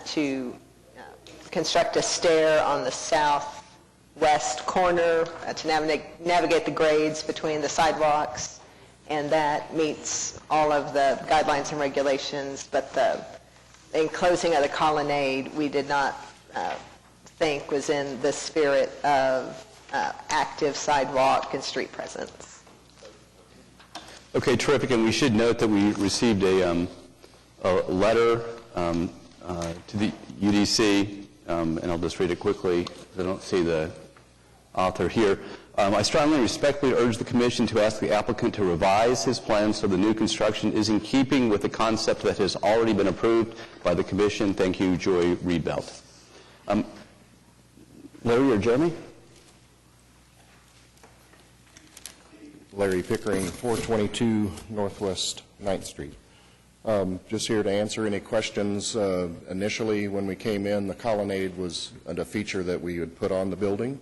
to construct a stair on the southwest corner to navigate the grades between the sidewalks, and that meets all of the guidelines and regulations, but the enclosing of the colonnade we did not think was in the spirit of active sidewalk and street presence. Okay, terrific. And we should note that we received a letter to the UDC, and I'll just read it quickly. I don't see the author here. I strongly and respectfully urge the Commission to ask the applicant to revise his plans so the new construction is in keeping with the concept that has already been approved by the Commission. Thank you, Joy Reedbelt. Larry or Jeremy? Larry Pickering, 422 Northwest 9th Street. Just here to answer any questions. Initially, when we came in, the colonnade was a feature that we would put on the building.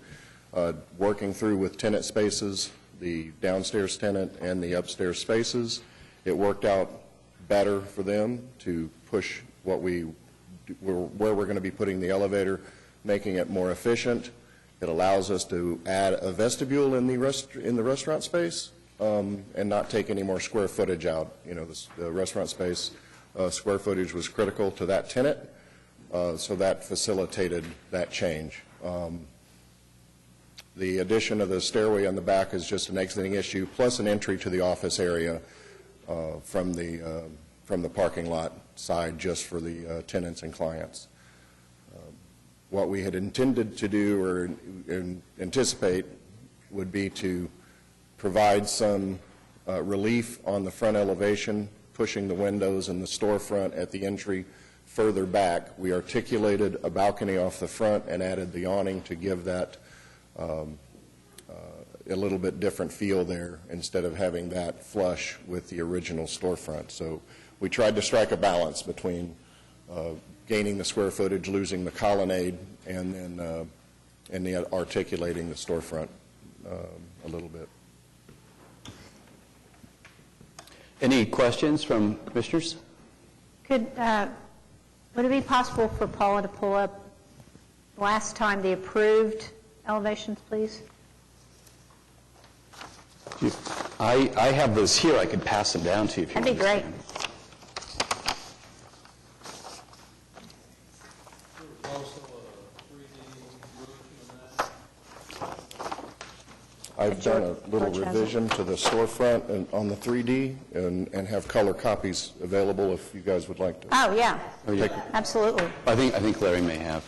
Working through with tenant spaces, the downstairs tenant and the upstairs spaces, it worked out better for them to push where we're going to be putting the elevator, making it more efficient. It allows us to add a vestibule in the restaurant space and not take any more square footage out. You know, the restaurant space square footage was critical to that tenant, so that facilitated that change. The addition of the stairway on the back is just an exiting issue, plus an entry to the office area from the parking lot side, just for the tenants and clients. What we had intended to do or anticipate would be to provide some relief on the front elevation, pushing the windows and the storefront at the entry further back. We articulated a balcony off the front and added the awning to give that a little bit different feel there, instead of having that flush with the original storefront. So we tried to strike a balance between gaining the square footage, losing the colonnade, and then articulating the storefront a little bit. Any questions from commissioners? Would it be possible for Paula to pull up last time the approved elevations, please? I have those here. I could pass them down to you if you want. That'd be great. I've done a little revision to the storefront and on the 3D and have color copies available if you guys would like to. Oh, yeah. Oh, yeah. Absolutely. I think Larry may have.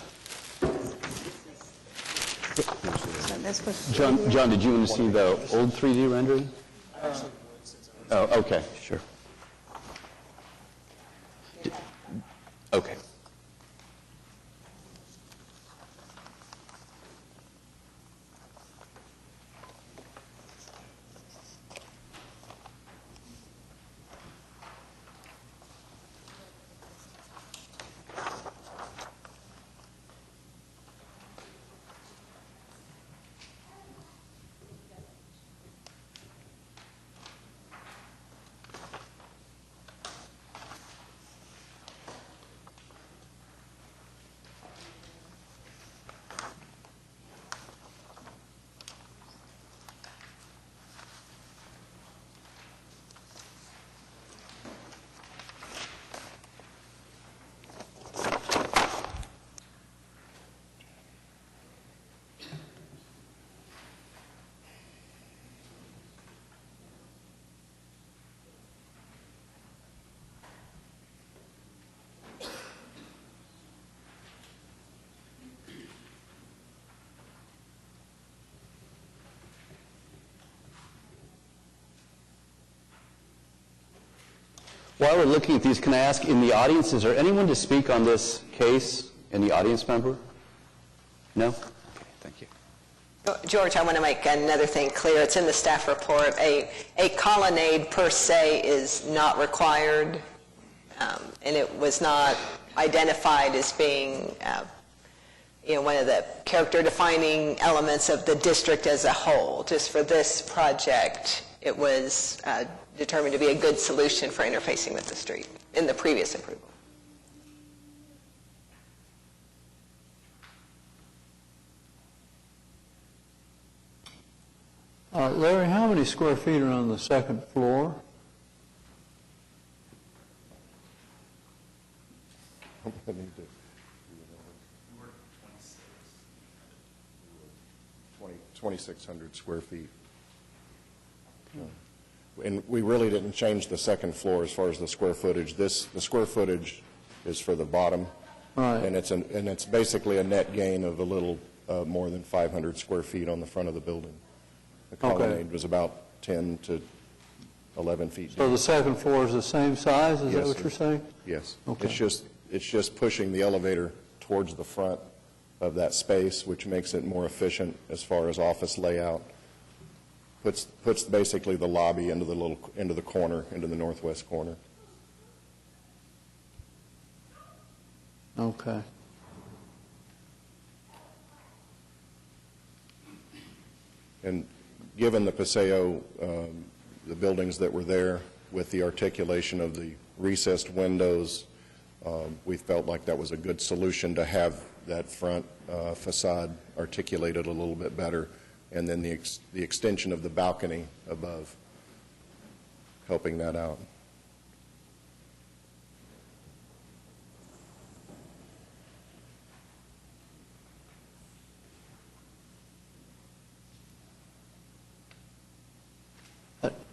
So this was John, did you want to see the old 3D rendering? Oh, okay, sure. Okay. While we're looking at these, can I ask in the audience, is there anyone to speak on this case? Any audience member? No? Okay, thank you. George, I want to make another thing clear. It's in the staff report. A colonnade per se is not required, and it was not identified as being one of the character-defining elements of the district as a whole. Just for this project, it was determined to be a good solution for interfacing with the street in the previous approval. Larry, how many square feet are on the second floor? I need to- 2,600 square feet. And we really didn't change the second floor as far as the square footage. The square footage is for the bottom. Right. And it's basically a net gain of a little more than 500 square feet on the front of the building. The Okay. colonnade was about 10 to 11 feet deep. So the second floor is the same size, is that Yes, what sir. you're saying? Yes. Okay. It's just pushing the elevator towards the front of that space, which makes it more efficient as far as office layout. Puts basically the lobby into the corner, into the northwest corner. Okay. And given the Paseo, the buildings that were there with the articulation of the recessed windows, we felt like that was a good solution to have that front facade articulated a little bit better, and then the extension of the balcony above, helping that out.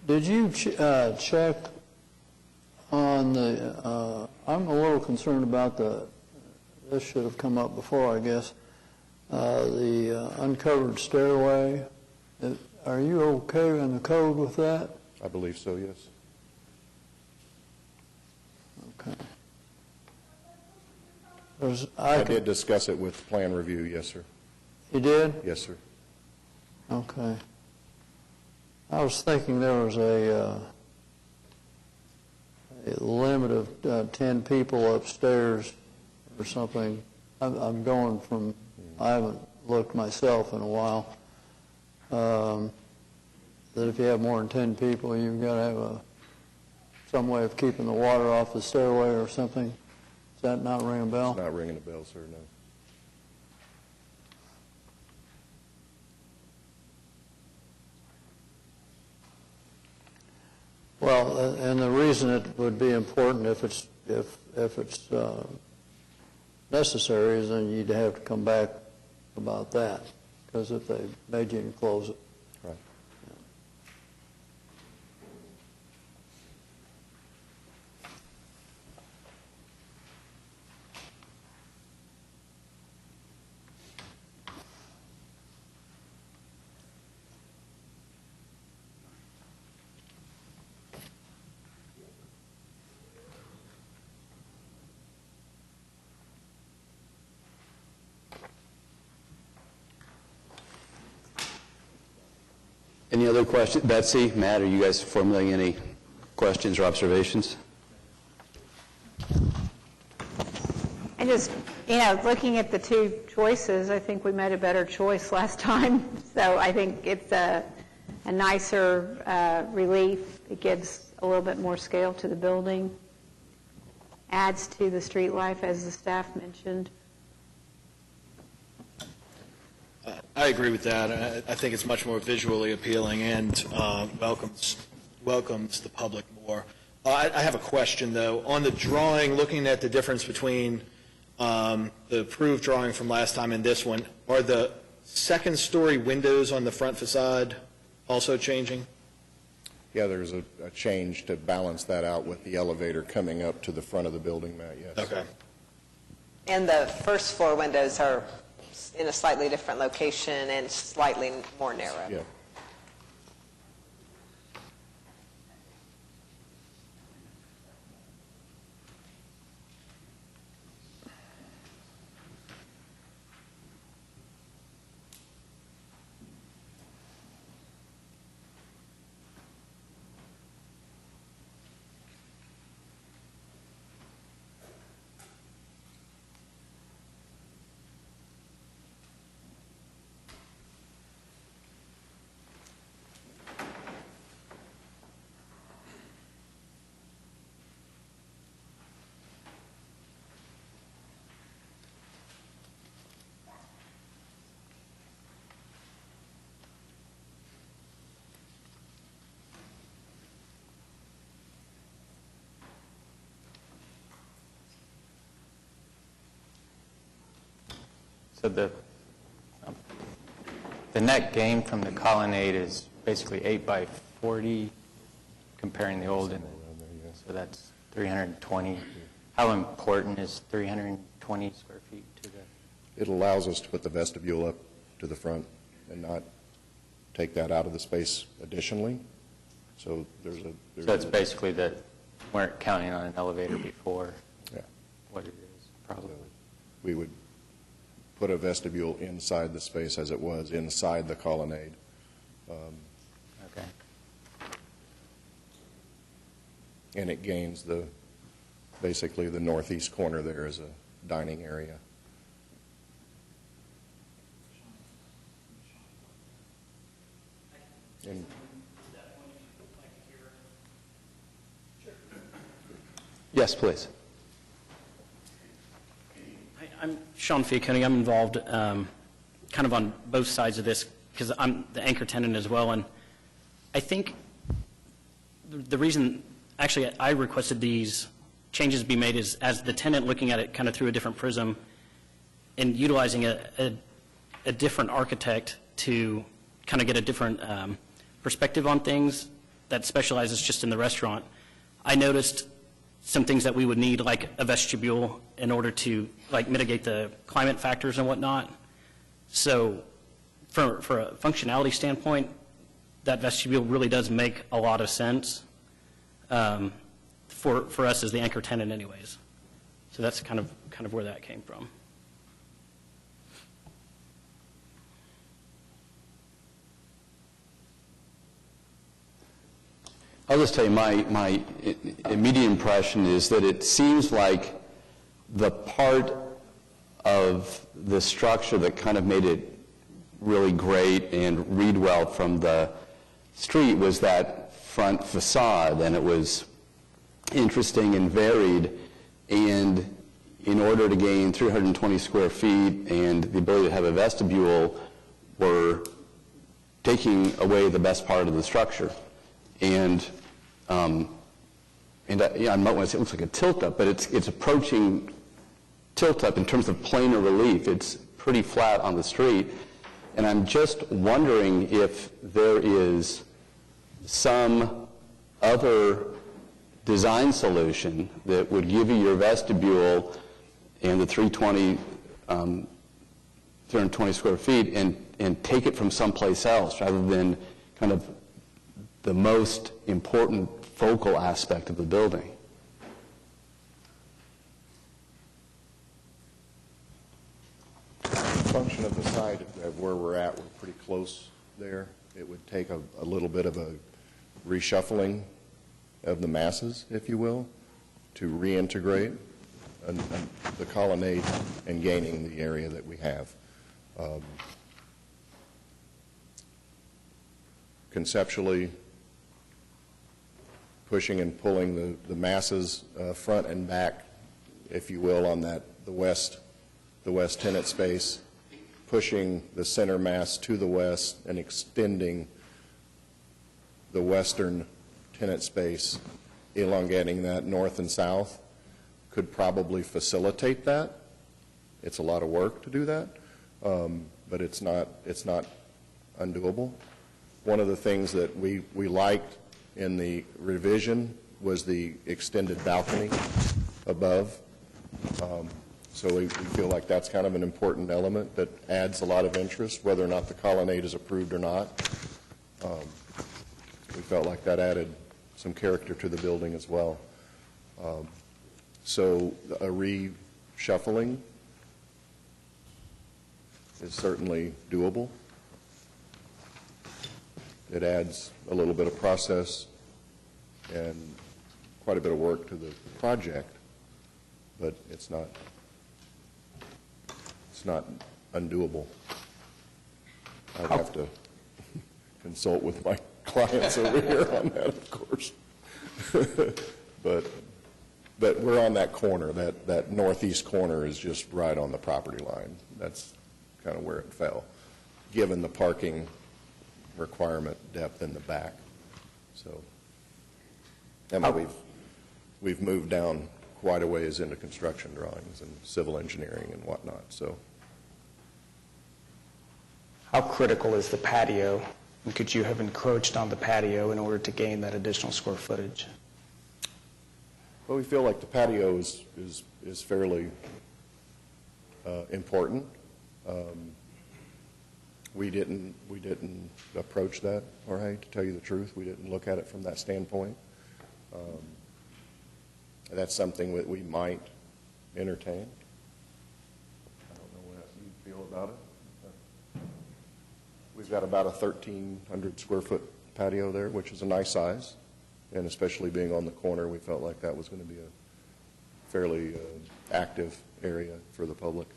Did you check on the, I'm a little concerned about this should have come up before, I guess, the uncovered stairway. Are you okay in the code with that? I believe so, yes. Okay. I did discuss it with plan review, yes, sir. You did? Yes, sir. Okay. I was thinking there was a limit of 10 people upstairs or something. I'm going from, I haven't looked myself in a while, that if you have more than 10 people, you've got to have some way of keeping the water off the stairway or something. Does that not ring a bell? It's not ringing a bell, sir, no. Well, and the reason it would be important if it's necessary is then you'd have to come back about that, because if they made you close it. Right. Any other questions? Betsy, Matt, are you guys formulating any questions or observations? And just, looking at the two choices, I think we made a better choice last time. So I think it's a nicer relief. It gives a little bit more scale to the building, adds to the street life, as the staff mentioned. I agree with that. I think it's much more visually appealing and welcomes the public more. I have a question, though. On the drawing, looking at the difference between the approved drawing from last time and this one, are the second-story windows on the front facade also changing? Yeah, there's a change to balance that out with the elevator coming up to the front of the building, Matt, yes. Okay. And the first floor windows are in a slightly different location and slightly more narrow. Yeah. So the net gain from the colonnade is basically 8 by 40, comparing the old and so that's 320. How important is 320 square feet to the? It allows us to put the vestibule up to the front and not take that out of the space additionally. So there's a... So it's basically that weren't counting on an elevator before. Yeah. What it is, probably. We would put a vestibule inside the space as it was inside the colonnade. Okay. And it gains basically the northeast corner there as a dining area. And Yes, please. I'm Sean Fiacconi. I'm involved kind of on both sides of this because I'm the anchor tenant as well. And I think the reason, actually, I requested these changes be made is as the tenant looking at it kind of through a different prism and utilizing a different architect to kind of get a different perspective on things that specializes just in the restaurant. I noticed some things that we would need, like a vestibule, in order to like mitigate the climate factors and whatnot. So for a functionality standpoint, that vestibule really does make a lot of sense for us as the anchor tenant anyways. So that's kind of where that came from. I'll just tell you, my immediate impression is that it seems like the part of the structure that kind of made it really great and read well from the street was that front facade, and it was interesting and varied, and in order to gain 320 square feet and the ability to have a vestibule, were taking away the best part of the structure. And I might want to say it looks like a tilt-up, but it's approaching tilt-up in terms of planar relief. It's pretty flat on the street. And I'm just wondering if there is some other design solution that would give you your vestibule and the 320 square feet and take it from someplace else rather than kind of the most important focal aspect of the building. the function of the site of where we're at, we're pretty close there. It would take a little bit of a reshuffling of the masses, if you will, to reintegrate the colonnade and gaining the area that we have. Conceptually, pushing and pulling the masses front and back, if you will, on the west tenant space, pushing the center mass to the west and extending the western tenant space, elongating that north and south, could probably facilitate that. It's a lot of work to do that, but it's not undoable. One of the things that we liked in the revision was the extended balcony above. So we feel like that's kind of an important element that adds a lot of interest, whether or not the colonnade is approved or not. We felt like that added some character to the building as well. So a reshuffling is certainly doable. It adds a little bit of process and quite a bit of work to the project, but it's not undoable. I'd have to consult with my clients over here on that, of course. But we're on that corner. That northeast corner is just right on the property line. That's kind of where it fell, given the parking requirement depth in the back. So, and we've moved down quite a ways into construction drawings and civil engineering and whatnot. So how critical is the patio? And could you have encroached on the patio in order to gain that additional square footage? Well, we feel like the patio is fairly important. We didn't approach that, Jorge, to tell you the truth. We didn't look at it from that standpoint. That's something that we might entertain. I don't know what you feel about it. We've got about a 1,300 square foot patio there, which is a nice size. And especially being on the corner, we felt like that was going to be a fairly active area for the public.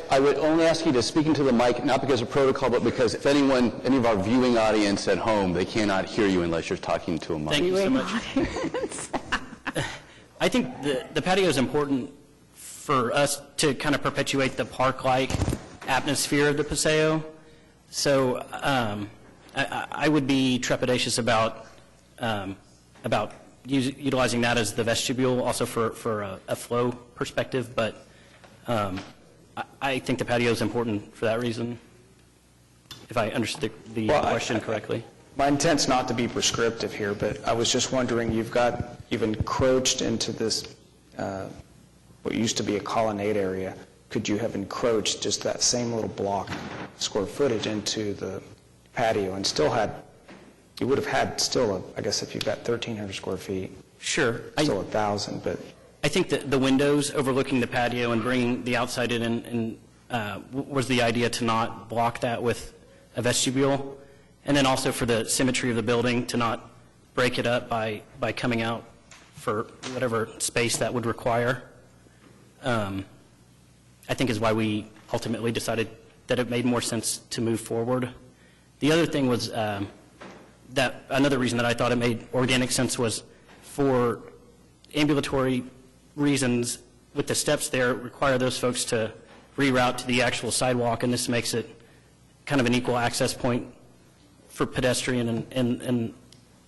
I would only ask you to speak into the mic, not because of protocol, but because if any of our viewing audience at home, they cannot hear you unless you're talking to a mic. Thank you so much. I think the patio is important for us to kind of perpetuate the park-like atmosphere of the Paseo. So I would be trepidatious about utilizing that as the vestibule, also for a flow perspective, but I think the patio is important for that reason, if I understood the question correctly. My intent's not to be prescriptive here, but I was just wondering, you've encroached into this, what used to be a colonnade area. Could you have encroached just that same little block square footage into the patio and still had, you would have had still, I guess if you've got 1,300 square feet, Sure. still 1,000, but... I think that the windows overlooking the patio and bringing the outside in was the idea to not block that with a vestibule, and then also for the symmetry of the building to not break it up by coming out for whatever space that would require. I think is why we ultimately decided that it made more sense to move forward. The other thing was that another reason that I thought it made organic sense was for ambulatory reasons with the steps there require those folks to reroute to the actual sidewalk, and this makes it kind of an equal access point for pedestrian and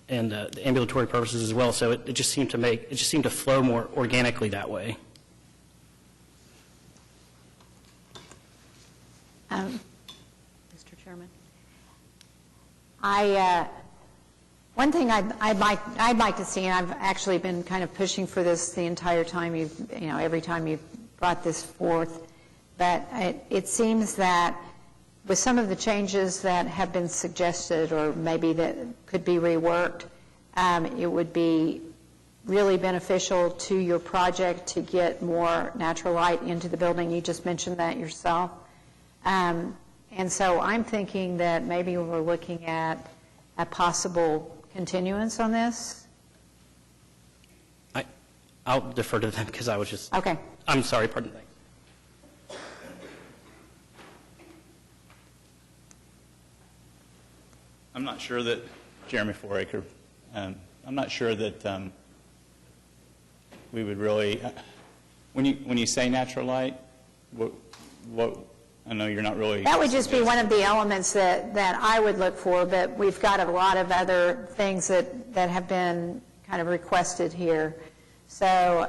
ambulatory purposes as well. So it just seemed to flow more organically that way. Mr. Chairman, one thing I'd like to see, and I've actually been kind of pushing for this the entire time every time you've brought this forth, but it seems that with some of the changes that have been suggested or maybe that could be reworked, it would be really beneficial to your project to get more natural light into the building. You just mentioned that yourself. And so I'm thinking that maybe we're looking at a possible continuance on this. I'll defer to them because I was just... Okay. I'm sorry, pardon. I'm not sure that, Jeremy Foraker, I'm not sure that we would really, when you say natural light, what I know you're not really... That would just be one of the elements that I would look for, but we've got a lot of other things that have been kind of requested here. So...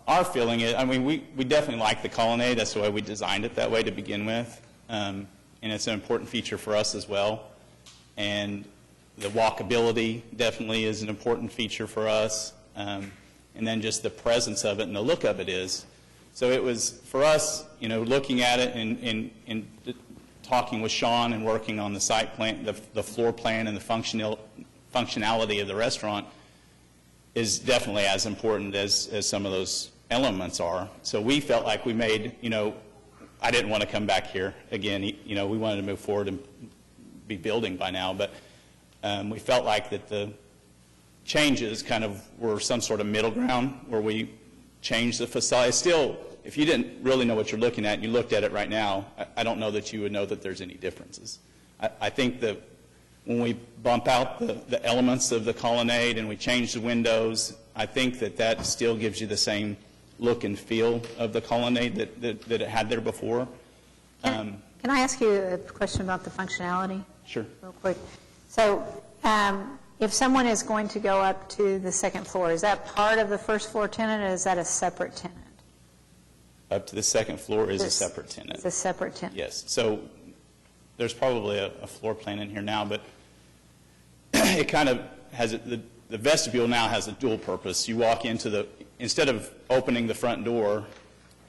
Our feeling is, I mean, we definitely like the colonnade. That's the way we designed it that way to begin with. And it's an important feature for us as well. And the walkability definitely is an important feature for us. And then just the presence of it and the look of it is. So it was, for us, looking at it and talking with Sean and working on the site plan, the floor plan and the functionality of the restaurant is definitely as important as some of those elements are. So we felt like we made, I didn't want to come back here again. We wanted to move forward and be building by now, but we felt like that the changes kind of were some sort of middle ground where we changed the facade. Still, if you didn't really know what you're looking at and you looked at it right now, I don't know that you would know that there's any differences. I think that when we bump out the elements of the colonnade and we change the windows, I think that still gives you the same look and feel of the colonnade that it had there before. Can I ask you a question about the functionality? Sure. Real quick. So If someone is going to go up to the second floor, is that part of the first floor tenant, or is that a separate tenant? Up to the second floor is a separate tenant. It's a separate tenant. Yes. So there's probably a floor plan in here now, but it kind of has the vestibule now has a dual purpose. You walk into instead of opening the front door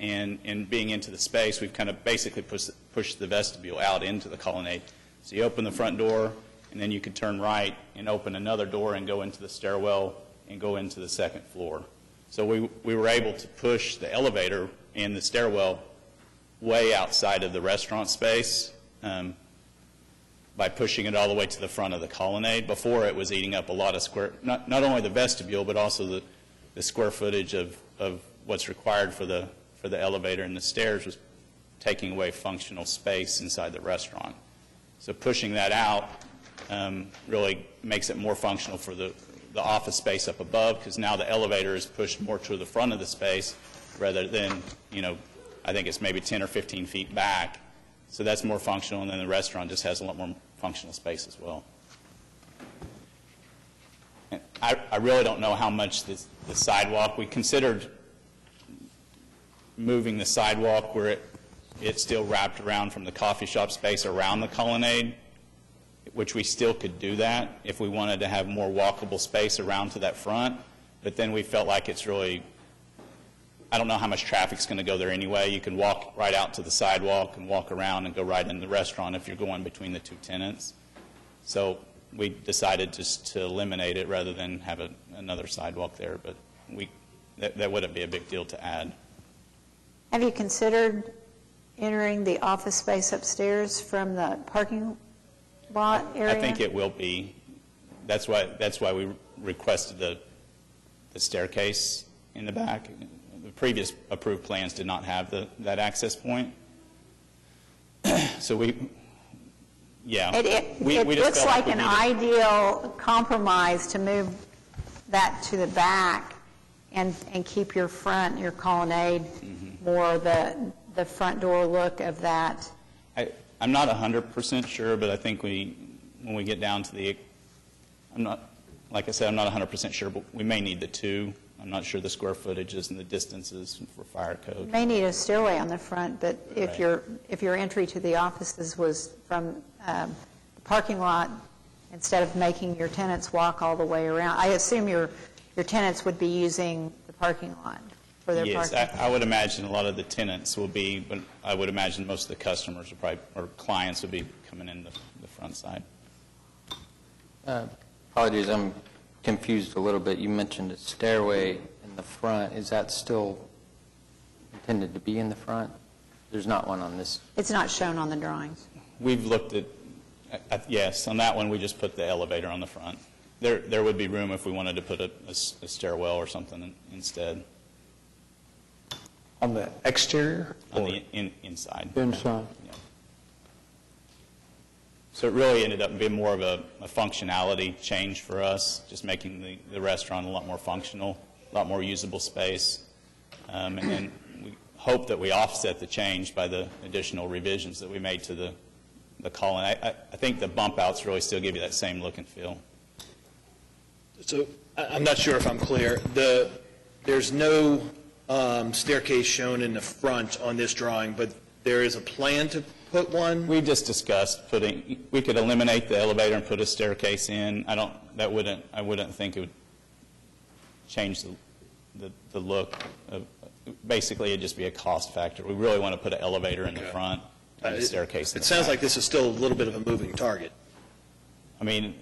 and being into the space, we've kind of basically pushed the vestibule out into the colonnade. So you open the front door, and then you could turn right and open another door and go into the stairwell and go into the second floor. So we were able to push the elevator and the stairwell way outside of the restaurant space by pushing it all the way to the front of the colonnade. Before, it was eating up a lot of not only the vestibule, but also the square footage of what's required for the elevator and the stairs was taking away functional space inside the restaurant. So pushing that out really makes it more functional for the office space up above, because now the elevator is pushed more to the front of the space rather than, I think it's maybe 10 or 15 feet back. So that's more functional, and then the restaurant just has a lot more functional space as well. And I really don't know how much the sidewalk, we considered moving the sidewalk where it's still wrapped around from the coffee shop space around the colonnade, which we still could do that if we wanted to have more walkable space around to that front. But then we felt like it's really, I don't know how much traffic's going to go there anyway. You can walk right out to the sidewalk and walk around and go right in the restaurant if you're going between the two tenants. So we decided just to eliminate it rather than have another sidewalk there. But that wouldn't be a big deal to add. Have you considered entering the office space upstairs from the parking lot area? I think it will be. That's why we requested the staircase in the back. The previous approved plans did not have that access point. So It we just looks felt like we an needed- ideal compromise to move that to the back and keep your colonnade more the front door look of that. I'm not 100% sure, but I think when we get down to like I said, I'm not 100% sure, but we may need the two. I'm not sure the square footages and the distances for fire code. You may need a stairway on the front, but if Right. if your entry to the offices was from the parking lot, instead of making your tenants walk all the way around, I assume your tenants would be using the parking lot for their Yes, parking. I would imagine a lot of the tenants will be, but I would imagine most of the customers or clients would be coming in the front side. Apologies, I'm confused a little bit. You mentioned a stairway in the front. Is that still intended to be in the front? There's not one on this. It's not shown on the drawings. We've looked at, yes, on that one, we just put the elevator on the front. There would be room if we wanted to put a stairwell or something instead. On the exterior? On the inside. Inside. Yeah. So it really ended up being more of a functionality change for us, just making the restaurant a lot more functional, a lot more usable space. And then we hope that we offset the change by the additional revisions that we made to the colonnade. I think the bump outs really still give you that same look and feel. So I'm not sure if I'm clear. There's no staircase shown in the front on this drawing, but there is a plan to put one? We just discussed we could eliminate the elevator and put a staircase in. I wouldn't think it would change the look. Basically, it'd just be a cost factor. We really want to put an elevator in the front and a staircase in the It sounds back. like this is still a little bit of a moving target. I mean,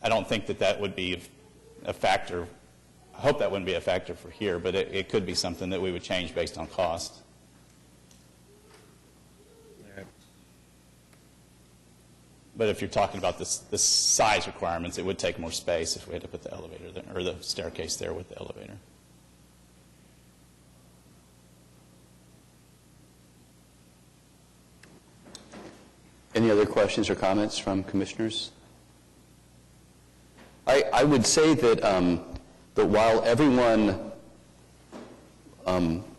I don't think that would be a factor. I hope that wouldn't be a factor for here, but it could be something that we would change based on cost. But if you're talking about the size requirements, it would take more space if we had to put the elevator there, or the staircase there with the elevator. Any other questions or comments from commissioners? I would say that that while everyone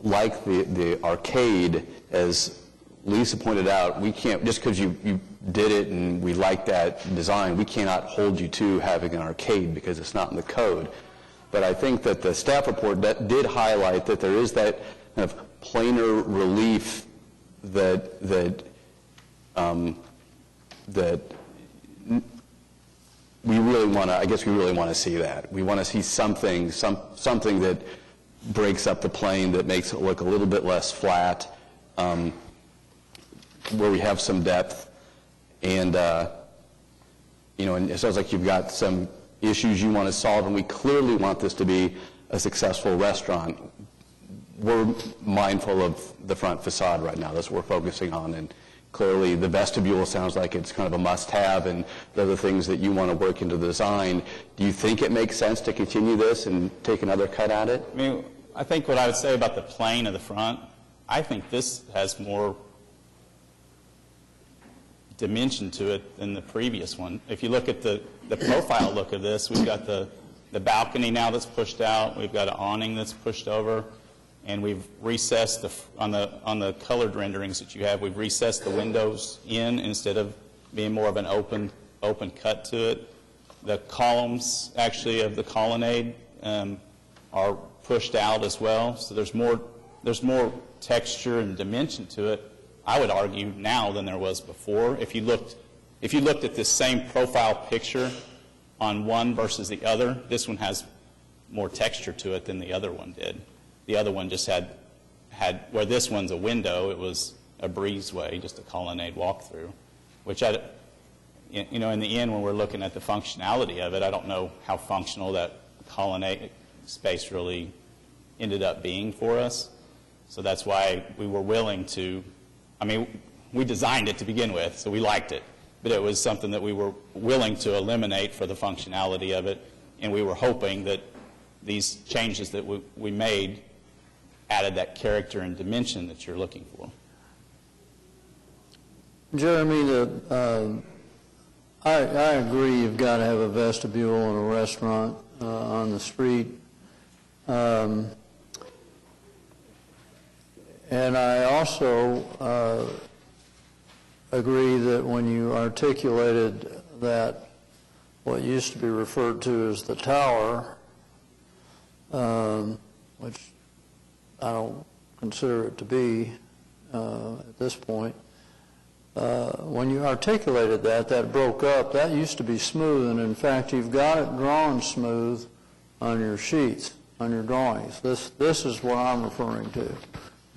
liked the arcade as Lisa pointed out, we can't, just because you did it and we like that design, we cannot hold you to having an arcade because it's not in the code. But I think that the staff report that did highlight that there is that kind of planar relief that we really want to, I guess we really want to see that. We want to see something that breaks up the plane, that makes it look a little bit less flat, where we have some depth. And, and it sounds like you've got some issues you want to solve, and we clearly want this to be a successful restaurant. We're mindful of the front facade right now. That's what we're focusing on. And clearly, the vestibule sounds like it's kind of a must-have, and the other things that you want to work into the design. Do you think it makes sense to continue this and take another cut at it? I mean, I think what I would say about the plane of the front, I think this has more dimension to it than the previous one. If you look at the profile look of this, we've got the balcony now that's pushed out, we've got an awning that's pushed over, and we've recessed on the colored renderings that you have, we've recessed the windows in instead of being more of an open cut to it. The columns actually of the colonnade are pushed out as well, so there's more texture and dimension to it, I would argue, now than there was before. If you looked at this same profile picture on one versus the other, this one has more texture to it than the other one did. The other one just had where this one's a window, it was a breezeway, just a colonnade walkthrough, which in the end, when we're looking at the functionality of it, I don't know how functional that colonnade space really ended up being for us. So that's why we were willing to, we designed it to begin with, so we liked it, but it was something that we were willing to eliminate for the functionality of it, and we were hoping that these changes that we made added that character and dimension that you're looking for. Jeremy, I agree you've got to have a vestibule in a restaurant on the street. And I also agree that when you articulated that what used to be referred to as the tower, which I don't consider it to be at this point, when you articulated that broke up. That used to be smooth, and in fact, you've got it drawn smooth on your sheets, on your drawings. This is what I'm referring to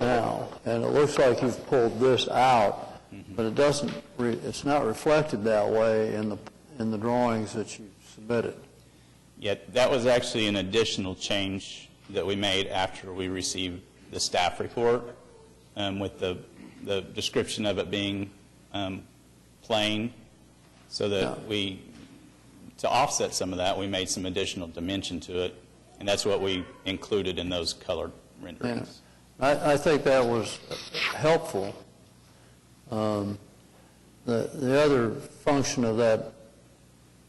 now, and it looks like you've pulled this out, but it doesn't. It's not reflected that way in the drawings that you submitted. Yeah, that was actually an additional change that we made after we received the staff report, with the description of it being plain, so that to offset some of that, we made some additional dimension to it, and that's what we included in those colored renderings. I think that was helpful. The other function of that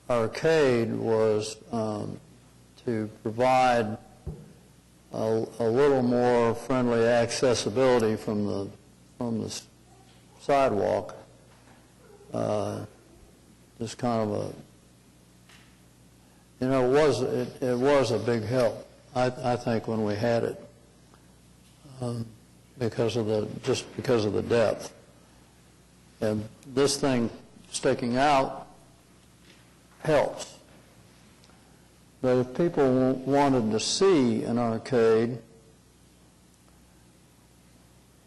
arcade was to provide a little more friendly accessibility from the sidewalk. Just kind of it was a big help, I think, when we had it, because of the depth. And this thing sticking out helps. But if people wanted to see an arcade,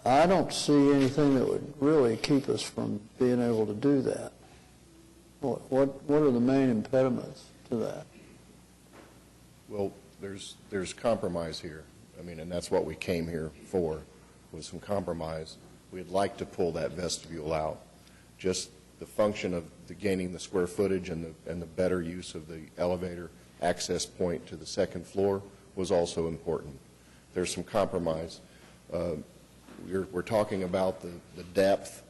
I don't see anything that would really keep us from being able to do that. What are the main impediments to that? Well, there's compromise here. And that's what we came here for, was some compromise. We'd like to pull that vestibule out. Just the function of gaining the square footage and the better use of the elevator access point to the second floor was also important. There's some compromise. We're talking about the depth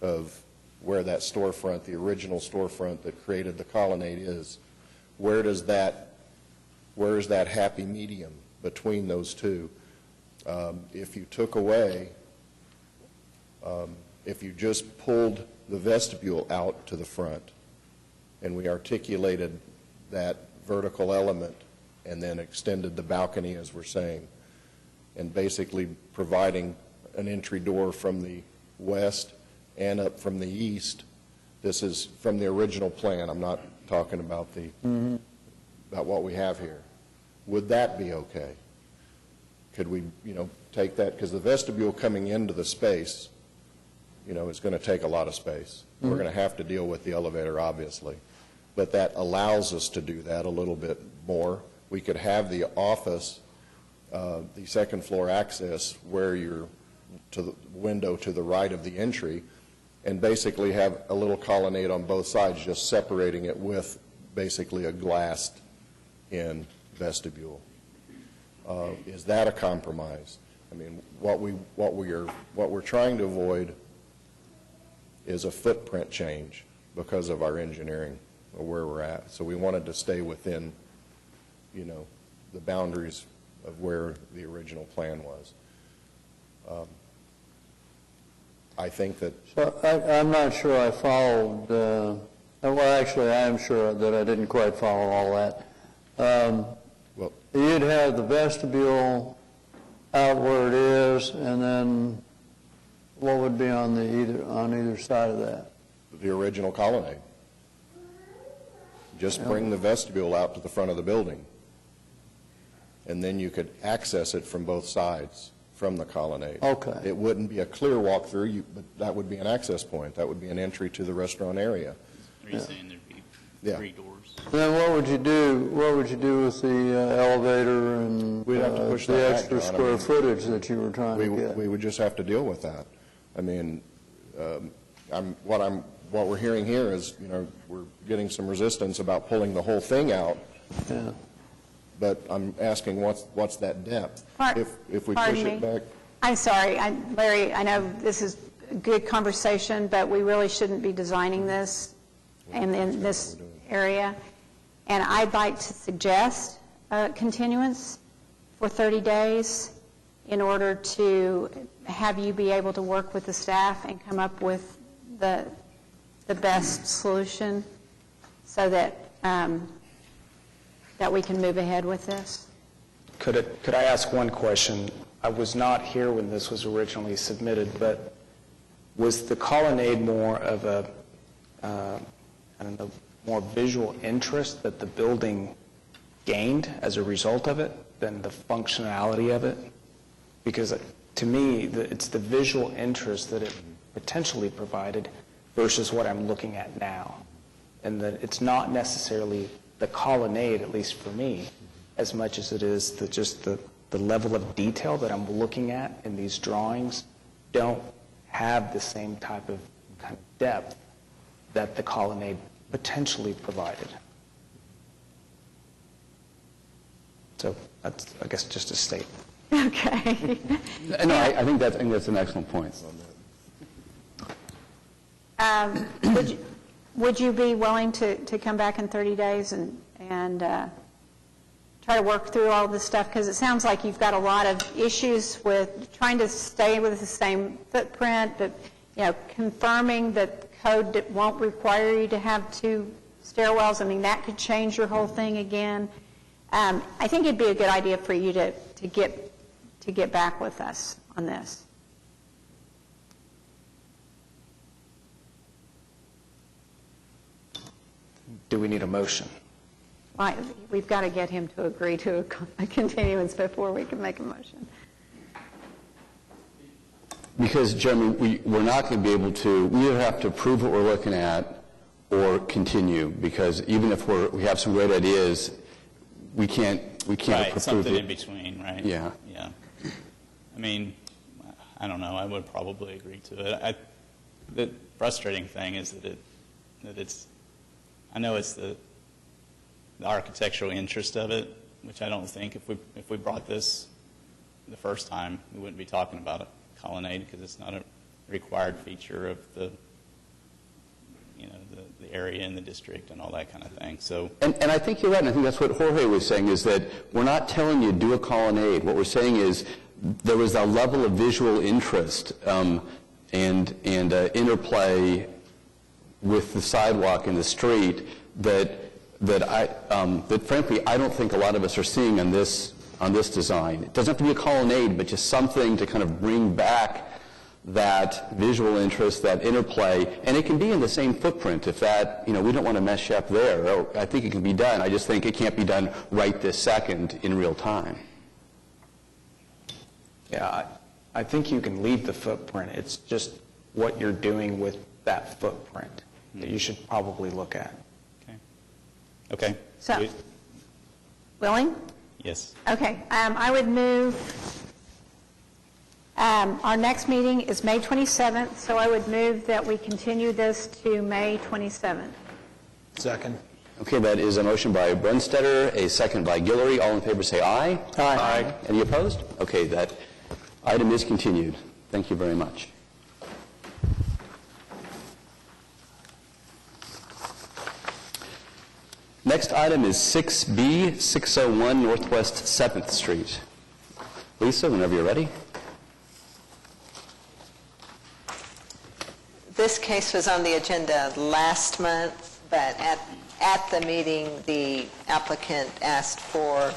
of where that storefront, the original storefront that created the colonnade, is. Where is that happy medium between those two? If you took away If you just pulled the vestibule out to the front, and we articulated that vertical element, and then extended the balcony, as we're saying, and basically providing an entry door from the west and up from the east. This is from the original plan. I'm not talking about about what we have here. Would that be okay? Could we, take that, because the vestibule coming into the space, is going to take a lot of space. We're going to have to deal with the elevator, obviously, but that allows us to do that a little bit more. We could have the office, the second floor access, where you're to the window to the right of the entry, and basically have a little colonnade on both sides, just separating it with basically a glassed-in vestibule. Is that a compromise? I mean, what we're trying to avoid is a footprint change because of our engineering or where we're at. So we wanted to stay within, the boundaries of where the original plan was. I think that... So I'm not sure I followed, well, actually, I am sure that I didn't quite follow all that. Well, you'd have the vestibule out where it is, and then what would be on either side of that? the original colonnade. Just bring the vestibule out to the front of the building, and then you could access it from both sides from the colonnade. Okay. It wouldn't be a clear walk-through, but that would be an access point. That would be an entry to the restaurant area. Are you saying there'd be Yeah. 3 doors? Then what would you do with the elevator and We'd have to push the that back, extra John. I square mean, footage that you were trying to get? We would just have to deal with that. I mean, what we're hearing here is, we're getting some resistance about pulling the whole thing out, Yeah. but I'm asking what's that depth? If we push Pardon it me. back, I'm sorry, Larry, I know this is a good conversation, but we really shouldn't be designing this and in this area. And I'd like to suggest a continuance for 30 days in order to have you be able to work with the staff and come up with the best solution so that that we can move ahead with this. Could I ask one question? I was not here when this was originally submitted, but was the colonnade more of a, more visual interest that the building gained as a result of it than the functionality of it? Because to me, it's the visual interest that it potentially provided versus what I'm looking at now. And that it's not necessarily the colonnade, at least for me, as much as it is just the level of detail that I'm looking at in these drawings don't have the same type of kind of depth that the colonnade potentially provided. So that's, I guess, just a statement. Okay. No, I think that's an excellent point. Would you be willing to come back in 30 days and try to work through all this stuff? Because it sounds like you've got a lot of issues with trying to stay with the same footprint, but, confirming that the code won't require you to have 2 stairwells. I mean, that could change your whole thing again. I think it'd be a good idea for you to get back with us on this. Do we need a motion? We've got to get him to agree to a continuance before we can make a motion. Because, Jeremy, we're not going to be able to, we either have to approve what we're looking at or continue, because even if we have some great ideas, we can't Right, approve something it. in between, right? Yeah. Yeah. I mean, I don't know, I would probably agree to it. The frustrating thing is that it's, I know it's the architectural interest of it, which I don't think if we brought this the first time, we wouldn't be talking about a colonnade because it's not a required feature of the area in the district and all that kind of thing. So, And I think you're right, and I think that's what Jorge was saying, is that we're not telling you to do a colonnade. What we're saying is there was a level of visual interest, and and interplay with the sidewalk and the street that frankly I don't think a lot of us are seeing on this design. It doesn't have to be a colonnade, but just something to kind of bring back that visual interest, that interplay, and it can be in the same footprint if that, we don't want to mesh up there. I think it can be done. I just think it can't be done right this second in real time. Yeah, I think you can leave the footprint. It's just what you're doing with that footprint that you should probably look at. Okay. So, willing? Yes. Okay, I would move, our next meeting is May 27th, so I would move that we continue this to May 27th. Second. Okay, that is a motion by Brunstetter, a second by Guillory. All in favor say aye. Aye. Any opposed? Okay, that item is continued. Thank you very much. Next item is 6B, 601 Northwest 7th Street. Lisa, whenever you're ready. This case was on the agenda last month, but at the meeting, the applicant asked for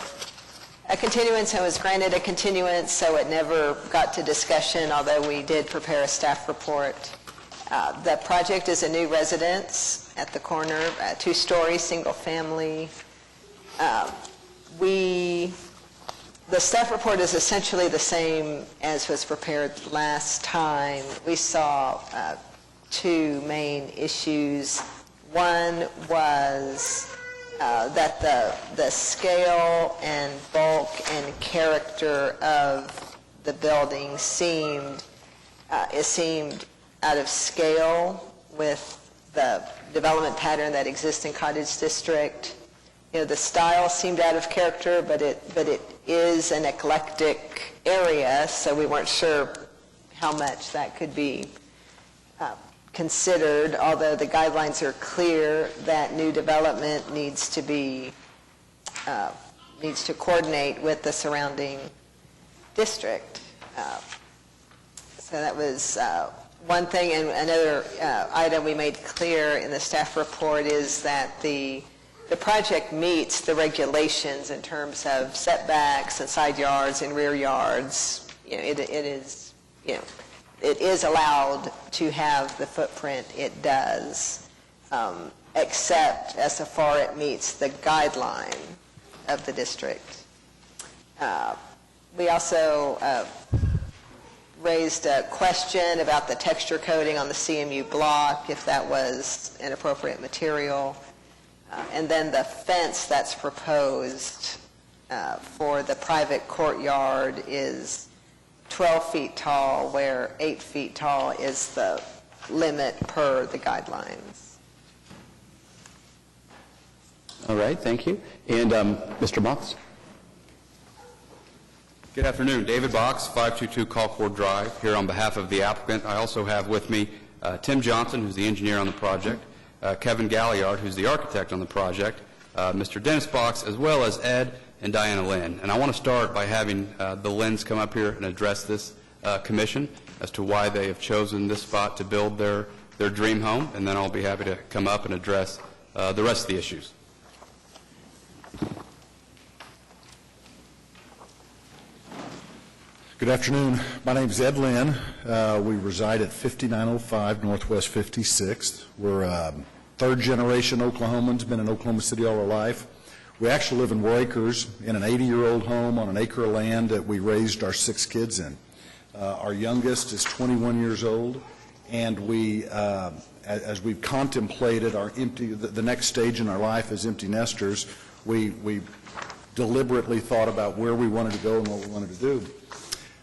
a continuance and was granted a continuance, so it never got to discussion, although we did prepare a staff report. The project is a new residence at the corner, a two-story, single-family. The staff report is essentially the same as was prepared last time. We saw two main issues. One was that the scale and bulk and character of the building seemed out of scale with the development pattern that exists in Cottage District. The style seemed out of character, but it is an eclectic area, so we weren't sure how much that could be considered, although the guidelines are clear that new development needs to coordinate with the surrounding district. So that was one thing. And another item we made clear in the staff report is that the project meets the regulations in terms of setbacks and side yards and rear yards. It is allowed to have the footprint it does, except as far as it meets the guideline of the district. We also raised a question about the texture coating on the CMU block, if that was an appropriate material. And then the fence that's proposed for the private courtyard is 12 feet tall, where 8 feet tall is the limit per the guidelines. All right, thank you. And Mr. Box? Good afternoon. David Box, 522 Colcord Drive, here on behalf of the applicant. I also have with me Tim Johnson, who's the engineer on the project, Kevin Galliard, who's the architect on the project, Mr. Dennis Box, as well as Ed and Diana Lynn. And I want to start by having the Lynn's come up here and address this commission as to why they have chosen this spot to build their dream home, and then I'll be happy to come up and address the rest of the issues. Good afternoon. My name is Ed Lynn. We reside at 5905 Northwest 56th. We're third generation Oklahomans, been in Oklahoma City all our life. We actually live in War Acres in an 80-year-old home on an acre of land that we raised our 6 kids in. Our youngest is 21 years old, and we, as we've contemplated the next stage in our life as empty nesters, we deliberately thought about where we wanted to go and what we wanted to do.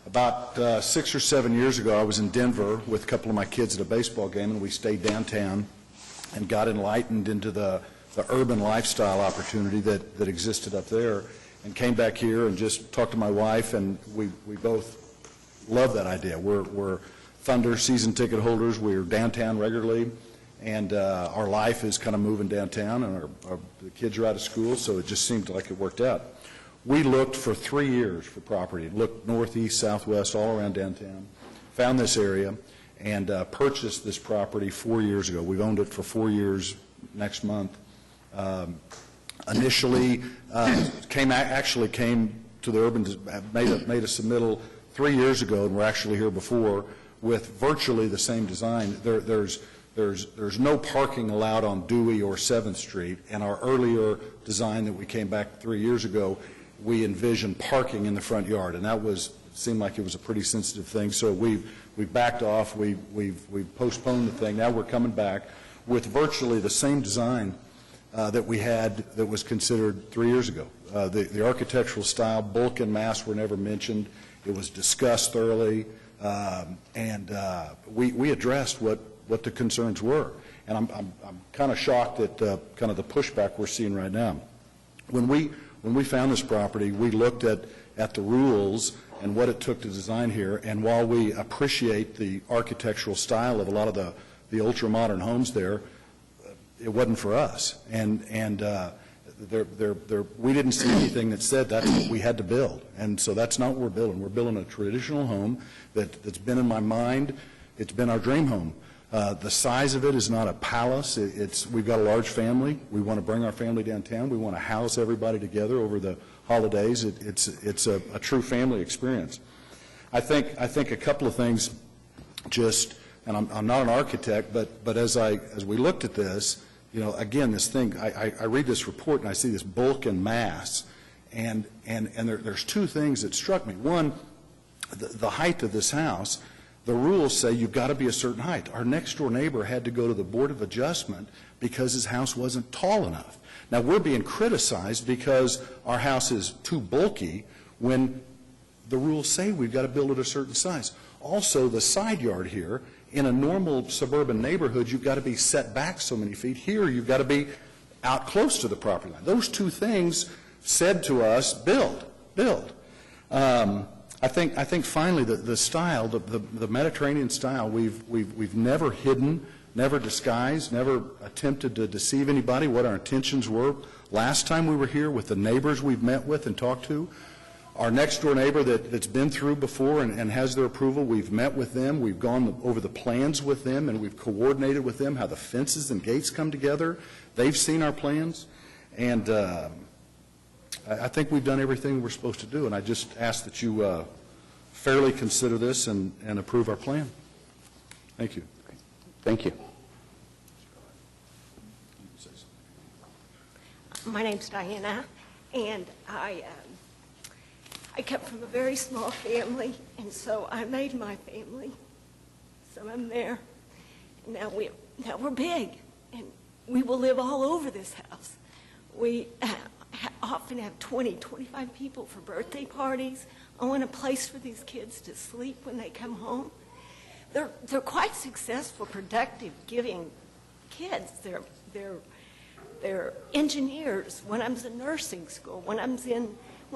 About 6 or 7 years ago, I was in Denver with a couple of my kids at a baseball game, and we stayed downtown and got enlightened into the urban lifestyle opportunity that existed up there, and came back here and just talked to my wife, and we both love that idea. We're Thunder season ticket holders. We're downtown regularly, and our life is kind of moving downtown, and the kids are out of school, so it just seemed like it worked out. We looked for 3 years for property, looked northeast, southwest, all around downtown, found this area, and purchased this property 4 years ago. We've owned it for 4 years next month. Initially, actually came to the urban, made a submittal 3 years ago, and we're actually here before, with virtually the same design. There's no parking allowed on Dewey or 7th Street, and our earlier design that we came back 3 years ago, we envisioned parking in the front yard, and that seemed like it was a pretty sensitive thing, so we've backed off, we've postponed the thing. Now we're coming back with virtually the same design that we had that was considered 3 years ago. The architectural style, bulk and mass were never mentioned. It was discussed thoroughly, and we addressed what the concerns were. And I'm kind of shocked at kind of the pushback we're seeing right now. When we found this property, we looked at the rules and what it took to design here, and while we appreciate the architectural style of a lot of the ultra-modern homes there, it wasn't for us. And we didn't see anything that said that's what we had to build. And so that's not what we're building. We're building a traditional home that's been in my mind. It's been our dream home. The size of it is not a palace. We've got a large family. We want to bring our family downtown. We want to house everybody together over the holidays. It's a true family experience. I think a couple of things just, and I'm not an architect, but as we looked at this, again, this thing, I read this report and I see this bulk and mass, and there's two things that struck me. One, the height of this house. The rules say you've got to be a certain height. Our next door neighbor had to go to the Board of Adjustment because his house wasn't tall enough. Now, we're being criticized because our house is too bulky when the rules say we've got to build at a certain size. Also, the side yard here, in a normal suburban neighborhood, you've got to be set back so many feet. Here, you've got to be out close to the property line. Those two things said to us, build. I think finally the style, the Mediterranean style, we've never hidden, never disguised, never attempted to deceive anybody what our intentions were. Last time we were here with the neighbors we've met with and talked to, our next door neighbor that's been through before and has their approval, we've met with them, we've gone over the plans with them, and we've coordinated with them how the fences and gates come together. They've seen our plans, and I think we've done everything we're supposed to do, and I just ask that you fairly consider this and approve our plan. Thank you. Thank you. My name's Diana, and I come from a very small family, and so I made my family. So I'm there. And now we're big, and we will live all over this house. We often have 20, 25 people for birthday parties. I want a place for these kids to sleep when they come home. They're quite successful, productive, giving kids. They're engineers. One of them's in nursing school. One of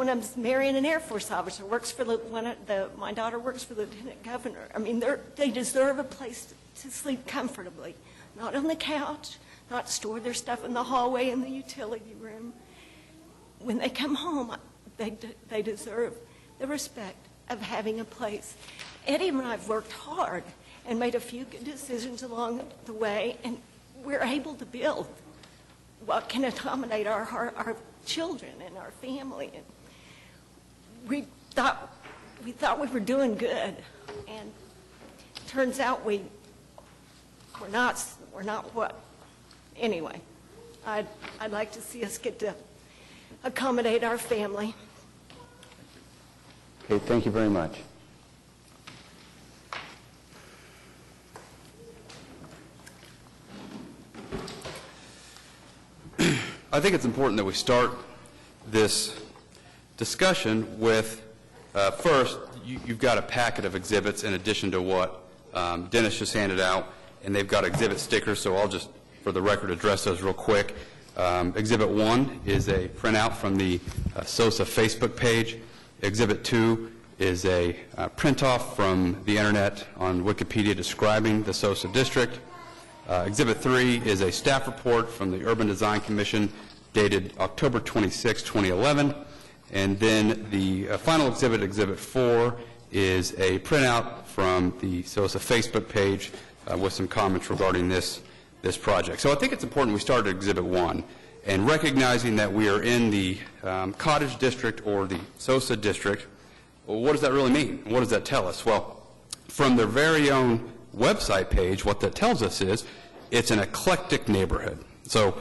them's marrying an Air Force officer. My daughter works for the Lieutenant Governor. I mean, they deserve a place to sleep comfortably, not on the couch, not store their stuff in the hallway in the utility room. When they come home, they deserve the respect of having a place. Eddie and I have worked hard and made a few good decisions along the way, and we're able to build what can accommodate our children and our family. And we thought we were doing good, and turns out we're not what. Anyway, I'd like to see us get to accommodate our family. Okay, thank you very much. I think it's important that we start this discussion with, first, you've got a packet of exhibits in addition to what Dennis just handed out, and they've got exhibit stickers, so I'll just, for the record, address those real quick. Exhibit 1 is a printout from the SOSA Facebook page. Exhibit 2 is a print-off from the Internet on Wikipedia describing the SOSA district. Exhibit 3 is a staff report from the Urban Design Commission dated October 26, 2011. And then the final exhibit, Exhibit 4, is a printout from the SOSA Facebook page with some comments regarding this project. So I think it's important we start at Exhibit 1, and recognizing that we are in the Cottage District or the SOSA District. Well, what does that really mean? What does that tell us? Well, from their very own website page, what that tells us is it's an eclectic neighborhood. So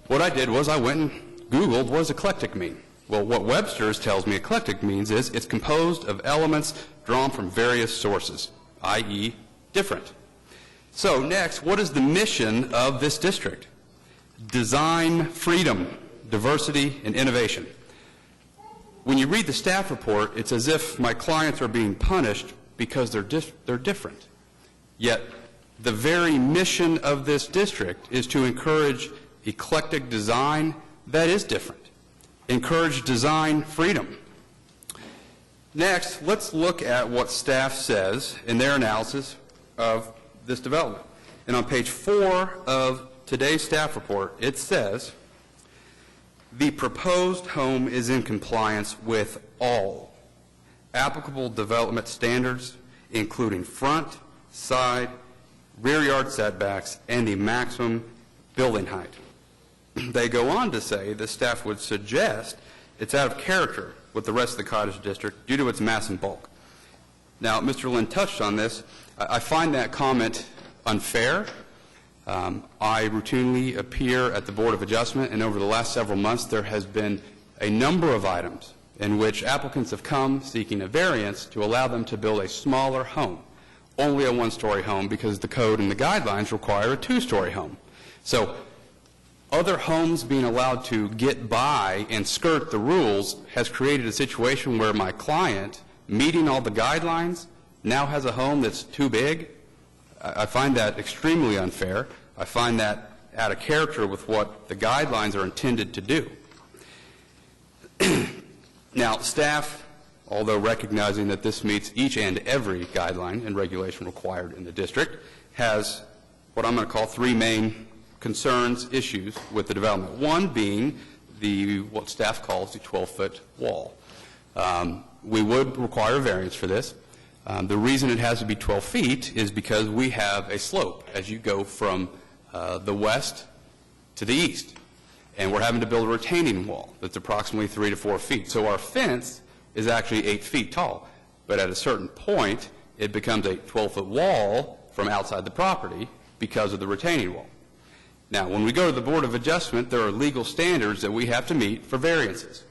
what I did was I went and Googled, what does eclectic mean? Well, what Webster's tells me eclectic means is it's composed of elements drawn from various sources, i.e. different. So next, what is the mission of this district? Design freedom, diversity, and innovation. When you read the staff report, it's as if my clients are being punished because they're different. Yet the very mission of this district is to encourage eclectic design that is different. Encourage design freedom. Next, let's look at what staff says in their analysis of this development. And on page 4 of today's staff report, it says, the proposed home is in compliance with all applicable development standards, including front, side, rear yard setbacks, and the maximum building height. They go on to say the staff would suggest it's out of character with the rest of the Cottage District due to its mass and bulk. Now, Mr. Lynn touched on this. I find that comment unfair. I routinely appear at the Board of Adjustment, and over the last several months there has been a number of items in which applicants have come seeking a variance to allow them to build a smaller home, only a one-story home, because the code and the guidelines require a two-story home. So other homes being allowed to get by and skirt the rules has created a situation where my client, meeting all the guidelines, now has a home that's too big. I find that extremely unfair. I find that out of character with what the guidelines are intended to do. Now, staff, although recognizing that this meets each and every guideline and regulation required in the district, has what I'm going to call 3 main concerns, issues with the development. One being what staff calls the 12-foot wall. We would require a variance for this. The reason it has to be 12 feet is because we have a slope as you go from the west to the east. And we're having to build a retaining wall that's approximately 3 to 4 feet. So our fence is actually 8 feet tall. But at a certain point, it becomes a 12-foot wall from outside the property because of the retaining wall. Now, when we go to the Board of Adjustment, there are legal standards that we have to meet for variances.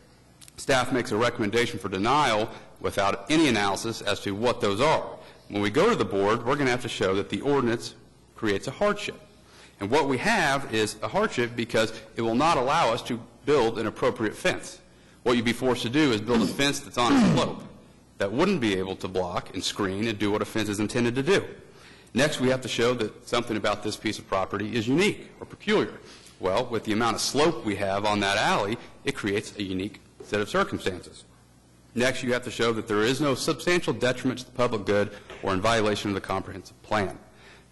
Staff makes a recommendation for denial without any analysis as to what those are. When we go to the board, we're going to have to show that the ordinance creates a hardship. And what we have is a hardship because it will not allow us to build an appropriate fence. What you'd be forced to do is build a fence that's on a slope that wouldn't be able to block and screen and do what a fence is intended to do. Next, we have to show that something about this piece of property is unique or peculiar. Well, with the amount of slope we have on that alley, it creates a unique set of circumstances. Next, you have to show that there is no substantial detriment to the public good or in violation of the comprehensive plan.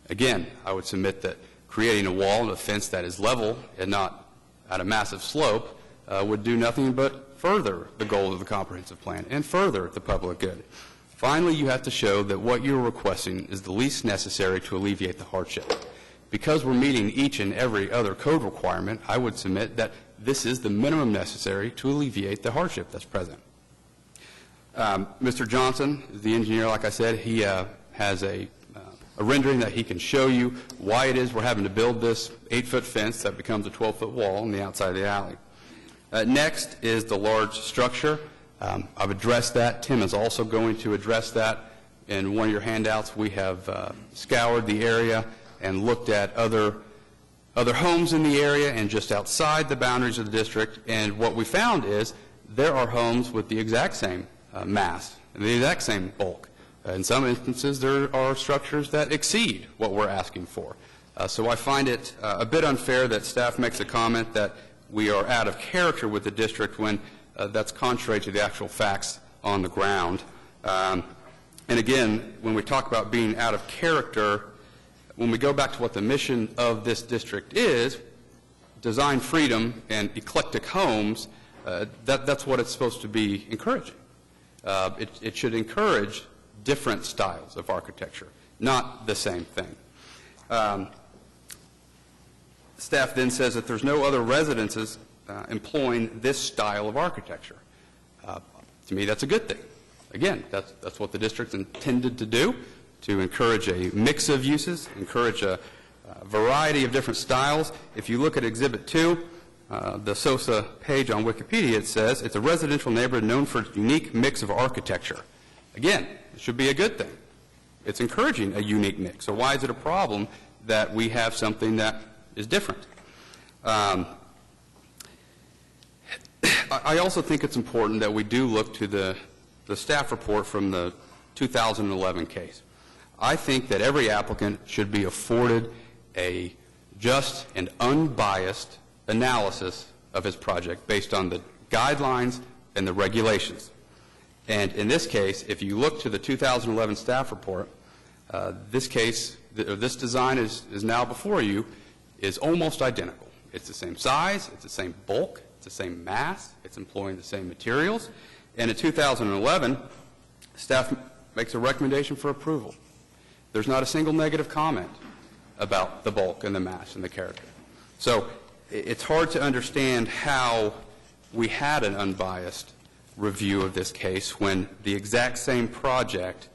Again, I would submit that creating a wall and a fence that is level and not at a massive slope would do nothing but further the goals of the comprehensive plan and further the public good. Finally, you have to show that what you're requesting is the least necessary to alleviate the hardship. Because we're meeting each and every other code requirement, I would submit that this is the minimum necessary to alleviate the hardship that's present. Mr. Johnson, the engineer, like I said, he has a rendering that he can show you why it is we're having to build this 8-foot fence that becomes a 12-foot wall on the outside of the alley. Next is the large structure. I've addressed that. Tim is also going to address that. In one of your handouts, we have scoured the area and looked at other homes in the area and just outside the boundaries of the district. And what we found is there are homes with the exact same mass and the exact same bulk. In some instances, there are structures that exceed what we're asking for. So I find it a bit unfair that staff makes a comment that we are out of character with the district when that's contrary to the actual facts on the ground. And again, when we talk about being out of character, when we go back to what the mission of this district is, design freedom and eclectic homes, that's what it's supposed to be encouraging. It should encourage different styles of architecture, not the same thing. Staff then says that there's no other residences employing this style of architecture. To me, that's a good thing. Again, that's what the district's intended to do, to encourage a mix of uses, encourage a variety of different styles. If you look at Exhibit 2, the SOSA page on Wikipedia, it says it's a residential neighborhood known for its unique mix of architecture. Again, it should be a good thing. It's encouraging a unique mix. So why is it a problem that we have something that is different? I also think it's important that we do look to the staff report from the 2011 case. I think that every applicant should be afforded a just and unbiased analysis of his project based on the guidelines and the regulations. And in this case, if you look to the 2011 staff report, this design is now before you, is almost identical. It's the same size, it's the same bulk, it's the same mass, it's employing the same materials. And in 2011, staff makes a recommendation for approval. There's not a single negative comment about the bulk and the mass and the character. So it's hard to understand how we had an unbiased review of this case when the exact same project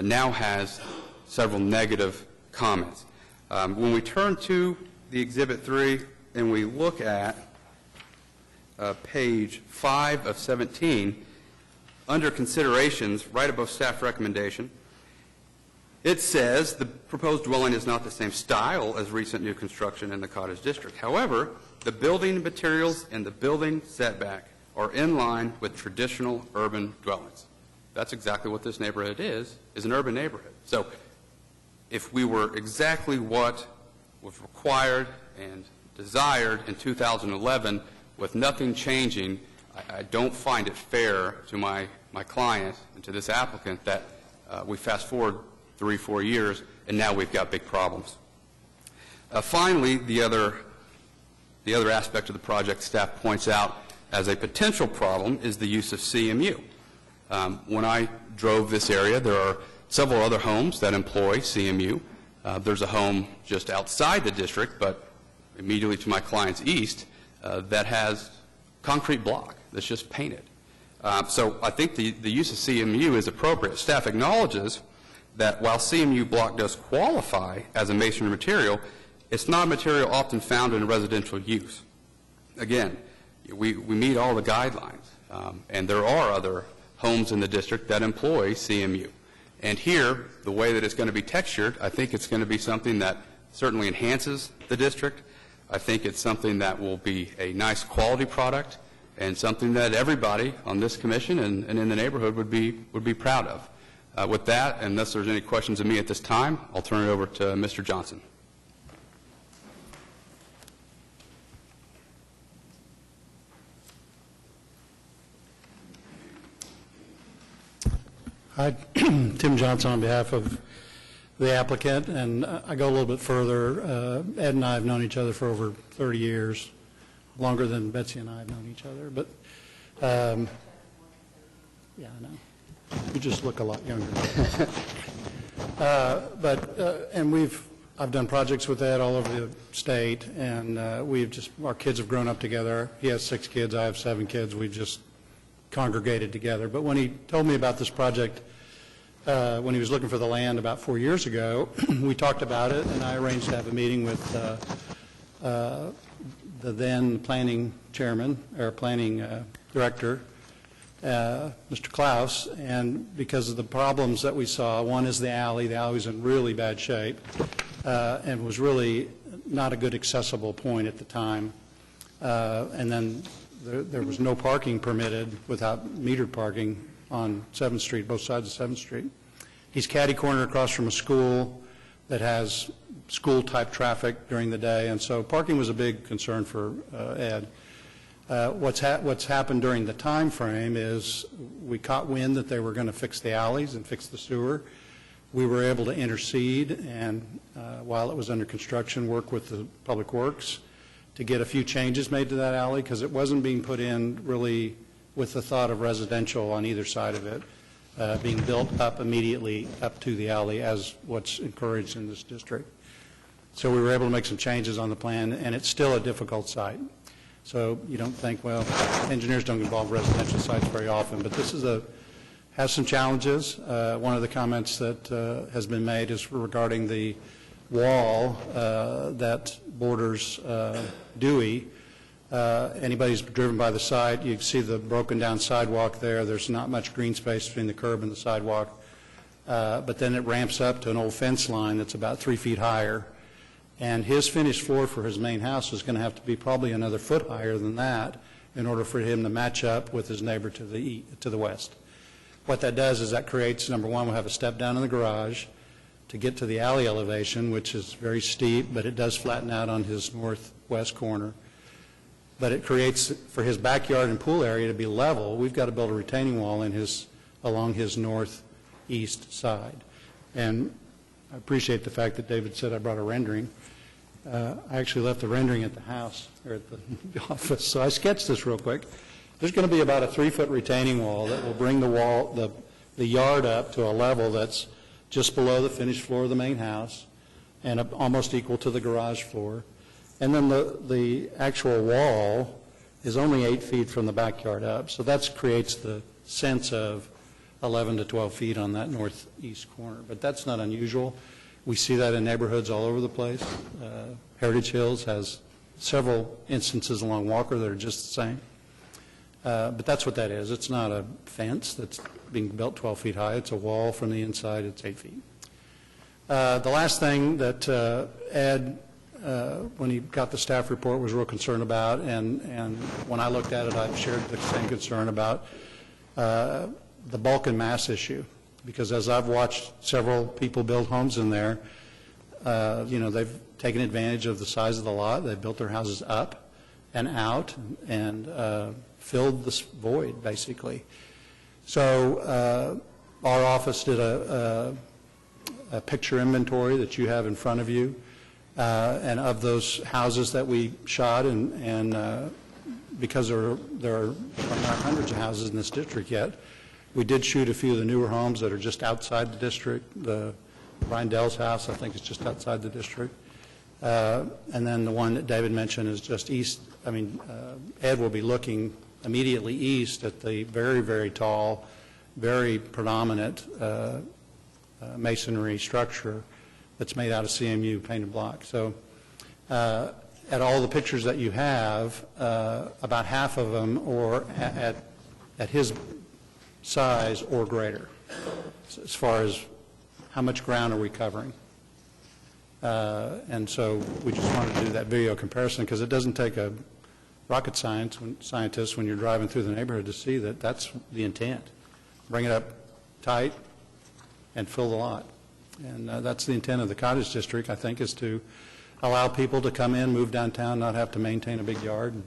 now has several negative comments. When we turn to the Exhibit 3 and we look at page 5 of 17, under considerations, right above staff recommendation, it says the proposed dwelling is not the same style as recent new construction in the Cottage District. However, the building materials and the building setback are in line with traditional urban dwellings. That's exactly what this neighborhood is an urban neighborhood. So if we were exactly what was required and desired in 2011 with nothing changing, I don't find it fair to my client and to this applicant that we fast forward 3-4 years and now we've got big problems. Finally, the other aspect of the project staff points out as a potential problem is the use of CMU. When I drove this area, there are several other homes that employ CMU. There's a home just outside the district, but immediately to my client's east, that has concrete block that's just painted. So I think the use of CMU is appropriate. Staff acknowledges that while CMU block does qualify as a masonry material, it's not a material often found in residential use. Again, we meet all the guidelines, and there are other homes in the district that employ CMU. And here, the way that it's going to be textured, I think it's going to be something that certainly enhances the district. I think it's something that will be a nice quality product and something that everybody on this commission and in the neighborhood would be proud of. With that, unless there's any questions of me at this time, I'll turn it over to Mr. Johnson. Hi, Tim Johnson on behalf of the applicant, and I go a little bit further. Ed and I have known each other for over 30 years, longer than Betsy and I have known each other. But, yeah, I know. You just look a lot younger. And I've done projects with Ed all over the state, and our kids have grown up together. He has 6 kids, I have 7 kids. We just congregated together. But when he told me about this project, when he was looking for the land about 4 years ago, we talked about it, and I arranged to have a meeting with the then planning chairman, or planning director, Mr. Klaus, and because of the problems that we saw, one is the alley. The alley was in really bad shape and was really not a good accessible point at the time. And then there was no parking permitted without metered parking on 7th Street, both sides of 7th Street. He's catty-corner across from a school that has school-type traffic during the day, and so parking was a big concern for Ed. What's happened during the time frame is we caught wind that they were going to fix the alleys and fix the sewer. We were able to intercede and, while it was under construction, work with the Public Works to get a few changes made to that alley because it wasn't being put in really with the thought of residential on either side of it. being built up immediately up to the alley as what's encouraged in this district. So we were able to make some changes on the plan, and it's still a difficult site. So you don't think, well, engineers don't involve residential sites very often, but this has some challenges. One of the comments that has been made is regarding the wall that borders Dewey. Anybody who's driven by the site, you can see the broken down sidewalk there. There's not much green space between the curb and the sidewalk. But then it ramps up to an old fence line that's about 3 feet higher. And his finished floor for his main house is going to have to be probably another foot higher than that in order for him to match up with his neighbor to the west. What that does is that creates, number one, we'll have a step down in the garage to get to the alley elevation, which is very steep, but it does flatten out on his northwest corner. But it creates, for his backyard and pool area to be level, we've got to build a retaining wall along his northeast side. And I appreciate the fact that David said I brought a rendering. I actually left the rendering at the house, or at the office, so I sketched this real quick. There's going to be about a 3-foot retaining wall that will bring the yard up to a level that's just below the finished floor of the main house and almost equal to the garage floor. And then the actual wall is only 8 feet from the backyard up, so that creates the sense of 11 to 12 feet on that northeast corner. But that's not unusual. We see that in neighborhoods all over the place. Heritage Hills has several instances along Walker that are just the same. But that's what that is. It's not a fence that's being built 12 feet high. It's a wall from the inside. It's 8 feet. The last thing that Ed, when he got the staff report, was real concerned about, and when I looked at it, I shared the same concern about the bulk and mass issue. Because as I've watched several people build homes in there, they've taken advantage of the size of the lot. They've built their houses up and out and filled this void, basically. So our office did a picture inventory that you have in front of you, and of those houses that we shot, and because there are not hundreds of houses in this district yet, we did shoot a few of the newer homes that are just outside the district. The Brian Dell's house, I think, is just outside the district. And then the one that David mentioned is just east. Ed will be looking immediately east at the very, very tall, very predominant masonry structure that's made out of CMU painted block. So at all the pictures that you have, about half of them are at his size or greater, as far as how much ground are we covering. And so we just wanted to do that video comparison because it doesn't take a rocket scientist when you're driving through the neighborhood to see that that's the intent. Bring it up tight and fill the lot. And that's the intent of the cottage district, I think, is to allow people to come in, move downtown, not have to maintain a big yard, and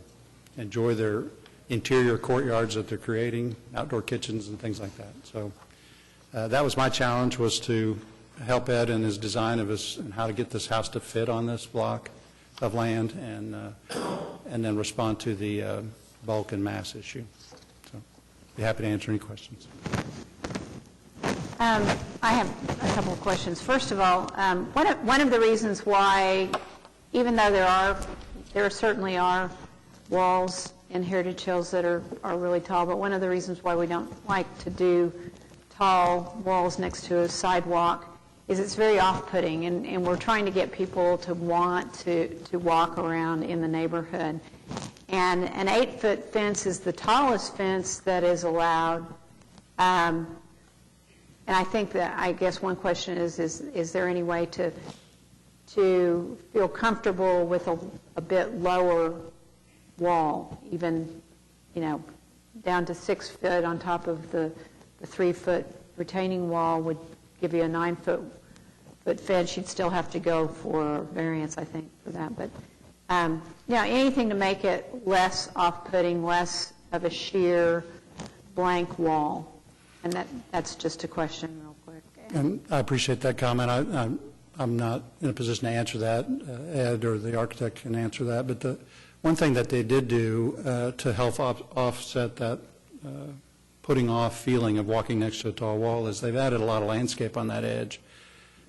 enjoy their interior courtyards that they're creating, outdoor kitchens and things like that. So that was my challenge, was to help Ed in his design of and how to get this house to fit on this block of land, and then respond to the bulk and mass issue. So be happy to answer any questions. I have a couple of questions. First of all, one of the reasons why, even though there certainly are walls in Heritage Hills that are really tall, but one of the reasons why we don't like to do tall walls next to a sidewalk is it's very off-putting, and we're trying to get people to want to walk around in the neighborhood. And an 8-foot fence is the tallest fence that is allowed. And I think that, I guess one question is there any way to feel comfortable with a bit lower wall, even, down to 6 foot on top of the 3-foot retaining wall would give you a 9-foot fence. You'd still have to go for variance, I think, for that. But anything to make it less off-putting, less of a sheer blank wall. And that's just a question real quick. And I appreciate that comment. I'm not in a position to answer that. Ed or the architect can answer that. But the one thing that they did do to help offset that putting off feeling of walking next to a tall wall is they've added a lot of landscape on that edge.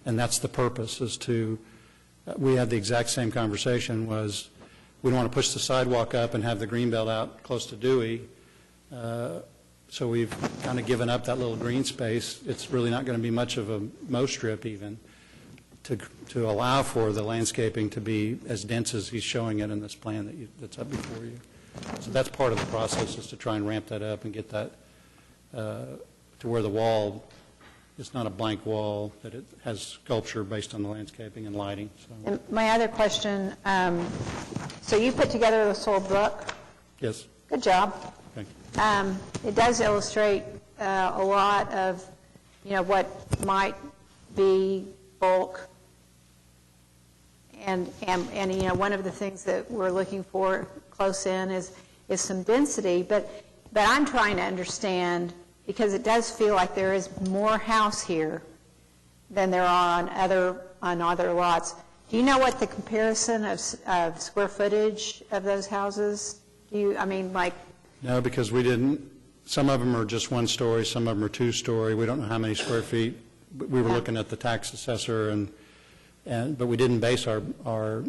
And that's the purpose, is to, we had the exact same conversation, was we don't want to push the sidewalk up and have the green belt out close to Dewey. So we've kind of given up that little green space. It's really not going to be much of a mow strip even, to allow for the landscaping to be as dense as he's showing it in this plan that's up before you. So that's part of the process, is to try and ramp that up and get that to where the wall is not a blank wall, that it has sculpture based on the landscaping and lighting. So. And my other question, so you put together this whole book? Yes. Good job. Thank you. It does illustrate a lot of, what might be bulk. And one of the things that we're looking for close in is some density. But I'm trying to understand, because it does feel like there is more house here than there are on other lots. Do you know what the comparison of square footage of those houses? No, because we didn't. Some of them are just one story, some of them are 2-story. We don't know how many square feet. We were looking at the tax assessor, but we didn't base our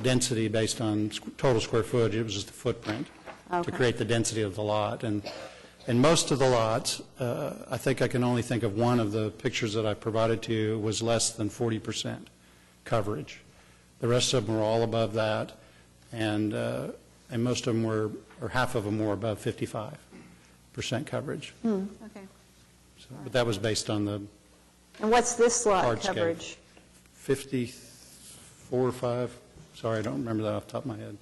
density based on total square footage. It was just the footprint to create the density of the lot. And most of the lots, I think I can only think of one of the pictures that I provided to you was less than 40% coverage. The rest of them were all above that, and most of them were, or half of them were above 55% coverage. Okay. So, but that was based on the And what's this lot hardscape. coverage? 54 or 5. Sorry, I don't remember that off the top of my head.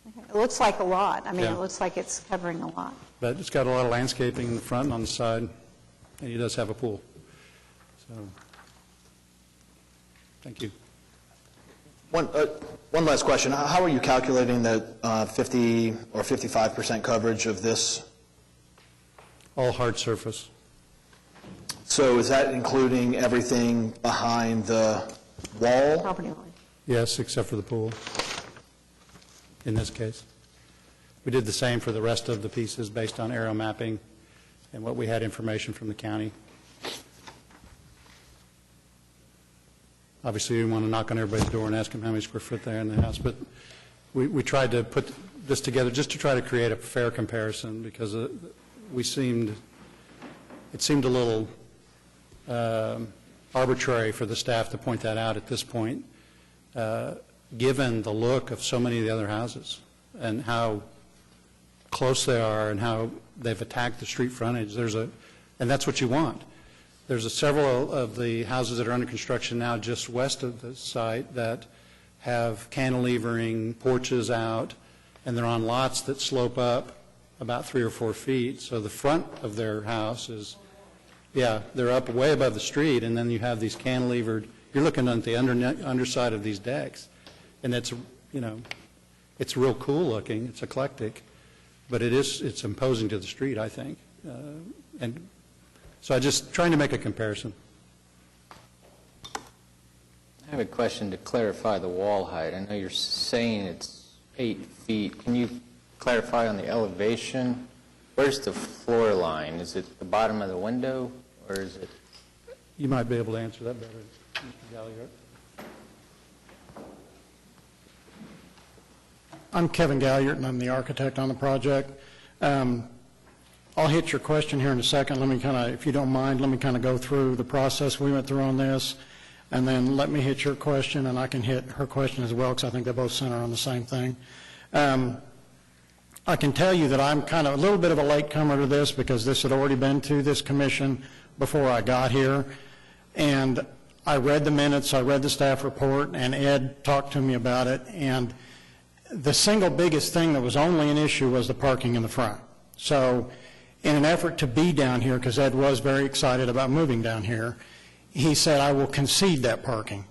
Okay. It looks like a lot. Yeah. It looks like it's covering a lot. But it's got a lot of landscaping in the front and on the side, and he does have a pool. So, thank you. One last question. How are you calculating the 50 or 55% coverage of this? All hard surface. So is that including everything behind the wall? Property line. Yes, except for the pool, in this case. We did the same for the rest of the pieces based on aerial mapping and what we had information from the county. Obviously, we didn't want to knock on everybody's door and ask them how many square foot they're in the house, but we tried to put this together just to try to create a fair comparison, because it seemed a little arbitrary for the staff to point that out at this point, given the look of so many of the other houses and how close they are and how they've attacked the street frontage. And that's what you want. There's several of the houses that are under construction now just west of the site that have cantilevering porches out, and they're on lots that slope up about 3 or 4 feet. So the front of their house is, they're up way above the street, and then you have these cantilevered, you're looking at the underside of these decks, and it's real cool looking, it's eclectic, but it's imposing to the street, I think. And so I'm just trying to make a comparison. I have a question to clarify the wall height. I know you're saying it's 8 feet. Can you clarify on the elevation? Where's the floor line? Is it the bottom of the window, or is it? You might be able to answer that better, Mr. Galliard. I'm Kevin Galliard, and I'm the architect on the project. I'll hit your question here in a second. Let me if you don't mind, let me go through the process we went through on this, and then let me hit your question, and I can hit her question as well, because I think they both center on the same thing. I can tell you that I'm a little bit of a latecomer to this, because this had already been to this commission before I got here, and I read the minutes, I read the staff report, and Ed talked to me about it, and the single biggest thing that was only an issue was the parking in the front. So in an effort to be down here, because Ed was very excited about moving down here, he said, I will concede that parking,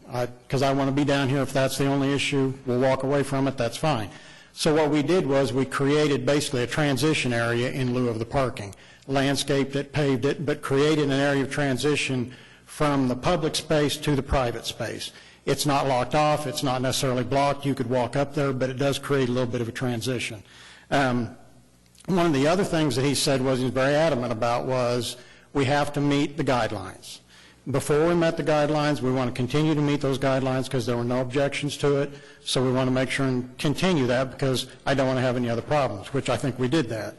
because I want to be down here. If that's the only issue, we'll walk away from it, that's fine. So what we did was we created basically a transition area in lieu of the parking, landscaped it, paved it, but created an area of transition from the public space to the private space. It's not locked off, it's not necessarily blocked, you could walk up there, but it does create a little bit of a transition. One of the other things that he said was, he was very adamant about, was we have to meet the guidelines. Before we met the guidelines, we want to continue to meet those guidelines because there were no objections to it, so we want to make sure and continue that because I don't want to have any other problems, which I think we did that.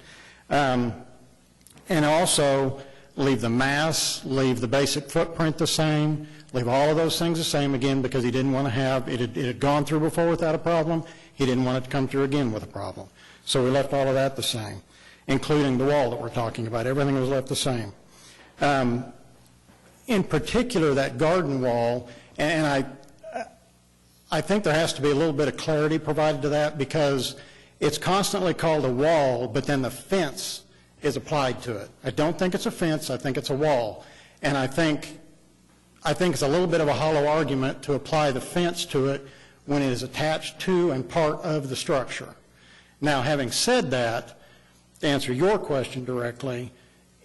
And also leave the mass, leave the basic footprint the same, leave all of those things the same, again, because he didn't want to have, it had gone through before without a problem, he didn't want it to come through again with a problem. So we left all of that the same, including the wall that we're talking about. Everything was left the same. In particular, that garden wall, and I think there has to be a little bit of clarity provided to that because it's constantly called a wall, but then the fence is applied to it. I don't think it's a fence, I think it's a wall. And I think it's a little bit of a hollow argument to apply the fence to it when it is attached to and part of the structure. Now, having said that, to answer your question directly,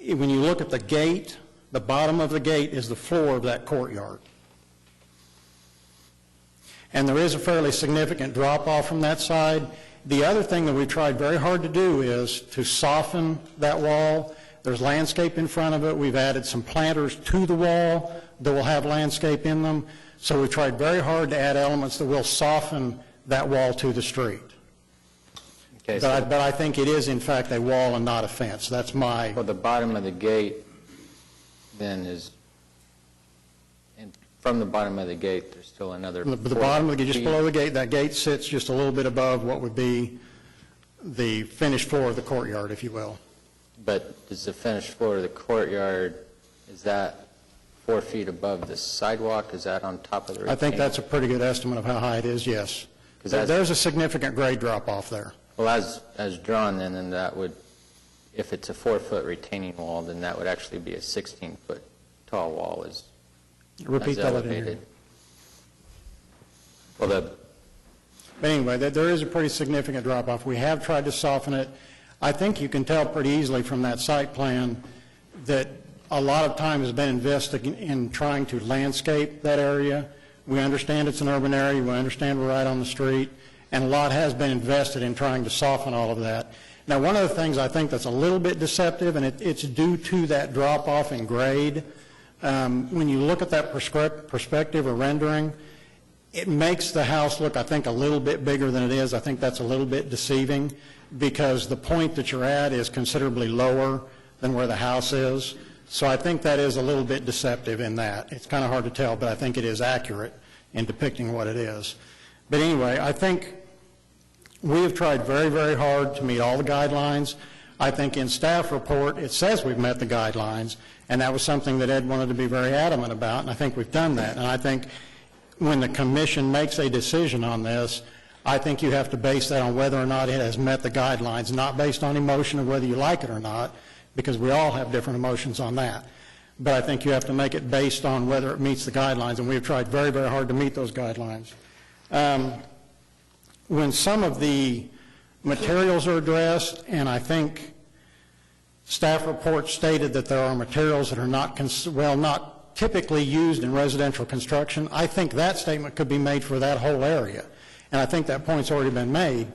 when you look at the gate, the bottom of the gate is the floor of that courtyard. And there is a fairly significant drop-off from that side. The other thing that we tried very hard to do is to soften that wall. There's landscape in front of it. We've added some planters to the wall that will have landscape in them. So we tried very hard to add elements that will soften that wall to the street. Okay, but I think it is, in fact, a wall and not a fence. That's my... Well, the bottom of the gate then is, and from the bottom of the gate, there's still another... The bottom of the gate, just below the gate, that gate sits just a little bit above what would be the finished floor of the courtyard, if you will. But does the finished floor of the courtyard, is that 4 feet above the sidewalk? Is that on top of the retaining? I think that's a pretty good estimate of how high it is, yes. There's a significant grade drop-off there. Well, as drawn then that would, if it's a 4-foot retaining wall, then that would actually be a 16-foot tall wall as Repeat that elevated. Well, But anyway, there is a pretty significant drop-off. We have tried to soften it. I think you can tell pretty easily from that site plan that a lot of time has been invested in trying to landscape that area. We understand it's an urban area. We understand we're right on the street. And a lot has been invested in trying to soften all of that. Now, one of the things I think that's a little bit deceptive, and it's due to that drop-off in grade, when you look at that perspective or rendering, it makes the house look, I think, a little bit bigger than it is. I think that's a little bit deceiving because the point that you're at is considerably lower than where the house is. So I think that is a little bit deceptive in that. It's kind of hard to tell, but I think it is accurate in depicting what it is. But anyway, I think we have tried very, very hard to meet all the guidelines. I think in staff report it says we've met the guidelines, and that was something that Ed wanted to be very adamant about, and I think we've done that. And I think when the commission makes a decision on this, I think you have to base that on whether or not it has met the guidelines, not based on emotion of whether you like it or not, because we all have different emotions on that. But I think you have to make it based on whether it meets the guidelines, and we have tried very, very hard to meet those guidelines. When some of the materials are addressed, and I think staff report stated that there are materials that are not typically used in residential construction, I think that statement could be made for that whole area. And I think that point's already been made.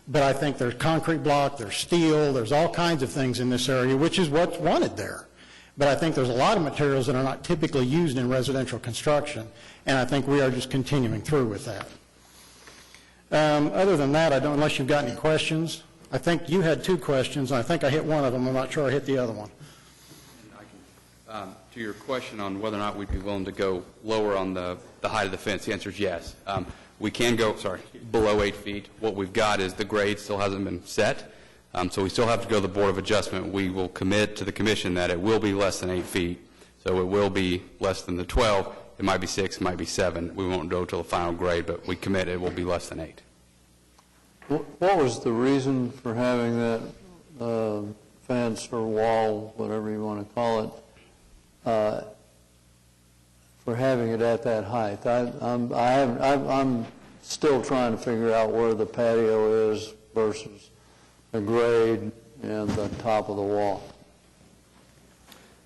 But I think there's concrete block, there's steel, there's all kinds of things in this area, which is what's wanted there. But I think there's a lot of materials that are not typically used in residential construction, and I think we are just continuing through with that. Other than that, unless you've got any questions. I think you had 2 questions, and I think I hit one of them. I'm not sure I hit the other one. To your question on whether or not we'd be willing to go lower on the height of the fence, the answer is yes. We can go, below 8 feet. What we've got is the grade still hasn't been set, so we still have to go to the Board of Adjustment. We will commit to the Commission that it will be less than 8 feet, so it will be less than the 12. It might be 6, it might be 7. We won't go to the final grade, but we commit it will be less than 8. What was the reason for having that fence or wall, whatever you want to call it, for having it at that height? I'm still trying to figure out where the patio is versus the grade and the top of the wall.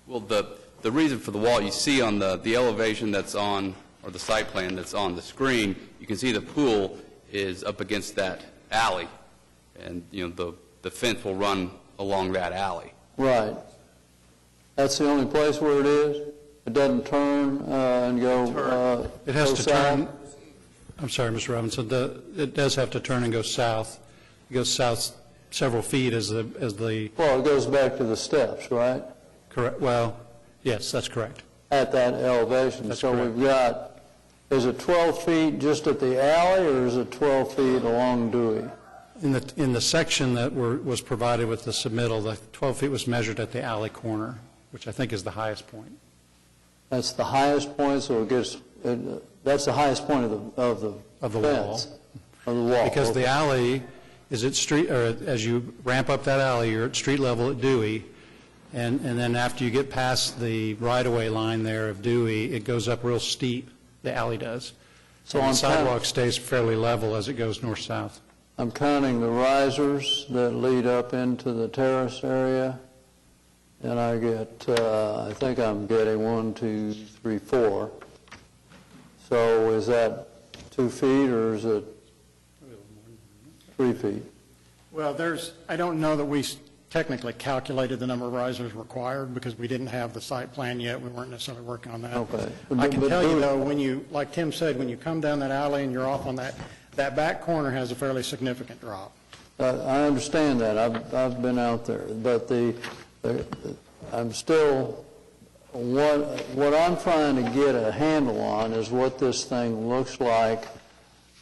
Well, the reason for the wall, you see on the elevation that's on, or the site plan that's on the screen, you can see the pool is up against that alley, and the fence will run along that alley. Right. That's the only place where it is? It doesn't turn and go It has go to south? turn, I'm sorry, Mr. Robinson, it does have to turn and go south. It goes south several feet as the, Well, it goes back to the steps, right? correct, well, yes, that's correct. At that elevation. That's So correct. we've got, is it 12 feet just at the alley, or is it 12 feet along Dewey? In the section that was provided with the submittal, the 12 feet was measured at the alley corner, which I think is the highest point. That's the highest point, so it gets, that's the highest point of the Of the fence, wall. Of the wall. Because the okay. alley is at street, or as you ramp up that alley, you're at street level at Dewey, and then after you get past the right-of-way line there of Dewey, it goes up real steep, the alley does. So And I'm the sidewalk stays fairly level as it goes north-south. I'm counting the risers that lead up into the terrace area, and I get, I think I'm getting 1, 2, 3, 4. So is that 2 feet, or is it 3 feet? Well, I don't know that we technically calculated the number of risers required because we didn't have the site plan yet. We weren't necessarily working on that. Okay. I can But tell you, Dewey- though, when you, like Tim said, when you come down that alley and you're off on that back corner has a fairly significant drop. I understand that. I've been out there, but I'm still, what I'm trying to get a handle on is what this thing looks like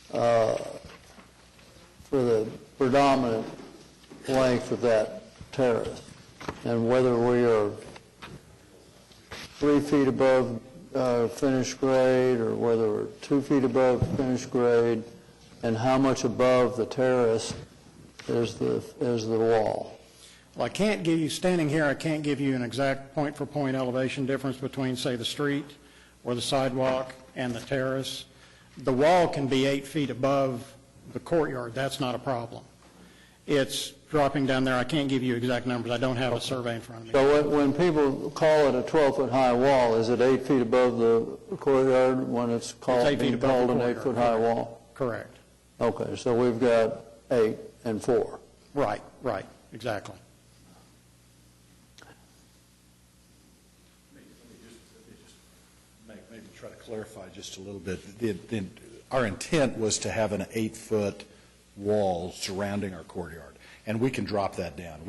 for the predominant length of that terrace, and whether we are 3 feet above finished grade, or whether we're 2 feet above finished grade, and how much above the terrace is the wall. Well, I can't give you, standing here, I can't give you an exact point-for-point elevation difference between, say, the street or the sidewalk and the terrace. The wall can be 8 feet above the courtyard. That's not a problem. It's dropping down there. I can't give you exact numbers. I don't have a survey in front of me. So when people call it a 12-foot-high wall, is it 8 feet above the courtyard when it's called, 8 feet being above called the an courtyard. 8-foot-high wall? Correct. Okay, so we've got 8 and 4. Right, exactly. Maybe try to clarify just a little bit. Our intent was to have an 8-foot wall surrounding our courtyard, and we can drop that down.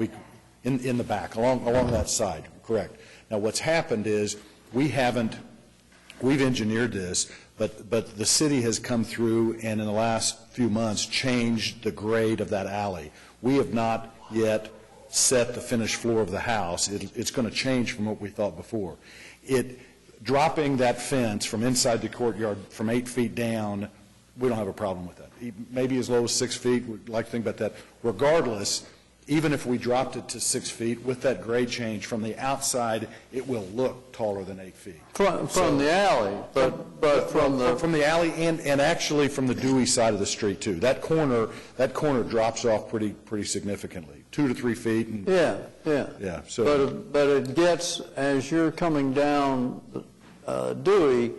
In the back, along that side, correct. Now, what's happened is we've engineered this, but the city has come through and in the last few months changed the grade of that alley. We have not yet set the finished floor of the house. It's going to change from what we thought before. Dropping that fence from inside the courtyard from 8 feet down, we don't have a problem with that. Maybe as low as 6 feet, we'd like to think about that. Regardless, even if we dropped it to 6 feet, with that grade change from the outside, it will look taller than 8 feet. From the alley, but from the... From the alley and actually from the Dewey side of the street, too. That corner drops off pretty significantly, 2 to 3 feet. And, Yeah. So, But it gets, as you're coming down Dewey,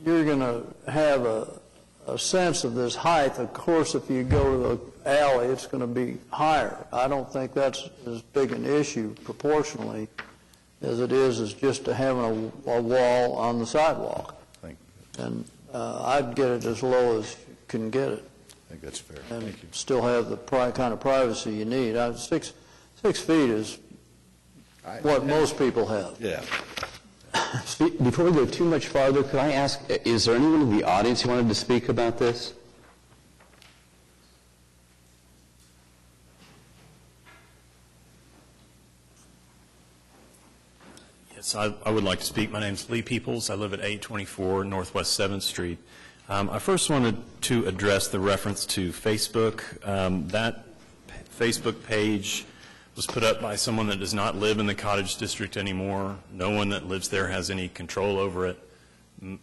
you're going to have a sense of this height. Of course, if you go to the alley, it's going to be higher. I don't think that's as big an issue proportionally as it is just to having a wall on the sidewalk. And I'd get it as low as you can get it. I think that's fair. And Thank you. still have the kind of privacy you need. 6 feet is what most people have. Yeah. Before we go too much farther, could I ask, is there anyone in the audience who wanted to speak about this? Yes, I would like to speak. My name's Lee Peoples. I live at 824 Northwest 7th Street. I first wanted to address the reference to Facebook. That Facebook page was put up by someone that does not live in the Cottage District anymore. No one that lives there has any control over it. None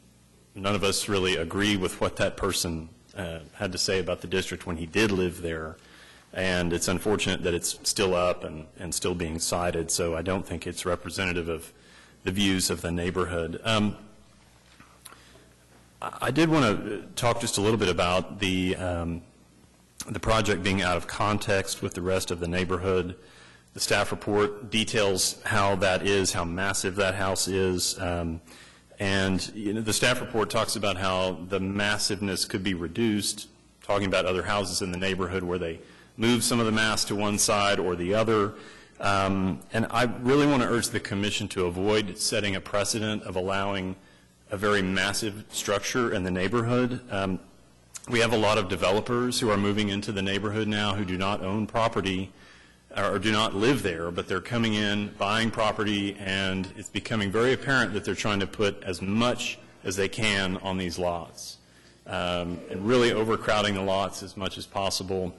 of us really agree with what that person had to say about the district when he did live there. And it's unfortunate that it's still up and still being cited, so I don't think it's representative of the views of the neighborhood. I did want to talk just a little bit about the the project being out of context with the rest of the neighborhood. The staff report details how that is, how massive that house is, and the staff report talks about how the massiveness could be reduced, talking about other houses in the neighborhood where they move some of the mass to one side or the other. And I really want to urge the commission to avoid setting a precedent of allowing a very massive structure in the neighborhood. We have a lot of developers who are moving into the neighborhood now who do not own property or do not live there, but they're coming in, buying property, and it's becoming very apparent that they're trying to put as much as they can on these lots, and really overcrowding the lots as much as possible.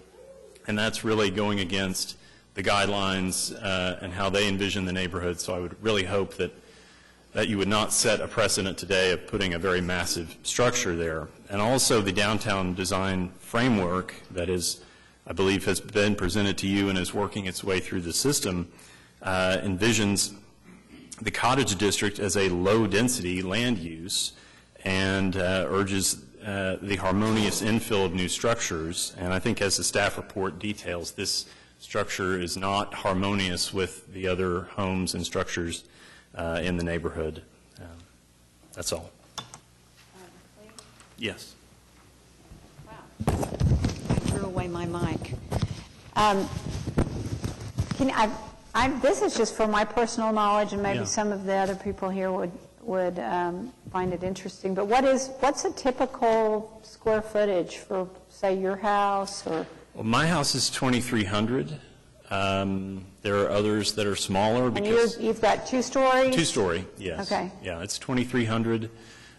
And that's really going against the guidelines and how they envision the neighborhood. So I would really hope that you would not set a precedent today of putting a very massive structure there. And also the downtown design framework that is, I believe, has been presented to you and is working its way through the system, envisions the cottage district as a low-density land use and urges the harmonious infill of new structures. And I think as the staff report details, this structure is not harmonious with the other homes and structures in the neighborhood. That's all. Yes. Wow. I threw away my mic. This is just for my personal knowledge, and maybe some of the other people here would find it interesting. But what's a typical square footage for, say, your house or? Well, my house is 2,300. There are others that are smaller. And because you've got 2 stories? 2-story, yes. Okay. Yeah, it's 2,300.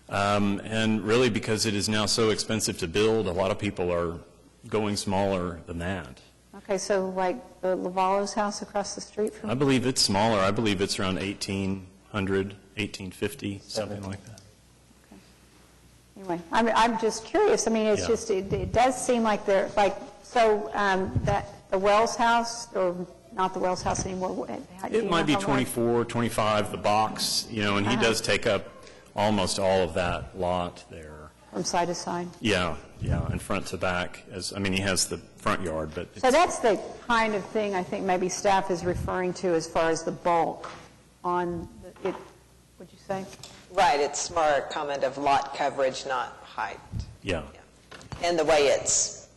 And really because it is now so expensive to build, a lot of people are going smaller than that. Okay, so like the Lavallo's house across the street from? I believe it's smaller. I believe it's around 1,800, 1,850, something like that. Anyway, I'm just curious. I mean, it's just, it does seem like they're, like, so that the Wells house, or not the Wells house anymore? It might be 24, 25, the box, and he does take up almost all of that lot there. From side to side? Yeah, and front to back. He has the front yard, but so that's the kind of thing I think maybe staff is referring to as far as the bulk on it, would you say? Right, it's more a comment of lot coverage, not height. Yeah. And the way it's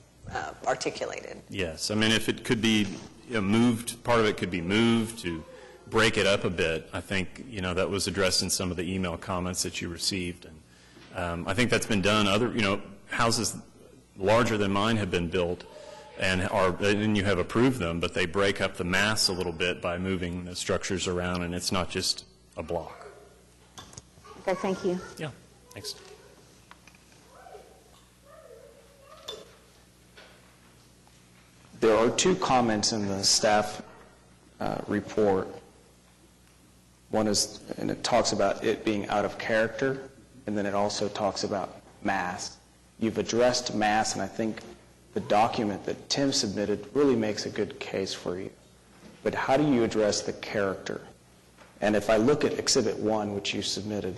articulated. Yes, if it could be moved, part of it could be moved to break it up a bit. I think, that was addressed in some of the email comments that you received. And I think that's been done. Other, houses larger than mine have been built and you have approved them, but they break up the mass a little bit by moving the structures around, and it's not just a block. Okay, thank you. Yeah, thanks. There are 2 comments in the staff report. One is, and it talks about it being out of character, and then it also talks about mass. You've addressed mass, and I think the document that Tim submitted really makes a good case for you. But how do you address the character? And if I look at Exhibit 1, which you submitted,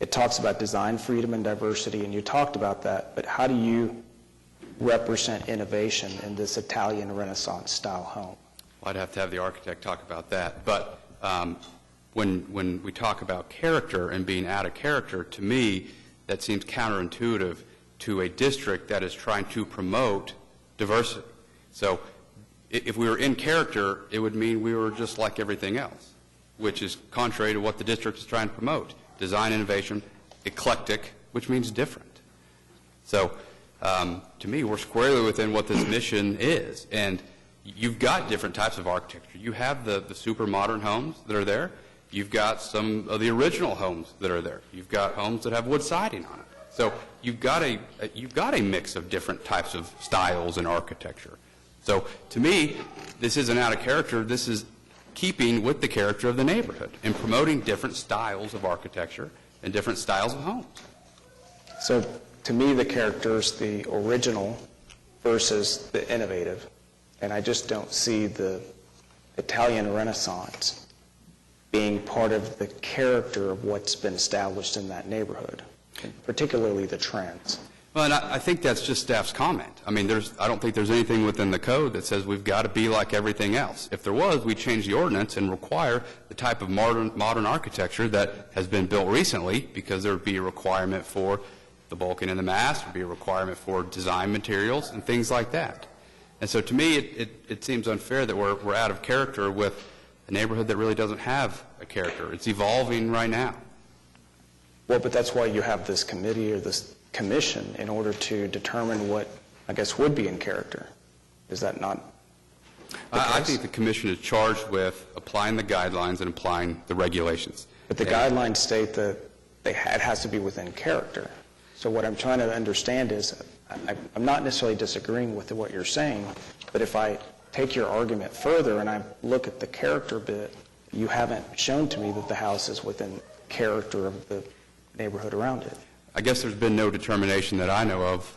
it talks about design freedom and diversity, and you talked about that, but how do you represent innovation in this Italian Renaissance style home? Well, I'd have to have the architect talk about that. But when we talk about character and being out of character, to me, that seems counterintuitive to a district that is trying to promote diversity. So if we were in character, it would mean we were just like everything else, which is contrary to what the district is trying to promote. Design innovation, eclectic, which means different. So to me, we're squarely within what this mission is. And you've got different types of architecture. You have the super modern homes that are there. You've got some of the original homes that are there. You've got homes that have wood siding on it. So you've got a mix of different types of styles in architecture. So to me, this isn't out of character. This is keeping with the character of the neighborhood and promoting different styles of architecture and different styles of homes. So to me, the character is the original versus the innovative. And I just don't see the Italian Renaissance being part of the character of what's been established in that neighborhood, particularly the trends. Well, and I think that's just staff's comment. I mean, I don't think there's anything within the code that says we've got to be like everything else. If there was, we'd change the ordinance and require the type of modern architecture that has been built recently, because there would be a requirement for the bulking in the mast, there would be a requirement for design materials and things like that. And so to me, it seems unfair that we're out of character with a neighborhood that really doesn't have a character. It's evolving right now. Well, but that's why you have this committee or this commission in order to determine what, I guess, would be in character. Is that not the case? I think the commission is charged with applying the guidelines and applying the regulations. But the guidelines state that it has to be within character. So what I'm trying to understand is, I'm not necessarily disagreeing with what you're saying, but if I take your argument further and I look at the character bit, you haven't shown to me that the house is within character of the neighborhood around it. I guess there's been no determination that I know of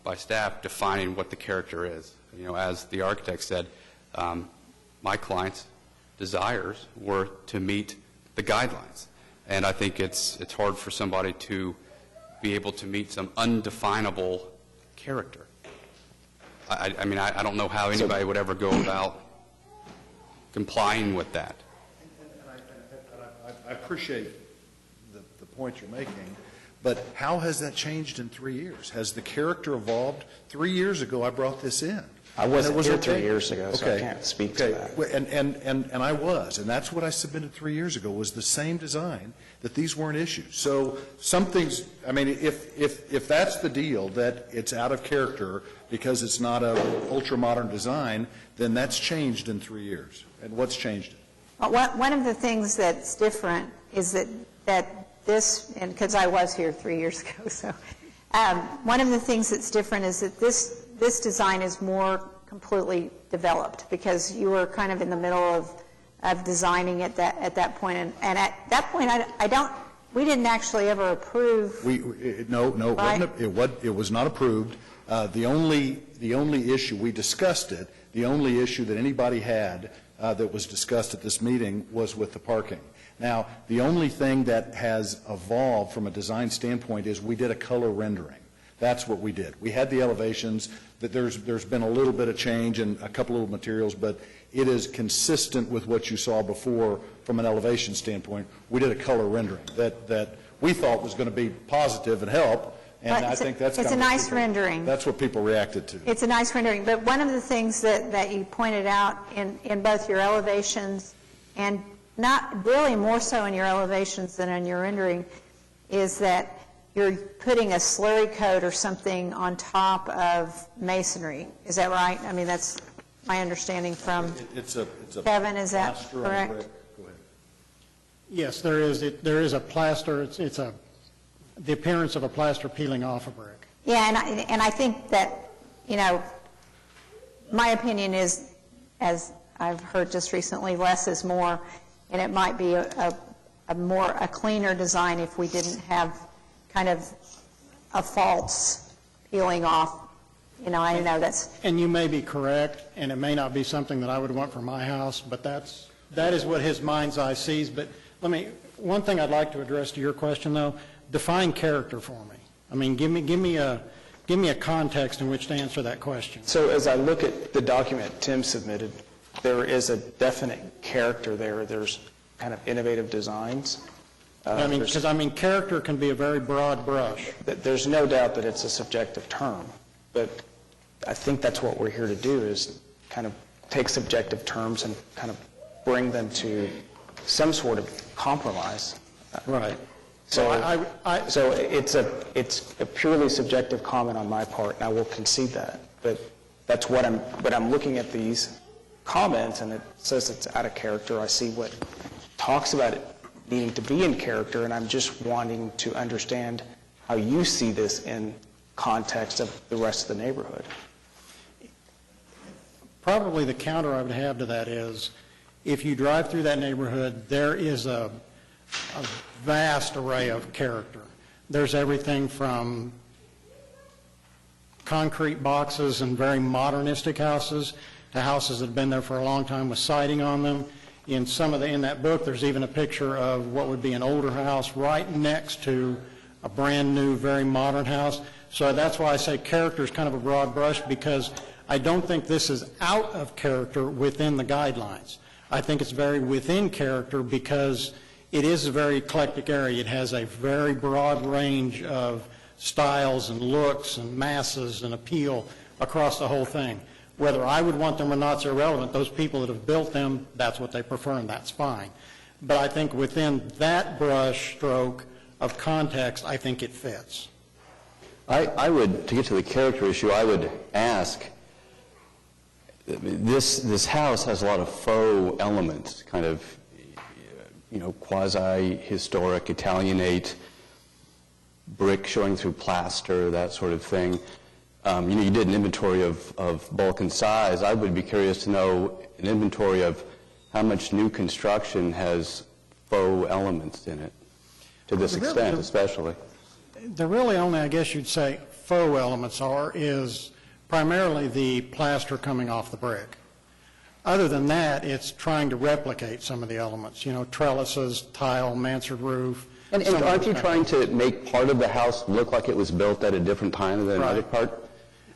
by staff defining what the character is. You know, as the architect said, my client's desires were to meet the guidelines. And I think it's hard for somebody to be able to meet some undefinable character. I mean, I don't know how anybody would ever go about complying with that. I appreciate the point you're making, but how has that changed in 3 years? Has the character evolved? 3 years ago, I brought this in. I wasn't here 3 years ago, so I can't speak to that. And I was, and that's what I submitted 3 years ago, was the same design, that these weren't issues. So some things, I mean, if that's the deal, that it's out of character because it's not an ultra-modern design, then that's changed in 3 years. And what's changed it? Well, one of the things that's different is that this, and because I was here 3 years ago, so one of the things that's different is that this design is more completely developed, because you were kind of in the middle of designing at that point, and at that point, we didn't actually ever approve. No, it was not approved. The only issue, we discussed it, the only issue that anybody had that was discussed at this meeting was with the parking. Now, the only thing that has evolved from a design standpoint is we did a color rendering. That's what we did. We had the elevations. That there's been a little bit of change and a couple of materials, but it is consistent with what you saw before from an elevation standpoint. We did a color rendering that we thought was going to be positive and help, and I think that's it's a nice rendering. That's what people reacted to. It's a nice rendering, but one of the things that you pointed out in both your elevations, and not really more so in your elevations than in your rendering, is that you're putting a slurry coat or something on top of masonry. Is that right? I mean, that's my understanding from it's a Kevin. Is that plaster correct? on brick. Go ahead. Yes, there is a plaster. It's the appearance of a plaster peeling off a brick. Yeah, and I think that, you know, my opinion is, as I've heard just recently, less is more, and it might be a cleaner design if we didn't have kind of a false peeling off. You know, I know that's... And you may be correct, and it may not be something that I would want for my house, but that is what his mind's eye sees. But one thing I'd like to address to your question, though, define character for me. I mean, give me a context in which to answer that question. So as I look at the document Tim submitted, there is a definite character there. There's kind of innovative designs. Because character can be a very broad brush. There's no doubt that it's a subjective term, but I think that's what we're here to do, is kind of take subjective terms and kind of bring them to some sort of compromise. Right. So it's a purely subjective comment on my part, and I will concede that. But that's what I'm looking at these comments, and it says it's out of character. I see what talks about it needing to be in character, and I'm just wanting to understand how you see this in context of the rest of the neighborhood. Probably the counter I would have to that is, if you drive through that neighborhood, there is a vast array of character. There's everything from concrete boxes and very modernistic houses to houses that have been there for a long time with siding on them. In that book, there's even a picture of what would be an older house right next to a brand new, very modern house. So that's why I say character is kind of a broad brush, because I don't think this is out of character within the guidelines. I think it's very within character because it is a very eclectic area. It has a very broad range of styles and looks and masses and appeal across the whole thing. Whether I would want them or not is irrelevant. Those people that have built them, that's what they prefer, and that's fine. But I think within that brush stroke of context, I think it fits. I would, to get to the character issue, I would ask, this house has a lot of faux elements, kind of, quasi-historic, Italianate, brick showing through plaster, that sort of thing. You did an inventory of bulk and size. I would be curious to know an inventory of how much new construction has faux elements in it, to this extent especially. The really only, I guess you'd say, faux elements is primarily the plaster coming off the brick. Other than that, it's trying to replicate some of the elements, trellises, tile, mansard roof. And aren't you trying to make part of the house look like it was built at a different time than another part?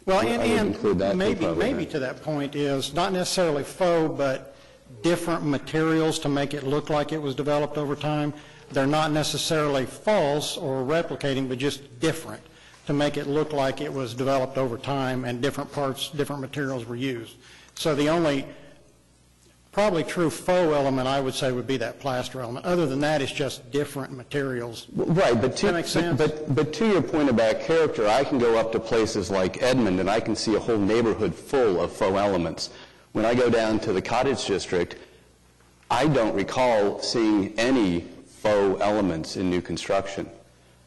Well, and maybe to that point is not necessarily faux, but different materials to make it look like it was developed over time. They're not necessarily false or replicating, but just different to make it look like it was developed over time and different parts, different materials were used. So the only probably true faux element, I would say, would be that plaster element. Other than that, it's just different materials. Right, but Does that make sense? but to your point about character, I can go up to places like Edmond and I can see a whole neighborhood full of faux elements. When I go down to the Cottage District, I don't recall seeing any faux elements in new construction.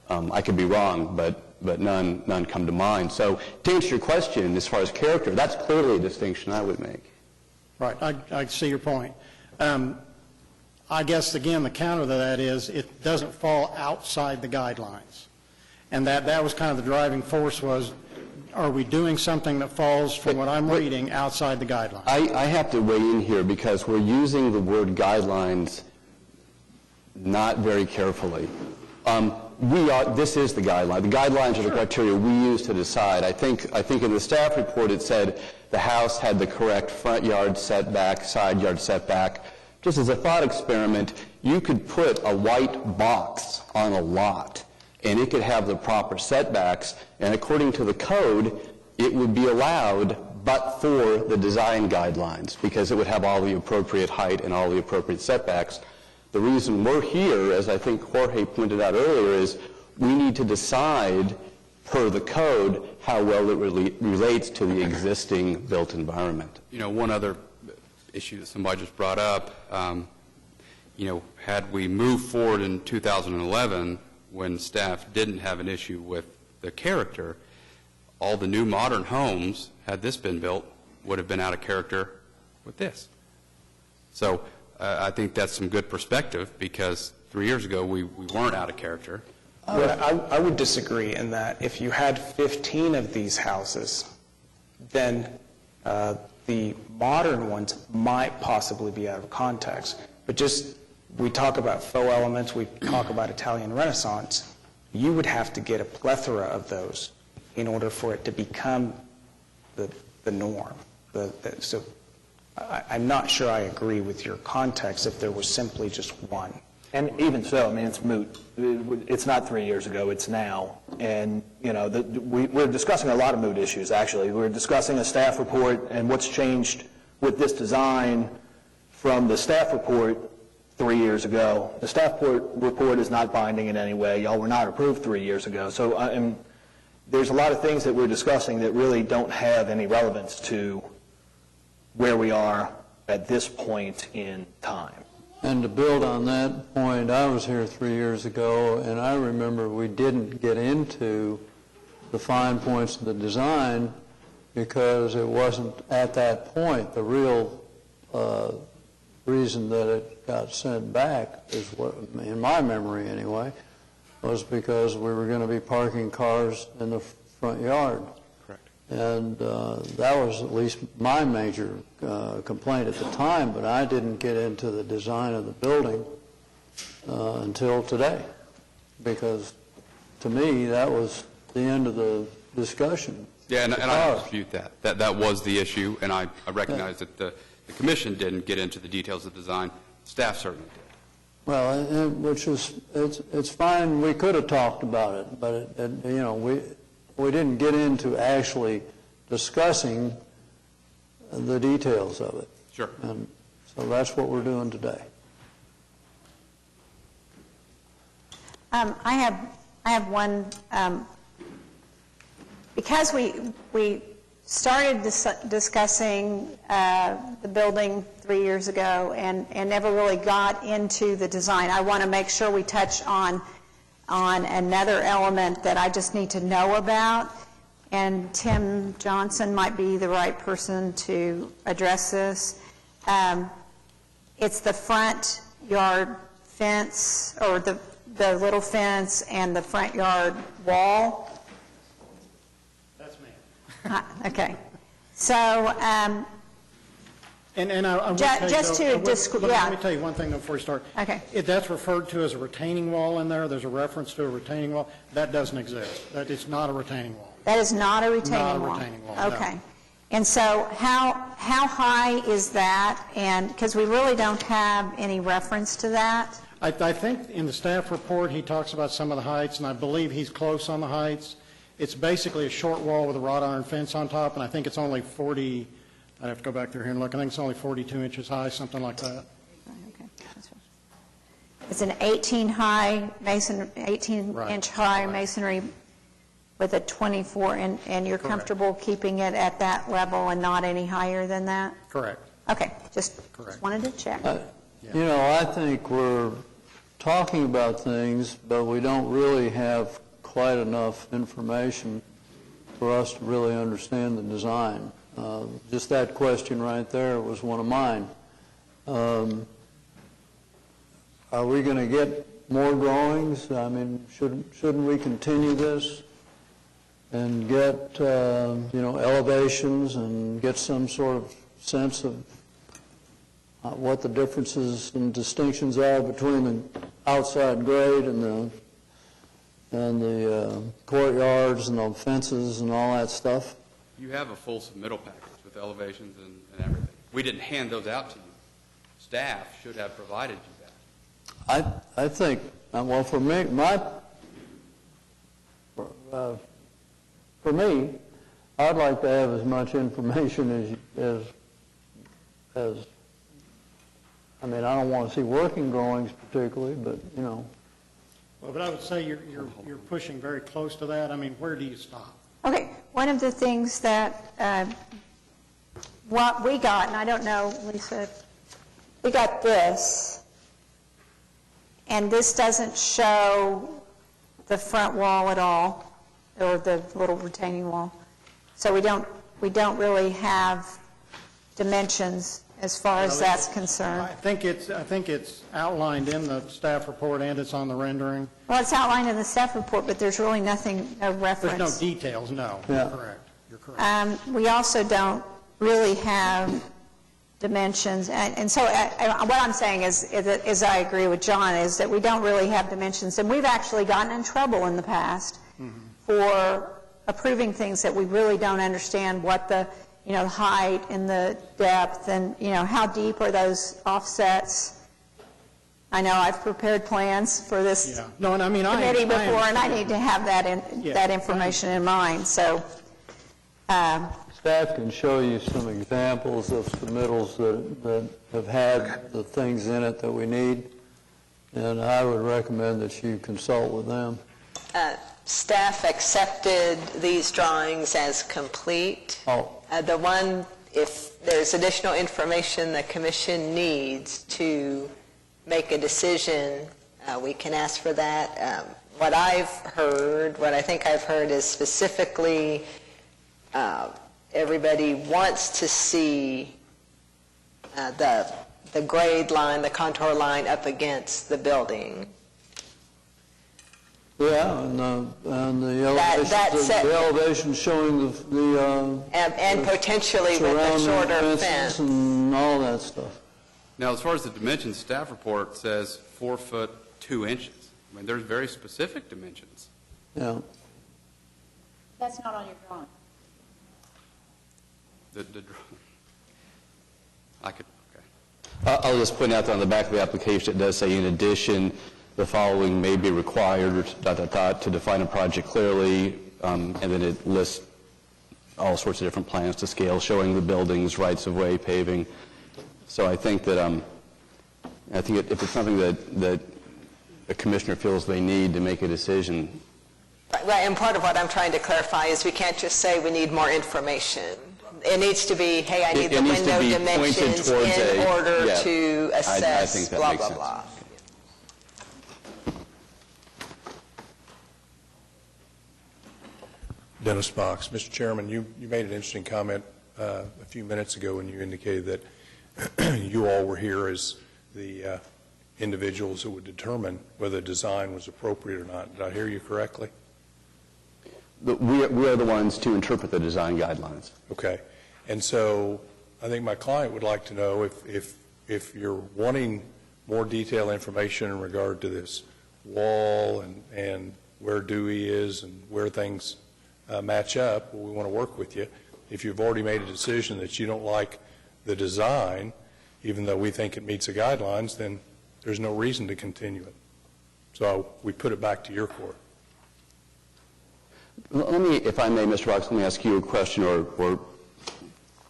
I could be wrong, but none come to mind. So to answer your question, as far as character, that's clearly a distinction I would make. Right, I see your point. I guess, again, the counter to that is it doesn't fall outside the guidelines. And that was kind of the driving force was, are we doing something that falls, from what I'm reading, outside the guidelines? I have to weigh in here because we're using the word guidelines not very carefully. This is the guideline. The guidelines are the criteria we use to decide. I think in the staff report it said the house had the correct front yard setback, side yard setback. Just as a thought experiment, you could put a white box on a lot and it could have the proper setbacks, and according to the code, it would be allowed but for the design guidelines because it would have all the appropriate height and all the appropriate setbacks. The reason we're here, as I think Jorge pointed out earlier, is we need to decide per the code how well it relates to the existing built environment. One other issue that somebody just brought up, had we moved forward in 2011 when staff didn't have an issue with the character, all the new modern homes, had this been built, would have been out of character with this. So I think that's some good perspective because 3 years ago we weren't out of character. I would disagree in that if you had 15 of these houses, then the modern ones might possibly be out of context. But we talk about faux elements, we talk about Italian Renaissance, you would have to get a plethora of those in order for it to become the norm. So I'm not sure I agree with your context if there was simply just one. And even so, it's moot. It's not 3 years ago, it's now. And, we're discussing a lot of moot issues, actually. We're discussing a staff report and what's changed with this design from the staff report 3 years ago. The staff report is not binding in any way. Y'all were not approved 3 years ago. So there's a lot of things that we're discussing that really don't have any relevance to where we are at this point in time. And to build on that point, I was here 3 years ago, and I remember we didn't get into the fine points of the design because it wasn't at that point. The real reason that it got sent back, is what, in my memory anyway, was because we were going to be parking cars in the front yard. And that was at least my major complaint at the time, but I didn't get into the design of the building until today, because to me that was the end of the discussion. Yeah, and I don't dispute that. That was the issue, and I recognize that the commission didn't get into the details of design. Staff certainly did. Well, which is, it's fine, we could have talked about it, but, we didn't get into actually discussing the details of it. Sure. And so that's what we're doing today. I have one, because we started discussing the building 3 years ago and never really got into the design. I want to make sure we touch on another element that I just need to know about, and Tim Johnson might be the right person to address this. It's the front yard fence, or the little fence and the front yard wall. That's me. Okay. So, And I will just tell you, to describe, let me tell you one thing before we start. Okay. If that's referred to as a retaining wall in there, there's a reference to a retaining wall, that doesn't exist. That is not a retaining wall. That is not a retaining wall? Not a retaining wall, no. Okay. And so how high is that? And, because we really don't have any reference to that. I think in the staff report, he talks about some of the heights, and I believe he's close on the heights. It's basically a short wall with a wrought iron fence on top, and I think it's only 40, I'd have to go back through here and look, I think it's only 42 inches high, something like that. Okay. It's an 18-inch high masonry with a 24, and you're comfortable keeping it at that level and not any higher than that? Correct. Okay, just wanted to check. I think we're talking about things, but we don't really have quite enough information for us to really understand the design. Just that question right there was one of mine. Are we going to get more drawings? I mean, shouldn't we continue this and get, elevations and get some sort of sense of what the differences and distinctions are between the outside grade and the courtyards and the fences and all that stuff? You have a full submittal package with elevations and everything. We didn't hand those out to you. Staff should have provided you that. I think, well, for me, I'd like to have as much information as I mean, I don't want to see working drawings particularly, but, Well, but I would say you're pushing very close to that. I mean, where do you stop? Okay, one of the things that what we got, and I don't know, Lisa, we got this, and this doesn't show the front wall at all, or the little retaining wall. So we don't really have dimensions as far as that's concerned. I think it's outlined in the staff report and it's on the rendering. Well, it's outlined in the staff report, but there's really nothing, no reference. There's no details, no. Yeah. You're correct. We also don't really have dimensions, and so what I'm saying is I agree with John, is that we don't really have dimensions, and we've actually gotten in trouble in the past for approving things that we really don't understand what the height and the depth and, how deep are those offsets. I know I've prepared plans for this committee before, and I need to have that information in mind. So, staff can show you some examples of submittals that have had the things in it that we need, and I would recommend that you consult with them. Staff accepted these drawings as complete. The one, if there's additional information the commission needs to make a decision, we can ask for that. What I think I've heard is specifically everybody wants to see the grade line, the contour line up against the building. Yeah, and the elevation showing the and potentially with the shorter fence and all that stuff. Now, as far as the dimensions, staff report says 4 foot 2 inches. I mean, there's very specific dimensions. Yeah. That's not on your drawing. I could, okay. I'll just point out that on the back of the application, it does say, in addition, the following may be required, ... to define a project clearly, and then it lists all sorts of different plans to scale, showing the buildings, rights-of-way, paving. So I think that, if it's something that a commissioner feels they need to make a decision. Right, and part of what I'm trying to clarify is we can't just say we need more information. It needs to be, hey, I need the window dimensions in order to assess blah, blah, blah. Dennis Box. Mr. Chairman, you made an interesting comment a few minutes ago when you indicated that you all were here as the individuals who would determine whether design was appropriate or not. Did I hear you correctly? We are the ones to interpret the design guidelines. Okay. And so I think my client would like to know if you're wanting more detailed information in regard to this wall and where Dewey is and where things match up, well, we want to work with you. If you've already made a decision that you don't like the design, even though we think it meets the guidelines, then there's no reason to continue it. So we put it back to your court. Let me, if I may, Mr. Box, let me ask you a question, or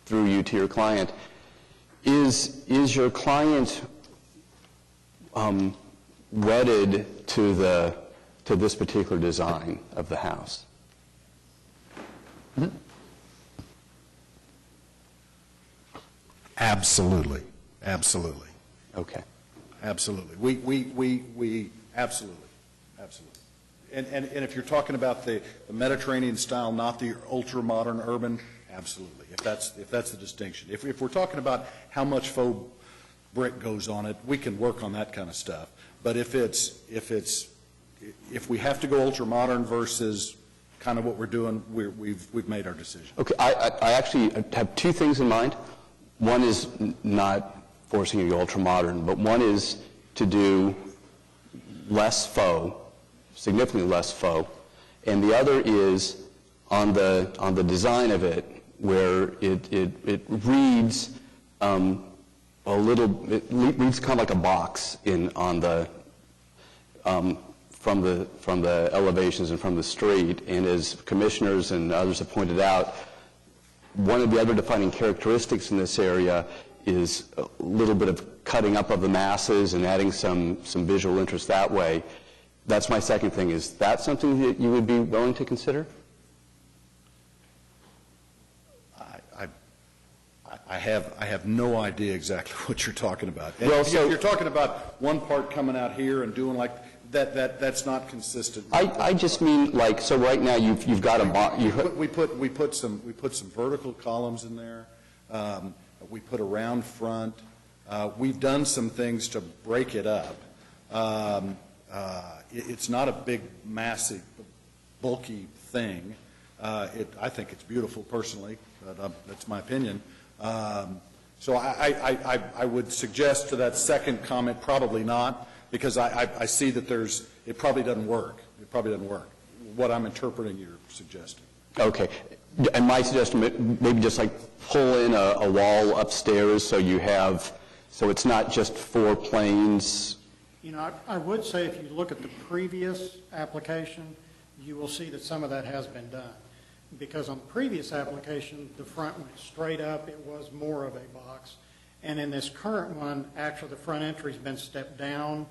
through you to your client. Is your client wedded to this particular design of the house? Absolutely. Absolutely. Okay. Absolutely. We absolutely. Absolutely. And if you're talking about the Mediterranean style, not the ultra-modern urban, absolutely. If that's the distinction. If we're talking about how much faux brick goes on it, we can work on that kind of stuff. But if we have to go ultra-modern versus kind of what we're doing, we've made our decision. Okay. I actually have two things in mind. One is not forcing you to go ultra-modern, but one is to do less faux, significantly less faux, and the other is on the design of it, where it reads a little, it reads kind of like a box on the from the elevations and from the street. And as commissioners and others have pointed out, one of the other defining characteristics in this area is a little bit of cutting up of the masses and adding some visual interest that way. That's my second thing. Is that something that you would be willing to consider? I have no idea exactly what you're talking about. And Well, if so- you're talking about one part coming out here and doing like that's not consistent. I just mean, like, so right now you've got a box. We put some vertical columns in there. We put a round front. We've done some things to break it up. It's not a big, massive, bulky thing. I think it's beautiful personally. That's my opinion. So I would suggest to that second comment, probably not, because I see that it probably doesn't work. It probably doesn't work, what I'm interpreting you're suggesting. Okay. And my suggestion, maybe just like pull in a wall upstairs so it's not just 4 planes. You know, I would say if you look at the previous application, you will see that some of that has been done. Because on the previous application, the front went straight up. It was more of a box. And in this current one, actually the front entry's been stepped down.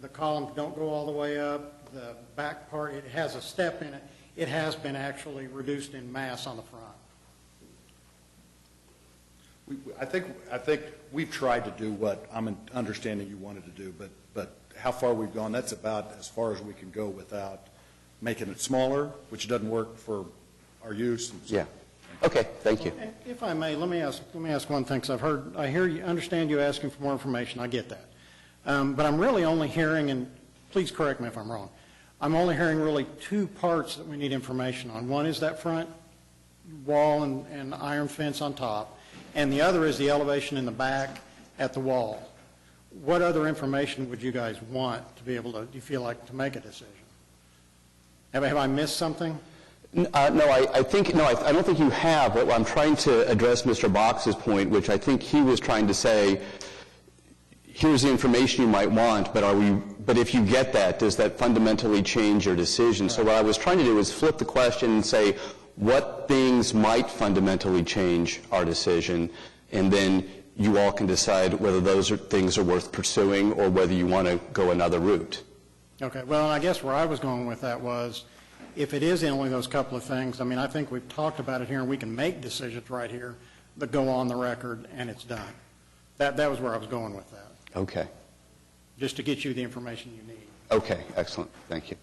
The columns don't go all the way up. The back part, it has a step in it. It has been actually reduced in mass on the front. I think we've tried to do what I'm understanding you wanted to do, but how far we've gone, that's about as far as we can go without making it smaller, which doesn't work for our use. Yeah. Okay. Thank you. And if I may, let me ask one thing, because I understand you asking for more information. I get that. But I'm really only hearing, and please correct me if I'm wrong, I'm only hearing really 2 parts that we need information on. One is that front wall and iron fence on top, and the other is the elevation in the back at the wall. What other information would you guys want to be able to, do you feel like, to make a decision? Have I missed something? I don't think you have, but I'm trying to address Mr. Box's point, which I think he was trying to say, here's the information you might want, but if you get that, does that fundamentally change your decision? So what I was trying to do is flip the question and say, what things might fundamentally change our decision, and then you all can decide whether those things are worth pursuing or whether you want to go another route. Okay, well, I guess where I was going with that was, if it is only those couple of things, I mean, I think we've talked about it here, and we can make decisions right here that go on the record, and it's done. That was where I was going with that, Okay. just to get you the information you need. Okay, excellent. Thank you.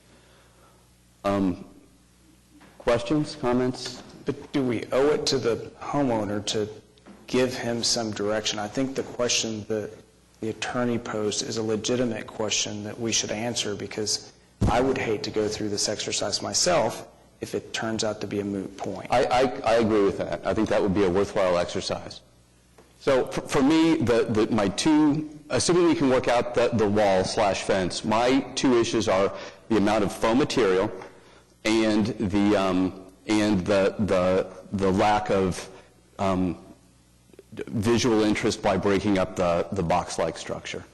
Questions, comments? But do we owe it to the homeowner to give him some direction? I think the question that the attorney posed is a legitimate question that we should answer, because I would hate to go through this exercise myself if it turns out to be a moot point. I agree with that. I think that would be a worthwhile exercise. So for me, my two, assuming we can work out the wall/fence, my two issues are the amount of foam material and the lack of visual interest by breaking up the box-like structure.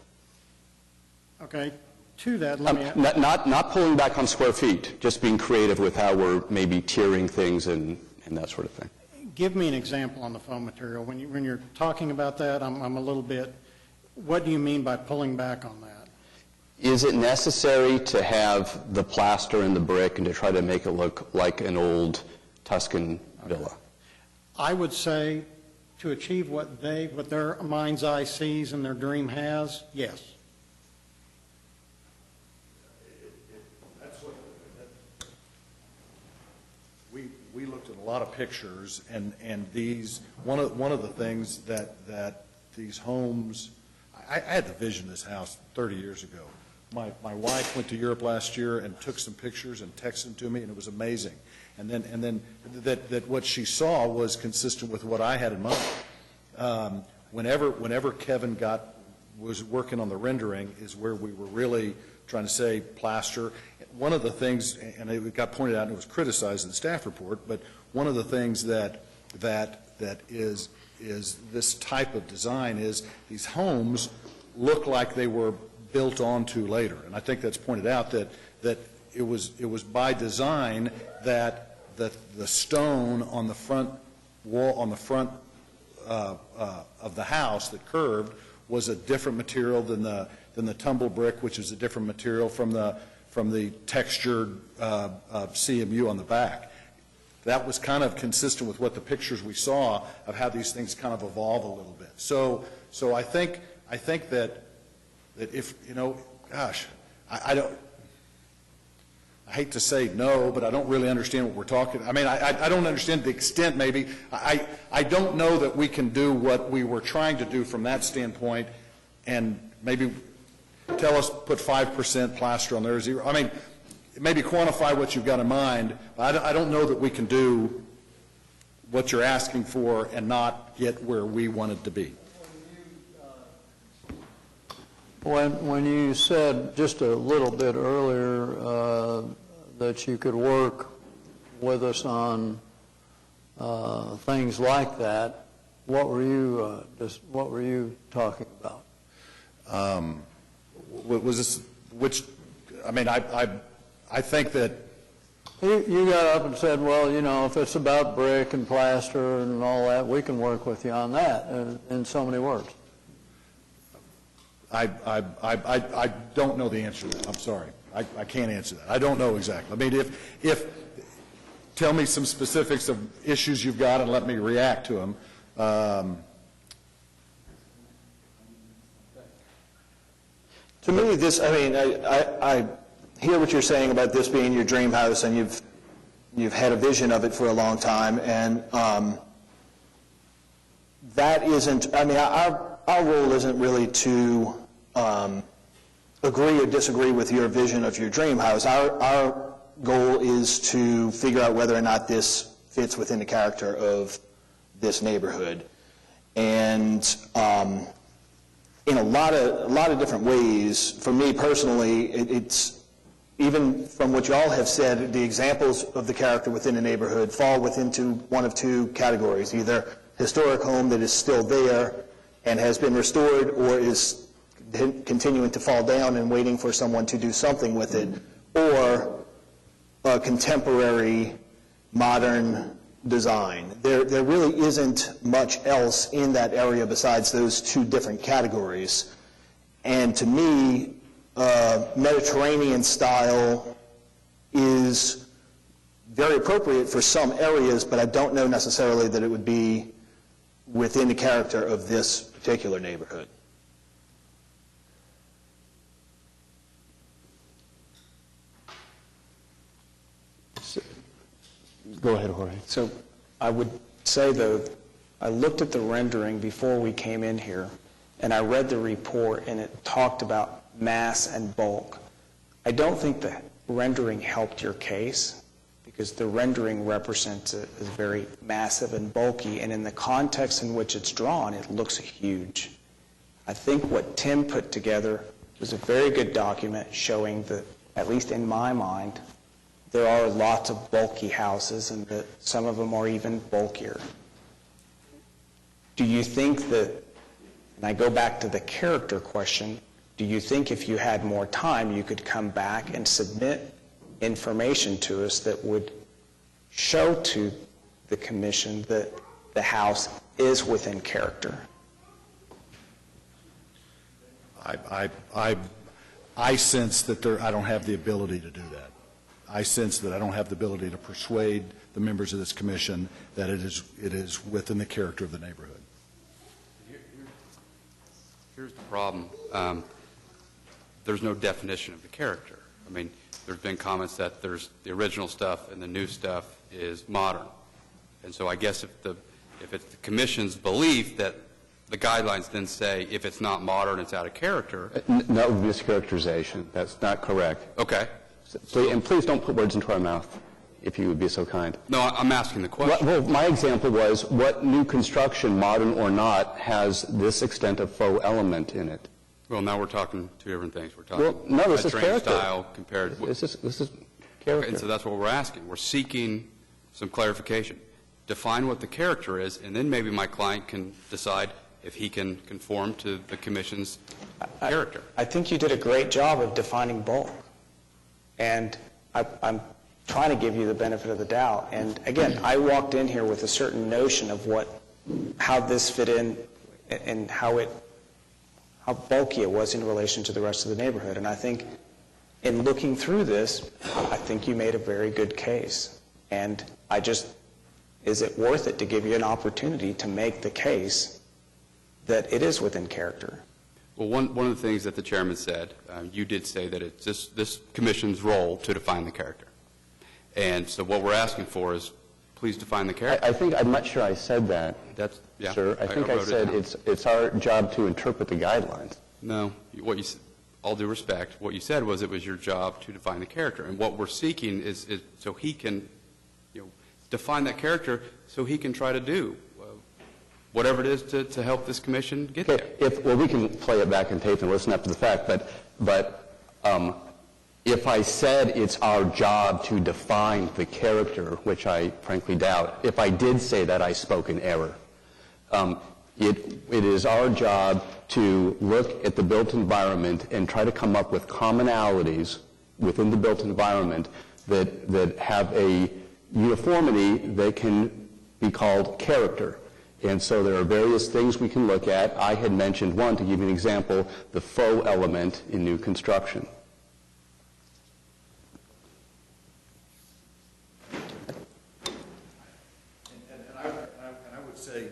Okay, to that, let me... Not pulling back on square feet, just being creative with how we're maybe tiering things and that sort of thing. Give me an example on the foam material. When you're talking about that, I'm a little bit, what do you mean by pulling back on that? Is it necessary to have the plaster and the brick and to try to make it look like an old Tuscan villa? I would say to achieve what their mind's eye sees and their dream has, yes. We looked at a lot of pictures, and these, one of the things that these homes, I had the vision of this house 30 years ago. My wife went to Europe last year and took some pictures and texted them to me, and it was amazing. And then that what she saw was consistent with what I had in mind. Whenever Kevin was working on the rendering is where we were really trying to say plaster. One of the things, and it got pointed out and it was criticized in the staff report, but one of the things that is this type of design is these homes look like they were built onto later. And I think that's pointed out that it was by design that the stone on the front wall, on the front of the house that curved was a different material than the tumble brick, which is a different material from the textured CMU on the back. That was kind of consistent with what the pictures we saw of how these things kind of evolve a little bit. So I think that if, gosh, I hate to say no, but I don't really understand what we're talking. I mean, I don't understand the extent maybe. I don't know that we can do what we were trying to do from that standpoint and maybe tell us put 5% plaster on there, 0. I mean, maybe quantify what you've got in mind, but I don't know that we can do what you're asking for and not get where we wanted to be. When you said just a little bit earlier that you could work with us on things like that, what were you talking about? Was this which? I mean, I think that you got up and said, well, if it's about brick and plaster and all that, we can work with you on that in so many words. I don't know the answer to that. I'm sorry. I can't answer that. I don't know exactly. I mean, if tell me some specifics of issues you've got and let me react to them. To me, this, I mean, I hear what you're saying about this being your dream house, and you've had a vision of it for a long time, and that isn't, I mean, our role isn't really to agree or disagree with your vision of your dream house. Our goal is to figure out whether or not this fits within the character of this neighborhood. And in a lot of different ways, for me personally, even from what y'all have said, the examples of the character within the neighborhood fall within one of two categories, either historic home that is still there and has been restored, or is continuing to fall down and waiting for someone to do something with it, or a contemporary, modern design. There really isn't much else in that area besides those two different categories. And to me, Mediterranean style is very appropriate for some areas, but I don't know necessarily that it would be within the character of this particular neighborhood. Go ahead, Jorge. So I would say, though, I looked at the rendering before we came in here, and I read the report, and it talked about mass and bulk. I don't think the rendering helped your case, because the rendering represents it as very massive and bulky, and in the context in which it's drawn, it looks huge. I think what Tim put together was a very good document showing that, at least in my mind, there are lots of bulky houses, and that some of them are even bulkier. Do you think that, and I go back to the character question, do you think if you had more time you could come back and submit information to us that would show to the commission that the house is within character? I sense that I don't have the ability to do that. I sense that I don't have the ability to persuade the members of this commission that it is within the character of the neighborhood. Here's the problem. There's no definition of the character. I mean, there's been comments that there's the original stuff and the new stuff is modern. And so I guess if it's the commission's belief that the guidelines then say if it's not modern, it's out of character. That would be mischaracterization. That's not correct. Okay. And please don't put words into our mouth, if you would be so kind. No, I'm asking the question. Well, my example was, what new construction, modern or not, has this extent of faux element in it? Well, now we're talking two different things. We're talking this is character. style compared. This is character. And so that's what we're asking. We're seeking some clarification. Define what the character is, and then maybe my client can decide if he can conform to the commission's character. I think you did a great job of defining bulk. And I'm trying to give you the benefit of the doubt. And again, I walked in here with a certain notion of how this fit in and how bulky it was in relation to the rest of the neighborhood. And I think in looking through this, I think you made a very good case. And is it worth it to give you an opportunity to make the case that it is within character? Well, one of the things that the chairman said, you did say that it's this commission's role to define the character. And so what we're asking for is, please define the character. I'm not sure I said that, sir. I think I said it's our job to interpret the guidelines. No. All due respect, what you said was it was your job to define the character. And what we're seeking is so he can define that character so he can try to do whatever it is to help this commission get there. Well, we can play it back in tape and listen after the fact, but if I said it's our job to define the character, which I frankly doubt, if I did say that, I spoke in error. It is our job to look at the built environment and try to come up with commonalities within the built environment that have a uniformity that can be called character. And so there are various things we can look at. I had mentioned one, to give you an example, the faux element in new construction. And I would say,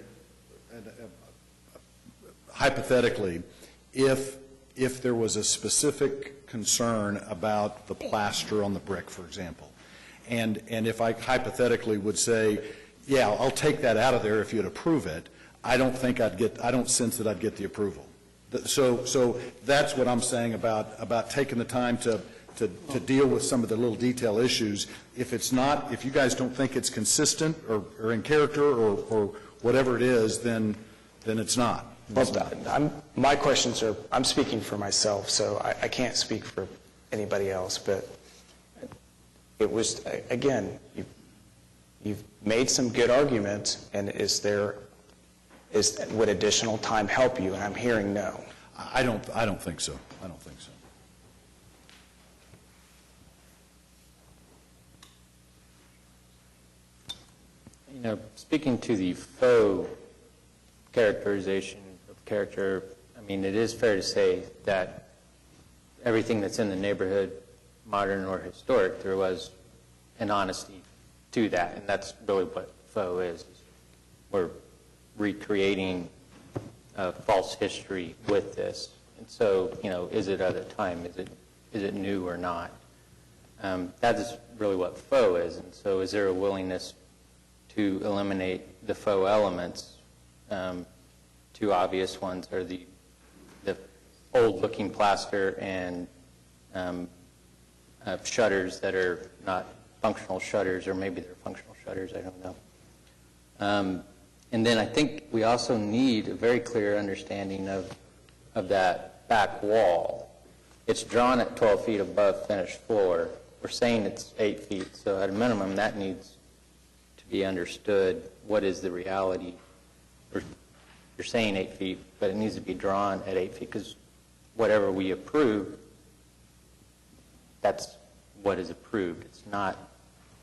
hypothetically, if there was a specific concern about the plaster on the brick, for example, and if I hypothetically would say, yeah, I'll take that out of there if you'd approve it, I don't sense that I'd get the approval. So that's what I'm saying about taking the time to deal with some of the little detail issues. If you guys don't think it's consistent or in character or whatever it is, then it's not. My questions are, I'm speaking for myself, so I can't speak for anybody else, but it was, again, you've made some good arguments, and would additional time help you? And I'm hearing no. I don't think so. I don't think so. You know, speaking to the faux characterization of character, I mean, it is fair to say that everything that's in the neighborhood, modern or historic, there was an honesty to that, and that's really what faux is. We're recreating false history with this. And so, you know, is it at a time? Is it new or not? That is really what faux is. And so is there a willingness to eliminate the faux elements? Two obvious ones are the old-looking plaster and shutters that are not functional shutters, or maybe they're functional shutters, I don't know. And then I think we also need a very clear understanding of that back wall. It's drawn at 12 feet above finished floor. We're saying it's 8 feet, so at a minimum that needs to be understood. What is the reality? You're saying 8 feet, but it needs to be drawn at 8 feet, because whatever we approve, that's what is approved. It's not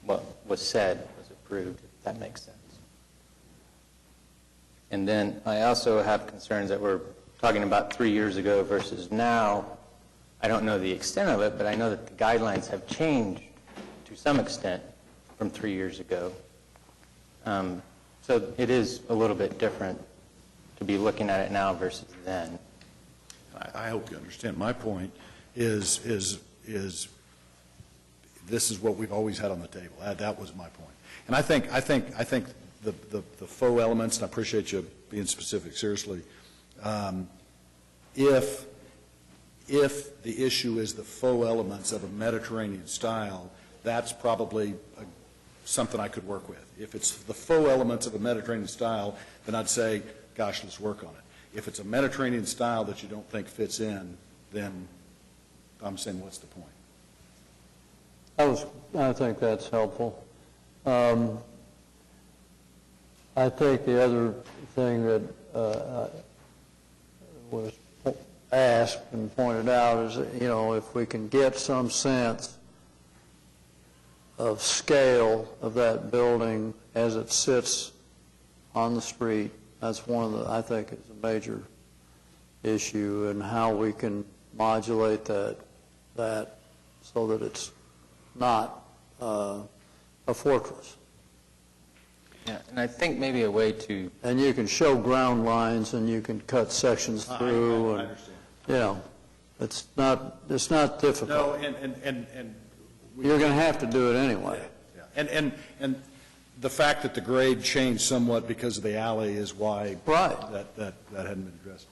what was said was approved, if that makes sense. And then I also have concerns that we're talking about 3 years ago versus now. I don't know the extent of it, but I know that the guidelines have changed to some extent from 3 years ago. So it is a little bit different to be looking at it now versus then. I hope you understand. My point is this is what we've always had on the table. That was my point. And I think the faux elements, and I appreciate you being specific, seriously, if the issue is the faux elements of a Mediterranean style, that's probably something I could work with. If it's the faux elements of a Mediterranean style, then I'd say, gosh, let's work on it. If it's a Mediterranean style that you don't think fits in, then I'm saying, what's the point? I think that's helpful. I think the other thing that was asked and pointed out is, you know, if we can get some sense of scale of that building as it sits on the street, that's one of the, I think, is a major issue, and how we can modulate that so that it's not a fortress. Yeah, and I think maybe a way to... And you can show ground lines, and you can cut sections through. I understand. You know, it's not difficult. No, and you're going to have to do it anyway. Yeah. And the fact that the grade changed somewhat because of the alley is why that hadn't been addressed.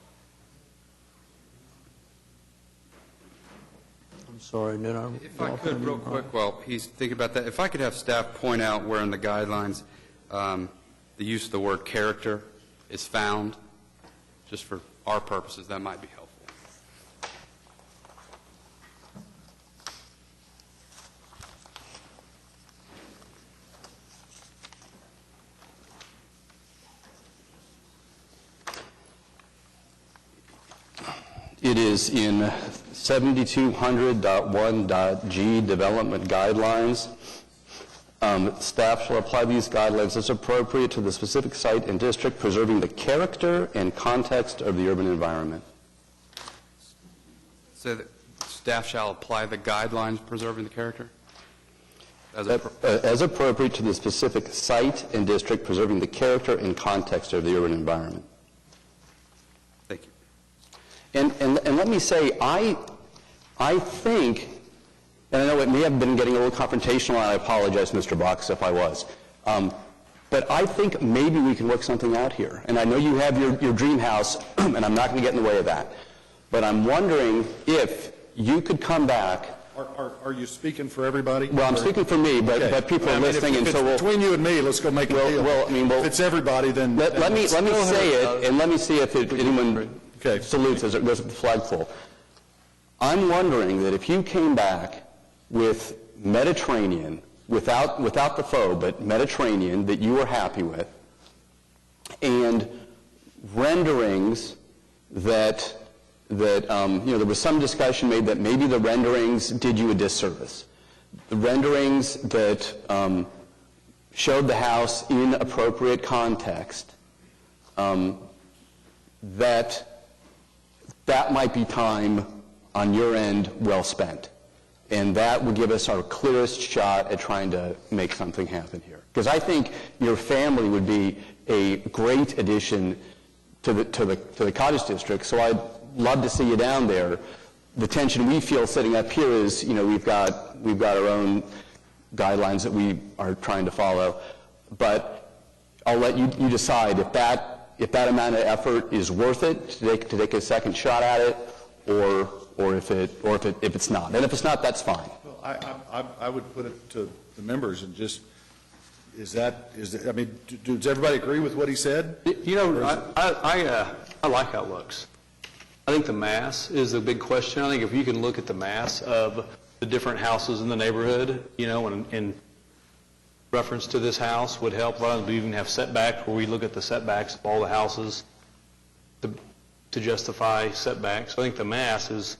I'm sorry, did I? If I could, real quick, while he's thinking about that, if I could have staff point out where in the guidelines the use of the word character is found, just for our purposes, that might be helpful. It is in 7200.1.g Development Guidelines. Staff shall apply these guidelines as appropriate to the specific site and district, preserving the character and context of the urban environment. So that staff shall apply the guidelines preserving the character? As appropriate to the specific site and district, preserving the character and context of the urban environment. Thank you. And let me say, I think, and I know it may have been getting a little confrontational, and I apologize, Mr. Box, if I was, but I think maybe we can work something out here. And I know you have your dream house, and I'm not going to get in the way of that. But I'm wondering if you could come back. Are you speaking for everybody? Well, I'm speaking for me, but people are listening, and so between you and me, let's go make a deal. Well, I mean, if it's everybody, then let me say it, and let me see if anyone salutes as it goes with the flagpole. I'm wondering that if you came back with Mediterranean, without the faux, but Mediterranean that you were happy with, and renderings that there was some discussion made that maybe the renderings did you a disservice. The renderings that showed the house in appropriate context, that might be time on your end well spent. And that would give us our clearest shot at trying to make something happen here. Because I think your family would be a great addition to the Cottage District, so I'd love to see you down there. The tension we feel sitting up here is, we've got our own guidelines that we are trying to follow, but I'll let you decide if that amount of effort is worth it to take a second shot at it, or if it's not. And if it's not, that's fine. Well, I would put it to the members and just, does everybody agree with what he said? I like how it looks. I think the mass is the big question. I think if you can look at the mass of the different houses in the neighborhood, in reference to this house would help. A lot of them even have setbacks where we look at the setbacks of all the houses to justify setbacks. I think the mass is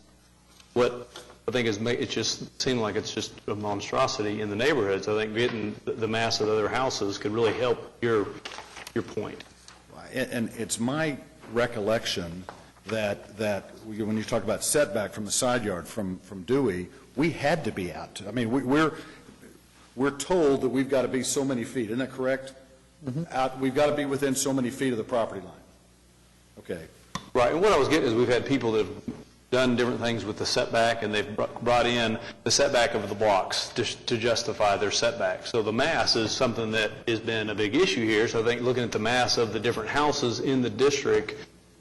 what I think it just seemed like it's just a monstrosity in the neighborhoods. I think getting the mass of the other houses could really help your point. And it's my recollection that when you talk about setback from the side yard from Dewey, we had to be out. We're told that we've got to be so many feet. Isn't that correct? Mm-hmm. We've got to be within so many feet of the property line. Okay. Right. And what I was getting is we've had people that have done different things with the setback, and they've brought in the setback of the blocks to justify their setback. So the mass is something that has been a big issue here. So I think looking at the mass of the different houses in the district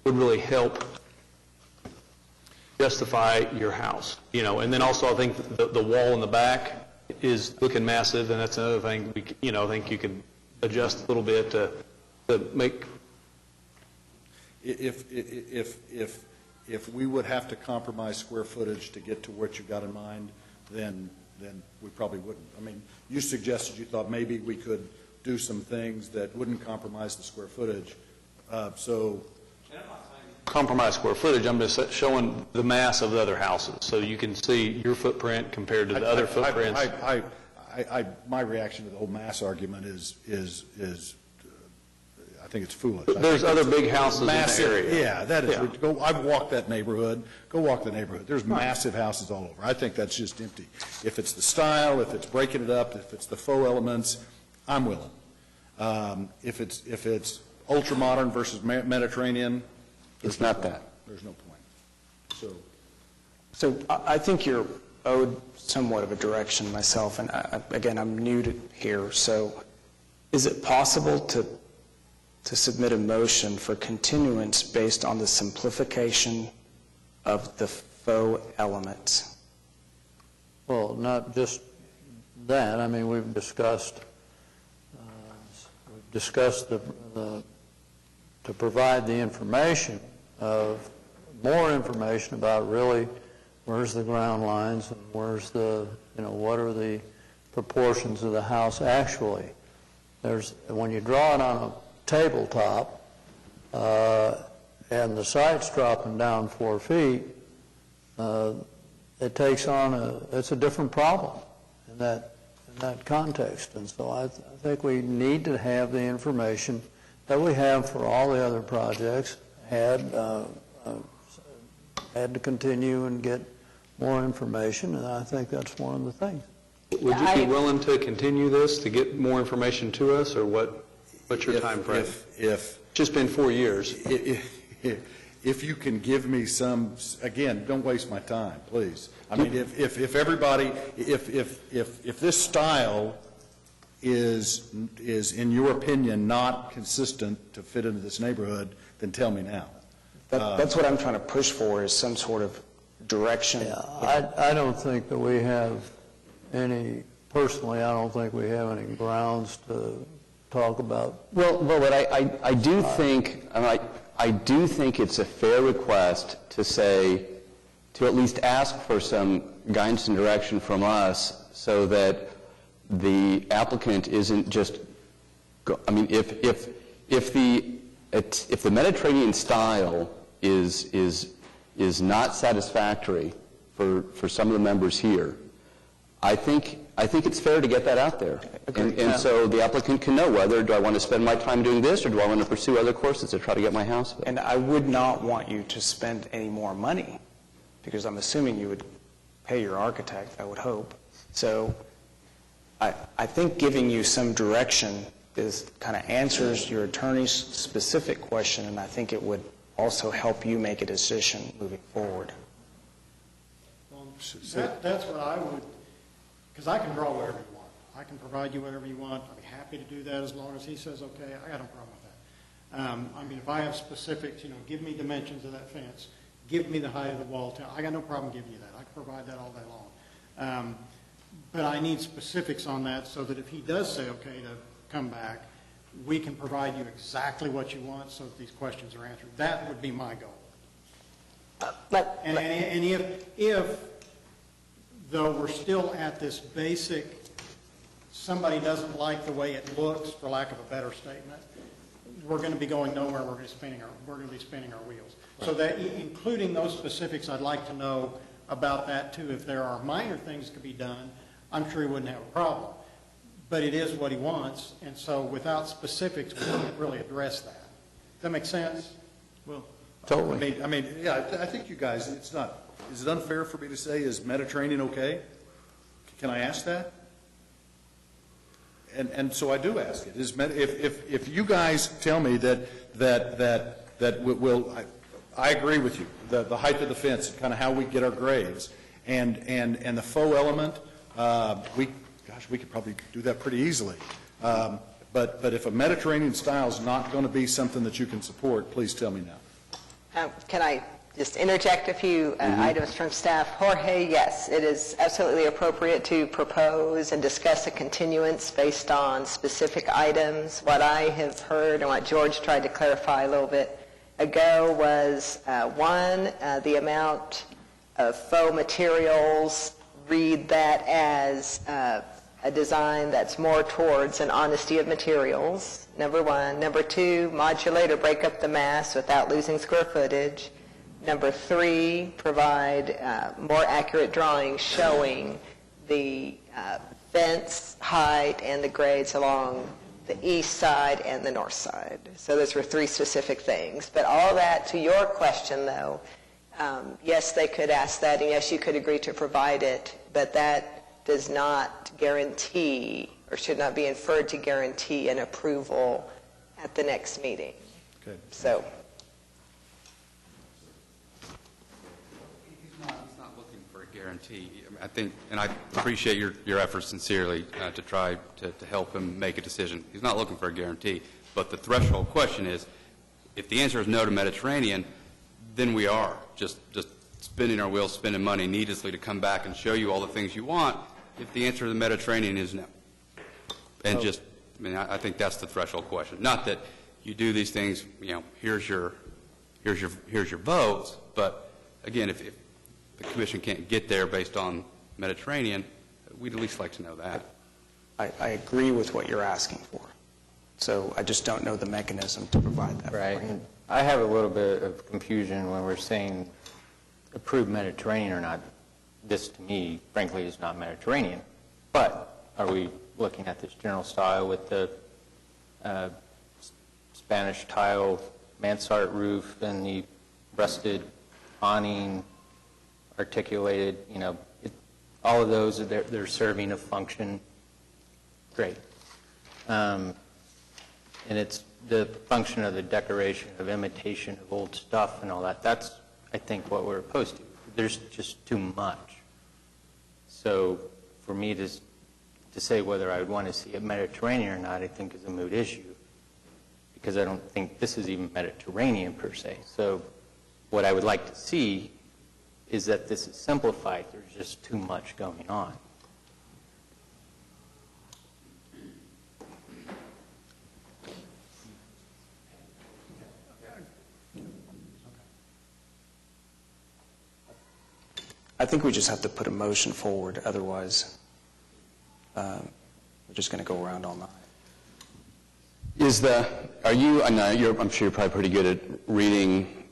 would really help justify your house. And then also I think the wall in the back is looking massive, and that's another thing. I think you could adjust a little bit to make. If we would have to compromise square footage to get to what you got in mind, then we probably wouldn't. I mean, you suggested you thought maybe we could do some things that wouldn't compromise the square footage. Compromise square footage, I'm just showing the mass of the other houses, so you can see your footprint compared to the other footprints. My reaction to the whole mass argument is I think it's foolish. There's other big houses massive, in the area. Yeah, that is. Yeah. I've walked that neighborhood. Go walk the neighborhood. There's massive houses all over. I think that's just empty. If it's the style, if it's breaking it up, if it's the faux elements, I'm willing. If it's ultra modern versus Mediterranean, it's not that. There's no point. So I think you're owed somewhat of a direction myself, and again, I'm new to here. So is it possible to submit a motion for continuance based on the simplification of the faux elements? Well, not just that. I mean, we've discussed to provide the information of more information about really where's the ground lines and where's the, what are the proportions of the house actually. When you draw it on a tabletop and the site's dropping down 4 feet, it takes on it's a different problem in that context. And so I think we need to have the information that we have for all the other projects, had to continue and get more information, and I think that's one of the things. Would you be willing to continue this to get more information to us, or what's your time frame? It's just been 4 years. If you can give me some, again, don't waste my time, please. I mean, if everybody, if this style is in your opinion not consistent to fit into this neighborhood, then tell me now. That's what I'm trying to push for, is some sort of direction. Yeah, I don't think that we have personally, I don't think we have any grounds to talk about. Well, but I do think, I do think it's a fair request to say, to at least ask for some guidance and direction from us so that the applicant isn't just, if the Mediterranean style is not satisfactory for some of the members here, I think it's fair to get that out there. And so the applicant can know whether, do I want to spend my time doing this, or do I want to pursue other courses to try to get my house built? And I would not want you to spend any more money, because I'm assuming you would pay your architect, I would hope. So I think giving you some direction kind of answers your attorney's specific question, and I think it would also help you make a decision moving forward. That's what I would, because I can draw whatever you want. I can provide you whatever you want. I'd be happy to do that as long as he says, okay, I got no problem with that. If I have specifics, give me dimensions of that fence, give me the height of the wall, I got no problem giving you that. I can provide that all day long. But I need specifics on that so that if he does say, okay, to come back, we can provide you exactly what you want so that these questions are answered. That would be my goal. And if, though we're still at this basic, somebody doesn't like the way it looks, for lack of a better statement, we're going to be going nowhere. We're going to be spinning our wheels. So that, including those specifics, I'd like to know about that too. If there are minor things that could be done, I'm sure he wouldn't have a problem. But it is what he wants, and so without specifics, we can't really address that. Does that make sense? Well, totally. Yeah, I think you guys, is it unfair for me to say, is Mediterranean okay? Can I ask that? And so I do ask it. If you guys tell me that will, I agree with you, the height of the fence, kind of how we get our grades, and the faux element, we could probably do that pretty easily. But if a Mediterranean style is not going to be something that you can support, please tell me now. Can I just interject a few items from staff? Jorge, yes, it is absolutely appropriate to propose and discuss a continuance based on specific items. What I have heard and what George tried to clarify a little bit ago was, the amount of faux materials, read that as a design that's more towards an honesty of materials, number one. Number two, modulate or break up the mass without losing square footage. Number three, provide more accurate drawings showing the fence height and the grades along the east side and the north side. So those were three specific things. But all that, to your question though, yes, they could ask that, and yes, you could agree to provide it, but that does not guarantee, or should not be inferred to guarantee, an approval at the next meeting. Okay. So. He's not looking for a guarantee. I think, and I appreciate your efforts sincerely to try to help him make a decision. He's not looking for a guarantee, but the threshold question is, if the answer is no to Mediterranean, then we are just spinning our wheels, spending money needlessly to come back and show you all the things you want, if the answer to the Mediterranean is no. And I think that's the threshold question. Not that you do these things, here's your votes, but again, if the commission can't get there based on Mediterranean, we'd at least like to know that. I agree with what you're asking for. So I just don't know the mechanism to provide that. Right. I have a little bit of confusion when we're saying approved Mediterranean or not. This, to me, frankly, is not Mediterranean. But are we looking at this general style with the Spanish tile mansard roof and the rusted awning, articulated, all of those, they're serving a function? Great. And it's the function of the decoration, of imitation of old stuff and all that. That's, I think, what we're opposed to. There's just too much. So for me to say whether I would want to see it Mediterranean or not, I think is a moot issue, because I don't think this is even Mediterranean per se. So what I would like to see is that this is simplified. There's just too much going on. I think we just have to put a motion forward, otherwise we're just going to go around all night. I'm sure you're probably pretty good at reading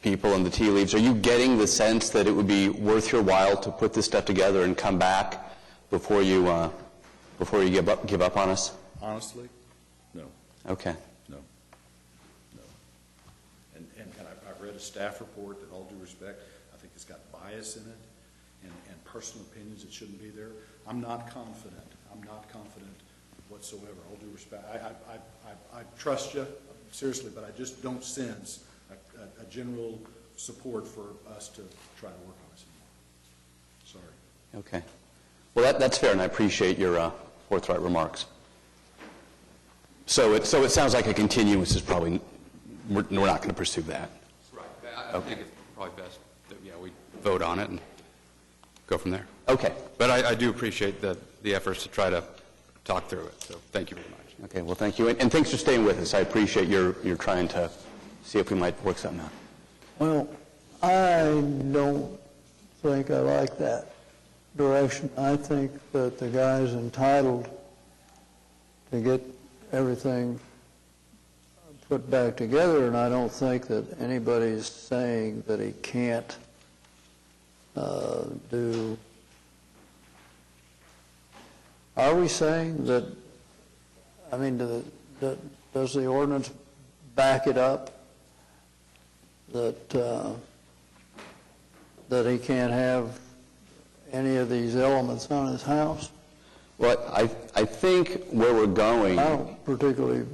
people and the tea leaves. Are you getting the sense that it would be worth your while to put this stuff together and come back before you give up on us? Honestly, no. Okay. No. And I've read a staff report that, all due respect, I think it's got bias in it and personal opinions that shouldn't be there. I'm not confident whatsoever, all due respect. I trust you, seriously, but I just don't sense a general support for us to try to work on this anymore. Sorry. Okay. Well, that's fair, and I appreciate your forthright remarks. So it sounds like a continuance is probably, we're not going to pursue that. Right. I think it's probably best that, we vote on it and go from there. Okay. But I do appreciate the efforts to try to talk through it, so thank you very much. Okay, well, thank you. And thanks for staying with us. I appreciate you're trying to see if we might work something out. Well, I don't think I like that direction. I think that the guy's entitled to get everything put back together, and I don't think that anybody's saying that he can't do. Are we saying that, does the ordinance back it up that he can't have any of these elements on his house? Well, I think where we're going... I don't particularly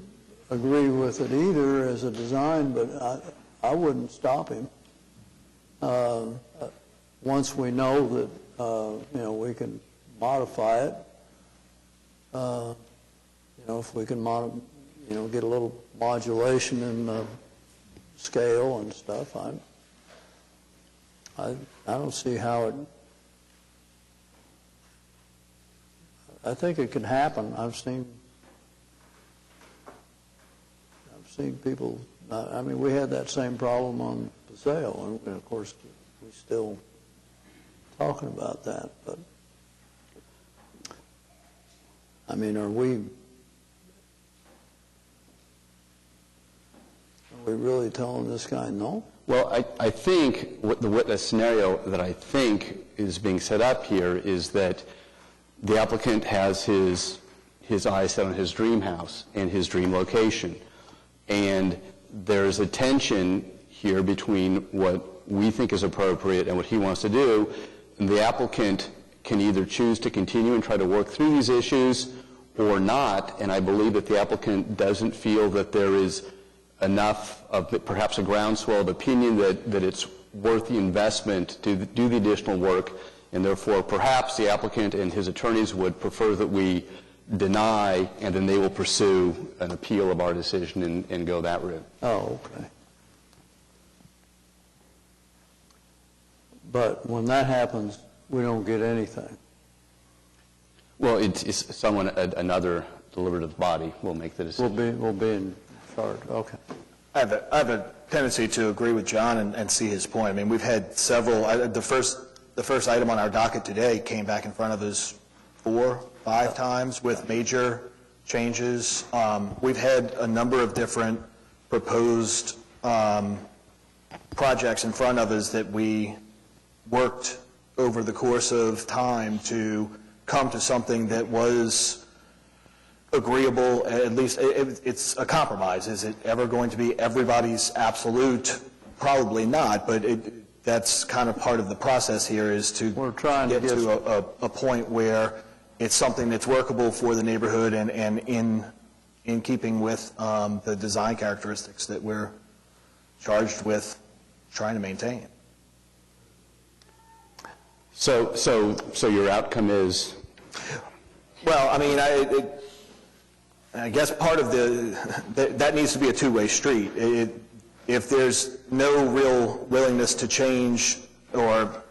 agree with it either as a design, but I wouldn't stop him. Once we know that, we can modify it, if we can get a little modulation in the scale and stuff, I don't see how it... I think it can happen. I've seen people, we had that same problem on Paseo, and of course, we're still talking about that, but, are we really telling this guy no? Well, I think the scenario that I think is being set up here is that the applicant has his eyes set on his dream house and his dream location. And there's a tension here between what we think is appropriate and what he wants to do. And the applicant can either choose to continue and try to work through these issues or not. And I believe that the applicant doesn't feel that there is enough of perhaps a groundswell of opinion that it's worth the investment to do the additional work. And therefore, perhaps the applicant and his attorneys would prefer that we deny, and then they will pursue an appeal of our decision and go that route. Oh, okay. But when that happens, we don't get anything. Well, it's someone, another deliberative body will make the decision. We'll be in charge. Okay. I have a tendency to agree with John and see his point. We've had several. The first item on our docket today came back in front of us 4-5 times with major changes. We've had a number of different proposed projects in front of us that we worked over the course of time to come to something that was agreeable. At least it's a compromise. Is it ever going to be everybody's absolute? Probably not, but that's kind of part of the process here, is to get to a point where it's something that's workable for the neighborhood and in keeping with the design characteristics that we're charged with trying to maintain. So your outcome is? Well, I guess part of that needs to be a two-way street. If there's no real willingness to change, or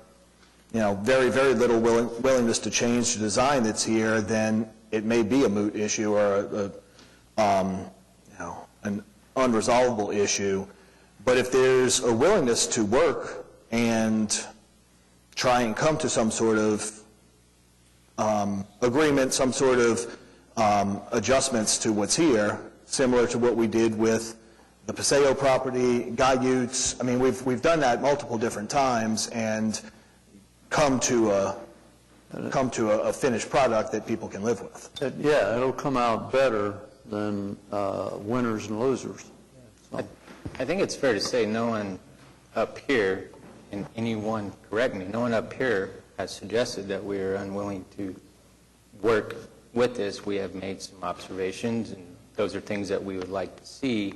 very, very little willingness to change the design that's here, then it may be a moot issue or an unresolvable issue. But if there's a willingness to work and try and come to some sort of agreement, some sort of adjustments to what's here, similar to what we did with the Paseo property, Guy Utes. I mean, we've done that multiple different times and come to a finished product that people can live with. Yeah, it'll come out better than winners and losers. I think it's fair to say no one up here, and anyone correct me, no one up here has suggested that we are unwilling to work with this. We have made some observations, and those are things that we would like to see.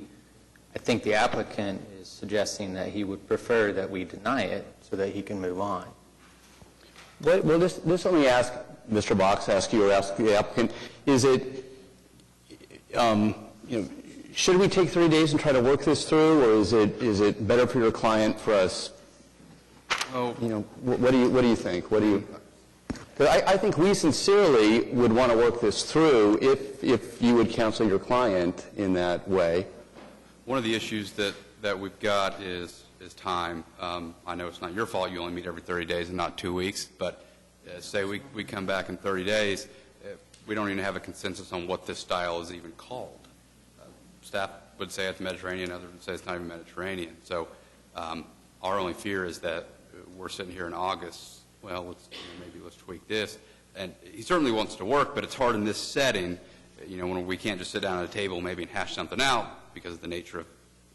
I think the applicant is suggesting that he would prefer that we deny it so that he can move on. Well, this let me ask Mr. Box, ask you or ask the applicant, is it, should we take 3 days and try to work this through, or is it better for your client for us? What do you think? Because I think we sincerely would want to work this through if you would counsel your client in that way. One of the issues that we've got is time. I know it's not your fault. You only meet every 30 days and not 2 weeks. But say we come back in 30 days, we don't even have a consensus on what this style is even called. Staff would say it's Mediterranean. Others would say it's not even Mediterranean. So our only fear is that we're sitting here in August. Well, maybe let's tweak this. And he certainly wants to work, but it's hard in this setting, when we can't just sit down at a table maybe and hash something out because of the nature of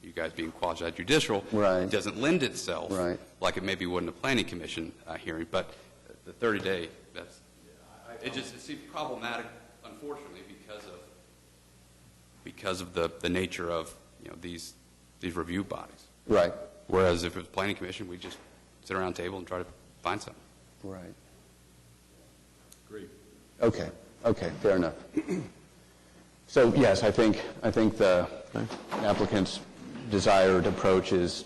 you guys being quasi-judicial. Right. It doesn't lend itself right. like it maybe would in a planning commission hearing. But the 30-day, it seems problematic, unfortunately, because of the nature of these review bodies. Right. Whereas if it was planning commission, we just sit around a table and try to find something. Right. Agreed. Okay, fair enough. So yes, I think the applicant's desired approach is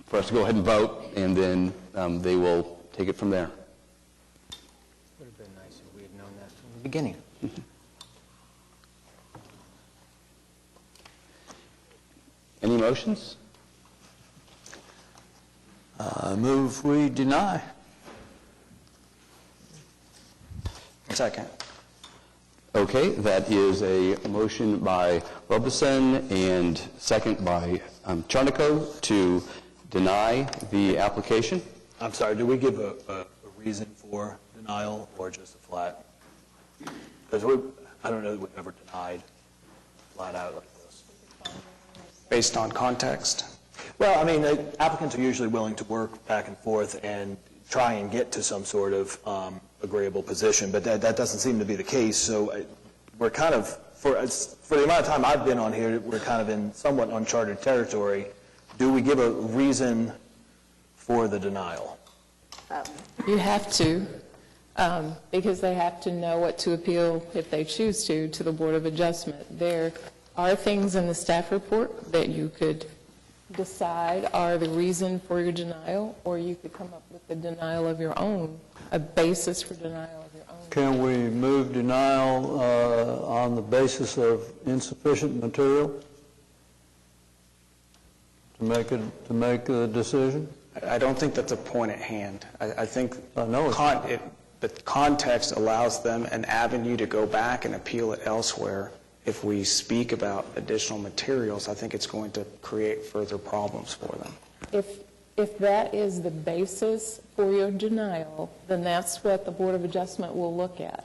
for us to go ahead and vote, and then they will take it from there. Would have been nice if we had known that from the beginning. Any motions? Move we deny. Second. Okay, that is a motion by Robeson and second by Charnico to deny the application. I'm sorry, do we give a reason for denial or just a flat? Because I don't know that we've ever denied flat out like this. Based on context? Well, I mean, applicants are usually willing to work back and forth and try and get to some sort of agreeable position, but that doesn't seem to be the case. So we're kind of, for the amount of time I've been on here, we're kind of in somewhat uncharted territory. Do we give a reason for the denial? You have to, because they have to know what to appeal, if they choose to the Board of Adjustment. There are things in the staff report that you could decide are the reason for your denial, or you could come up with a denial of your own, a basis for denial of your own. Can we move denial on the basis of insufficient material to make a decision? I don't think that's a point at hand. I think the context allows them an avenue to go back and appeal it elsewhere. If we speak about additional materials, I think it's going to create further problems for them. If that is the basis for your denial, then that's what the Board of Adjustment will look at.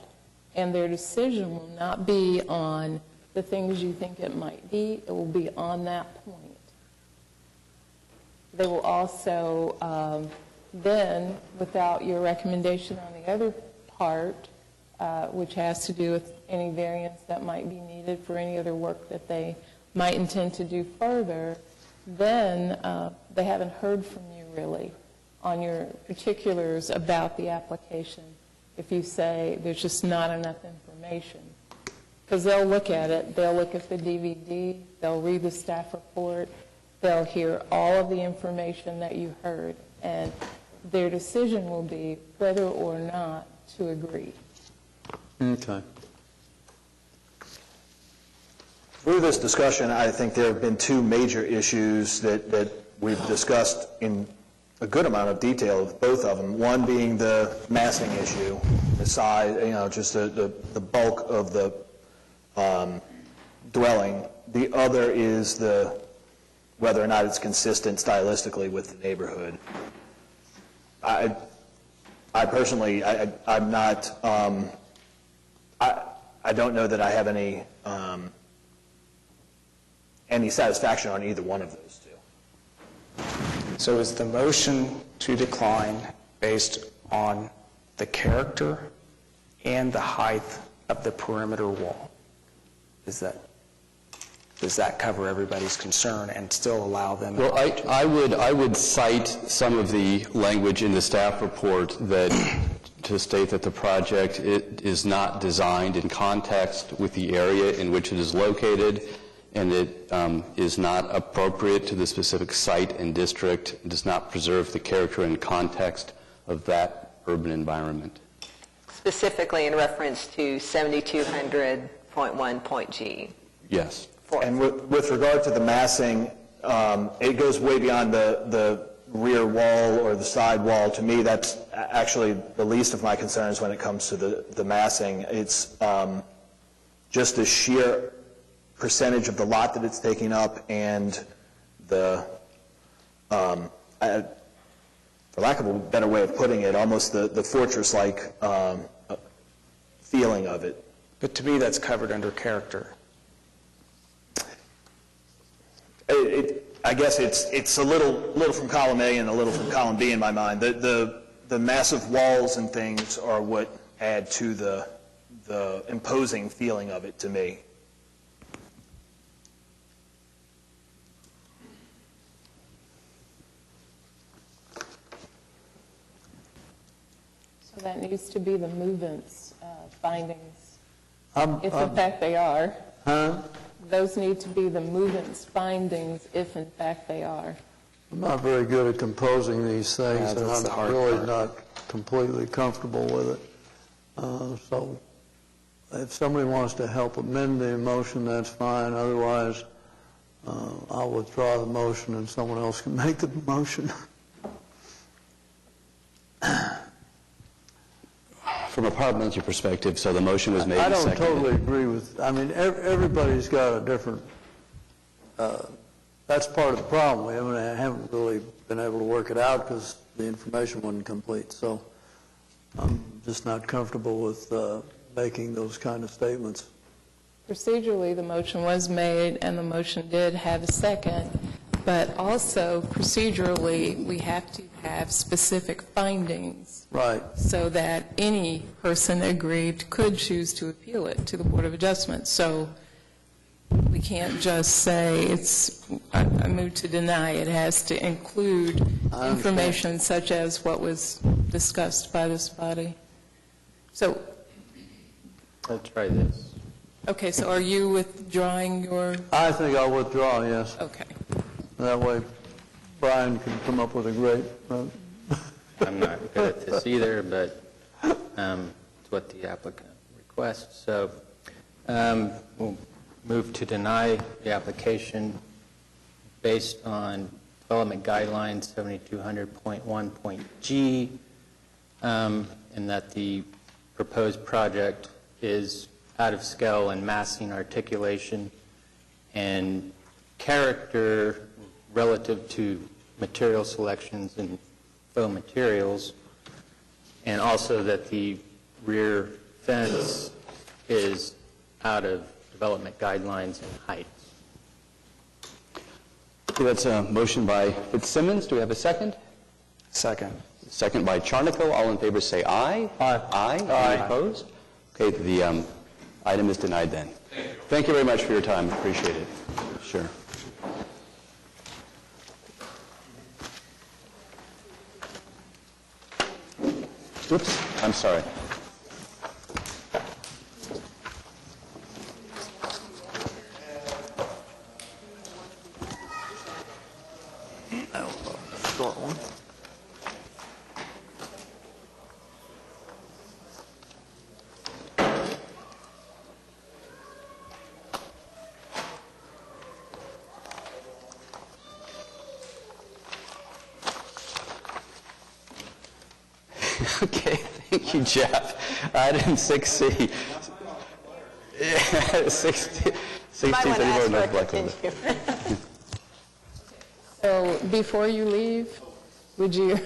And their decision will not be on the things you think it might be. It will be on that point. They will also then, without your recommendation on the other part, which has to do with any variance that might be needed for any other work that they might intend to do further, then they haven't heard from you really on your particulars about the application if you say there's just not enough information. Because they'll look at it, they'll look at the DVD, they'll read the staff report, they'll hear all of the information that you heard, and their decision will be whether or not to agree. Okay. Through this discussion, I think there have been two major issues that we've discussed in a good amount of detail of both of them, one being the massing issue, the size, just the bulk of the dwelling. The other is whether or not it's consistent stylistically with the neighborhood. I personally, I'm not, I don't know that I have any satisfaction on either one of those two. So is the motion to decline based on the character and the height of the perimeter wall? Does that cover everybody's concern and still allow them? Well, I would cite some of the language in the staff report to state that the project is not designed in context with the area in which it is located, and it is not appropriate to the specific site and district, and does not preserve the character and context of that urban environment. Specifically in reference to 7200.1.g. Yes. And with regard to the massing, it goes way beyond the rear wall or the side wall. To me, that's actually the least of my concerns when it comes to the massing. It's just the sheer percentage of the lot that it's taking up, and the, for lack of a better way of putting it, almost the fortress-like feeling of it. But to me, that's covered under character. I guess it's a little from column A and a little from column B in my mind. The massive walls and things are what add to the imposing feeling of it to me. So that needs to be the movements findings, if in fact they are. Huh? Those need to be the movements findings, if in fact they are. I'm not very good at composing these things, and I'm really not completely comfortable with it. So if somebody wants to help amend the motion, that's fine. Otherwise, I'll withdraw the motion and someone else can make the motion. From a parliamentary perspective, so the motion was made I and don't seconded. totally agree with, I mean, everybody's got a different, that's part of the problem. We haven't really been able to work it out because the information wasn't complete. So I'm just not comfortable with making those kind of statements. Procedurally, the motion was made, and the motion did have a second, but also procedurally, we have to have specific findings. Right. So that any person aggrieved could choose to appeal it to the Board of Adjustment. So we can't just say I move to deny. It has to include information such as what was discussed by this body. So, Let's try this. okay, so are you withdrawing your? I think I'll withdraw, yes. Okay. That way Brian can come up with a great, I'm not good at this either, but it's what the applicant requests. So we'll move to deny the application based on Development Guidelines 7200.1.g, and that the proposed project is out of scale in massing, articulation, and character relative to material selections and faux materials, and also that the rear fence is out of development guidelines and heights. Okay, that's a motion by Fitzsimmons. Do we have a second? Second. Second by Charnico. All in favor say aye. Aye. Aye. Any opposed? Okay, the item is denied then. Thank you very much for your time. Appreciate it. Sure. Oops, I'm sorry. short one. Okay, thank you, Jeff. Item 6C. Yeah, 1634 North Blackwood. So before you leave, would you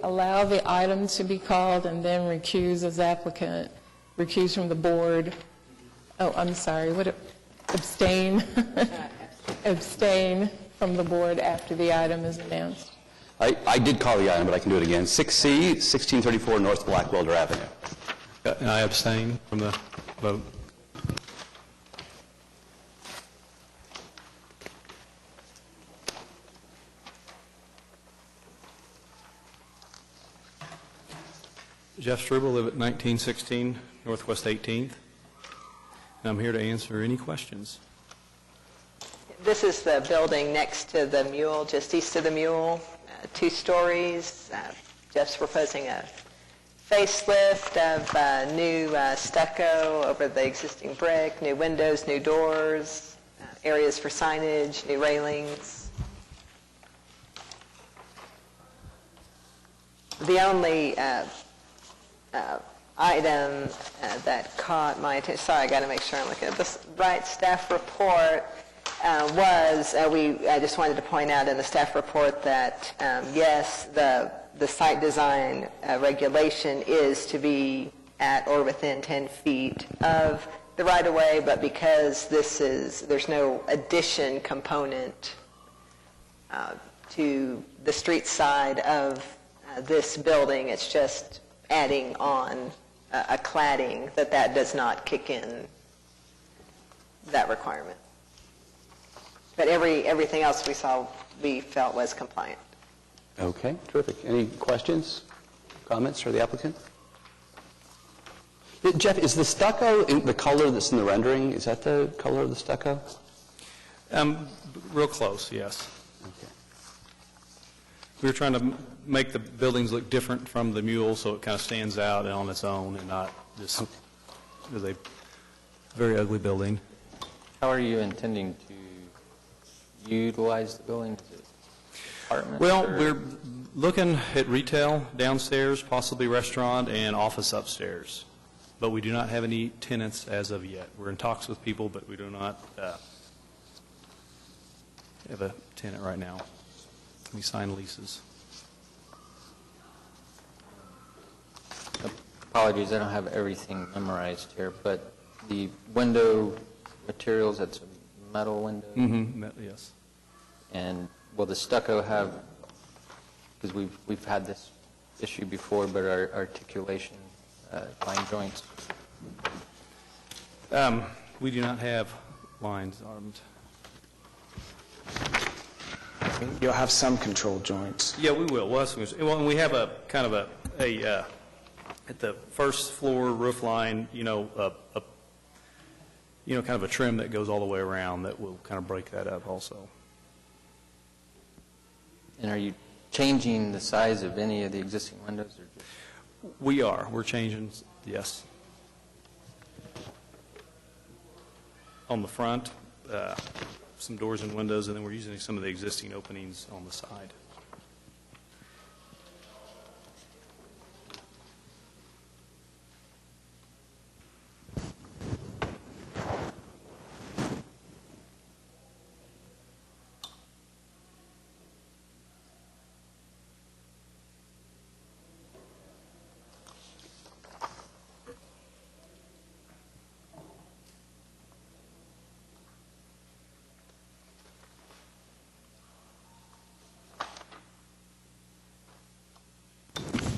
allow the item to be called and then recuse as applicant, recuse from the board? Oh, I'm sorry, abstain? Abstain from the board after the item is announced? I did call the item, but I can do it again. 6C, 1634 North Blackwelder Avenue. And I abstain from the vote. Jeff Struble, live at 1916 Northwest 18th, and I'm here to answer any questions. This is the building next to the Mule, just east of the Mule, 2 stories. Jeff's proposing a facelift of new stucco over the existing brick, new windows, new doors, areas for signage, new railings. The only item that caught my attention, sorry, I got to make sure I'm looking at this right, staff report, I just wanted to point out in the staff report that, yes, the site design regulation is to be at or within 10 feet of the right-of-way, but because there's no addition component to the street side of this building, it's just adding on a cladding, that does not kick in that requirement. But everything else we felt was compliant. Okay, terrific. Any questions, comments for the applicant? Jeff, is the stucco the color that's in the rendering? Is that the color of the stucco? Real close, yes. Okay. We were trying to make the buildings look different from the Mule, so it kind of stands out on its own and not just as a very ugly building. How are you intending to utilize the building? Is it apartments? Well, or- we're looking at retail downstairs, possibly restaurant, and office upstairs. But we do not have any tenants as of yet. We're in talks with people, but we do not have a tenant right now. We sign leases. Apologies, I don't have everything memorized here, but the window materials, that's a metal window? Yes. And will the stucco have, because we've had this issue before, but our articulation, line joints? We do not have lines armed. You'll have some control joints. Yeah, we will. We'll have some, well, and we have a kind of a at the first floor roof line, kind of a trim that goes all the way around that will kind of break that up also. And are you changing the size of any of the existing windows? Or just... We are. We're changing, yes. On the front, some doors and windows, and then we're using some of the existing openings on the side.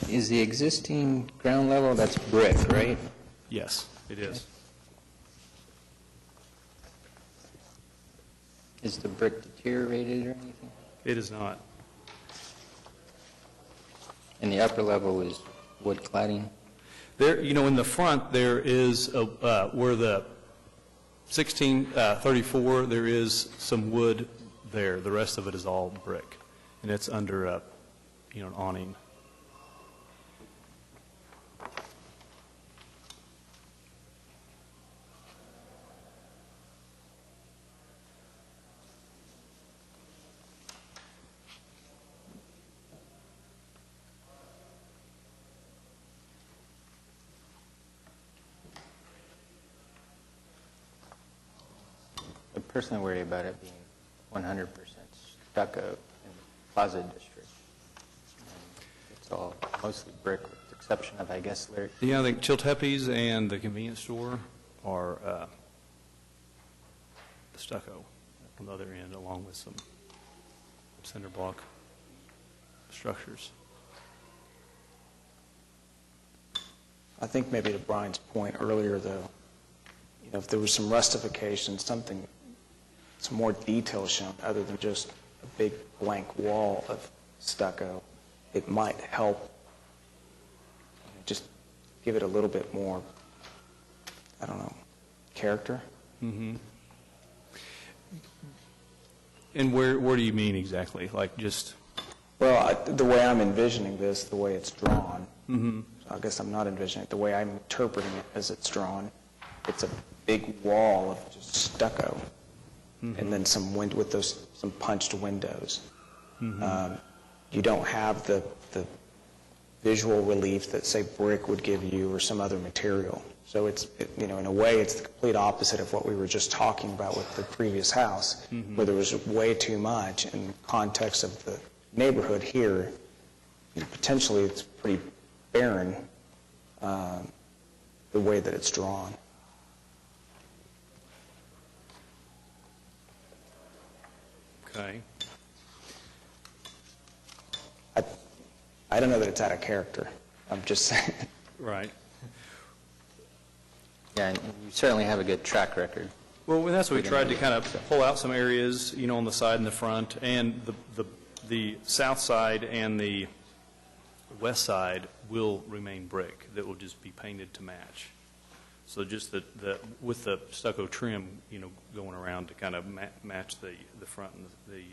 Is the existing ground level, that's brick, right? Yes, it is. Is the brick deteriorated or anything? It is not. And the upper level is wood cladding? There, in the front, there is, where the 1634, there is some wood there. The rest of it is all brick, and it's under an awning. personally worry about it being 100% stucco in the Plaza District. It's all mostly brick, with the exception of, I guess, Lyric. Yeah, I think Chilteppe's and the convenience store are the stucco on the other end, along with some cinder block structures. I think maybe to Brian's point earlier, though, if there was some rustification, some more detail shown other than just a big blank wall of stucco, it might help just give it a little bit more, I don't know, character. Mm-hmm. And where do you mean exactly? Like just... Well, the way I'm envisioning this, the way it's drawn, Mm-hmm. I guess I'm not envisioning it. The way I'm interpreting it as it's drawn, it's a big wall of just stucco, and then some some punched windows. You don't have the visual relief that, say, brick would give you or some other material. So in a way, it's the complete opposite of what we were just talking about with the previous house, where there was way too much. In context of the neighborhood here, potentially it's pretty barren, the way that it's drawn. Okay. I don't know that it's out of character. I'm just saying. Right. Yeah, and you certainly have a good track record. Well, that's what we tried to kind of pull out some areas, on the side and the front, and the south side and the west side will remain brick. That will just be painted to match. So just with the stucco trim, going around to kind of match the front and the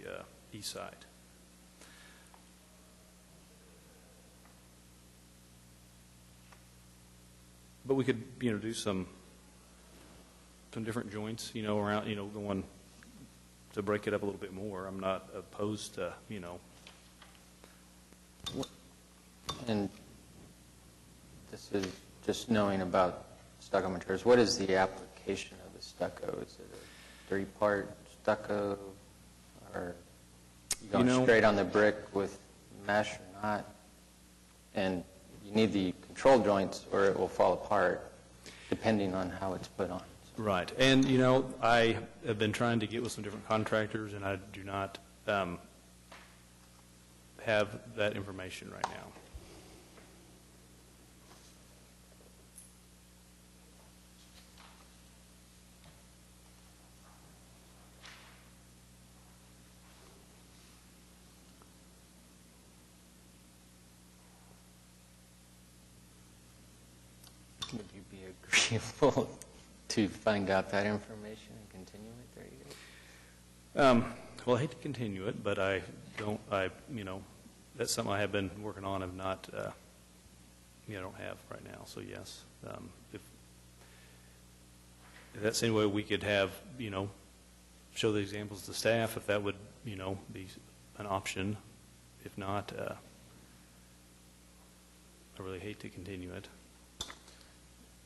east side. But we could, do some different joints, around, the one to break it up a little bit more. I'm not opposed to, And this is just knowing about stucco materials. What is the application of the stucco? Is it a three-part stucco, or going straight on the brick with mesh or not? And you need the control joints or it will fall apart, depending on how it's put on. Right. And, I have been trying to get with some different contractors, and I do not have that information right now. Would you be agreeable to find out that information and continue it? There you go. Well, I hate to continue it, but that's something I have been working on, have not, don't have right now. So yes, if that's any way we could have, show the examples to staff, if that would, be an option. If not, I really hate to continue it.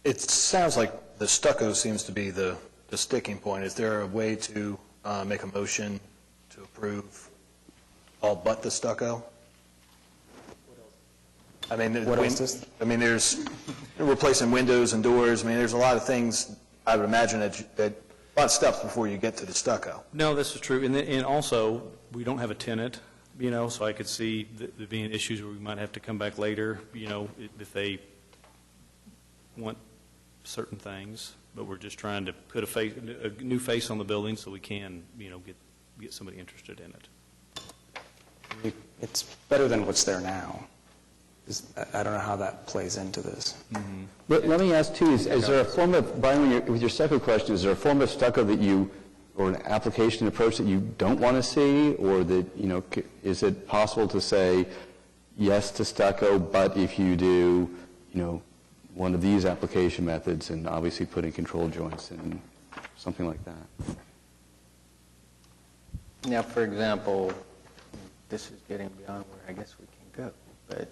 It sounds like the stucco seems to be the sticking point. Is there a way to make a motion to approve all but the stucco? I mean, What else is I mean, there's replacing windows and doors. I mean, there's a lot of things, I would imagine, that a lot of steps before you get to the stucco. No, this is true. And also, we don't have a tenant, so I could see there being issues where we might have to come back later, if they want certain things. But we're just trying to put a new face on the building so we can, get somebody interested in it. It's better than what's there now. I don't know how that plays into this. But let me ask, too, is there a form of, Brian, with your stucco question, is there a form of stucco that you, or an application approach that you don't want to see, or that, is it possible to say yes to stucco, but if you do, one of these application methods, and obviously putting control joints and something like that? Now, for example, this is getting beyond where I guess we can go, but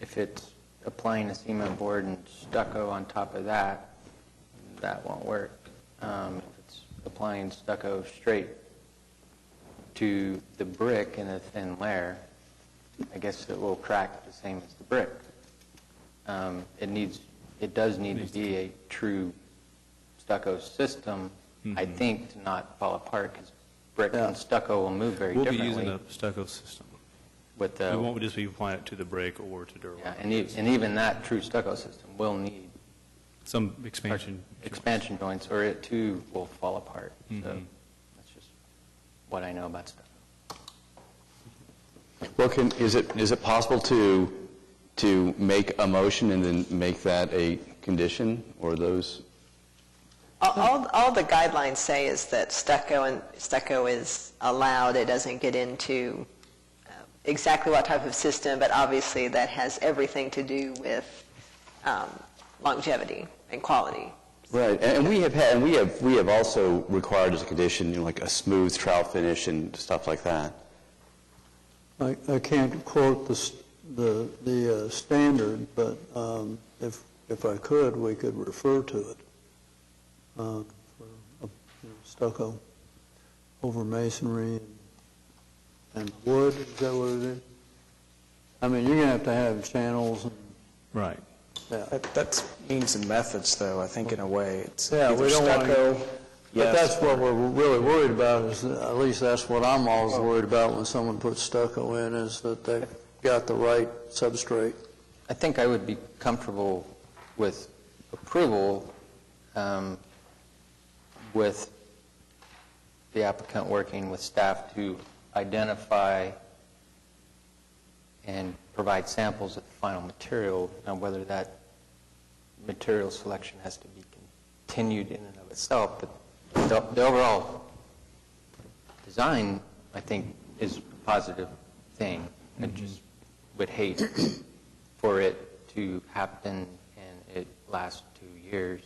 if it's applying a cement board and stucco on top of that, that won't work. If it's applying stucco straight to the brick in a thin layer, I guess it will crack the same as the brick. It does need to be a true stucco system, I think, to not fall apart, because brick and stucco will move very We'll differently. be using a stucco system. With We won't just be applying it to the brick or to dirt. Yeah, and even that true stucco system will need some expansion joints, or it too will fall apart. So that's just what I know about stucco. Well, is it possible to make a motion and then make that a condition, or those? All the guidelines say is that stucco is allowed. It doesn't get into exactly what type of system, but obviously that has everything to do with longevity and quality. Right, and we have also required as a condition, like a smooth trout finish and stuff like that. I can't quote the standard, but if I could, we could refer to it. For stucco over masonry and wood, is that what it is? I mean, you're going to have channels and... Right. Yeah. That's means and methods, though, I think, in a way. It's Yeah, either we don't want stucco, to... But that's what we're really worried about, is at least that's what I'm always worried about when someone puts stucco in, is that they've got the right substrate. I think I would be comfortable with approval with the applicant working with staff to identify and provide samples of the final material. Now, whether that material selection has to be continued in and of itself, but the overall design, I think, is a positive thing. I just would hate for it to happen and it last 2 years.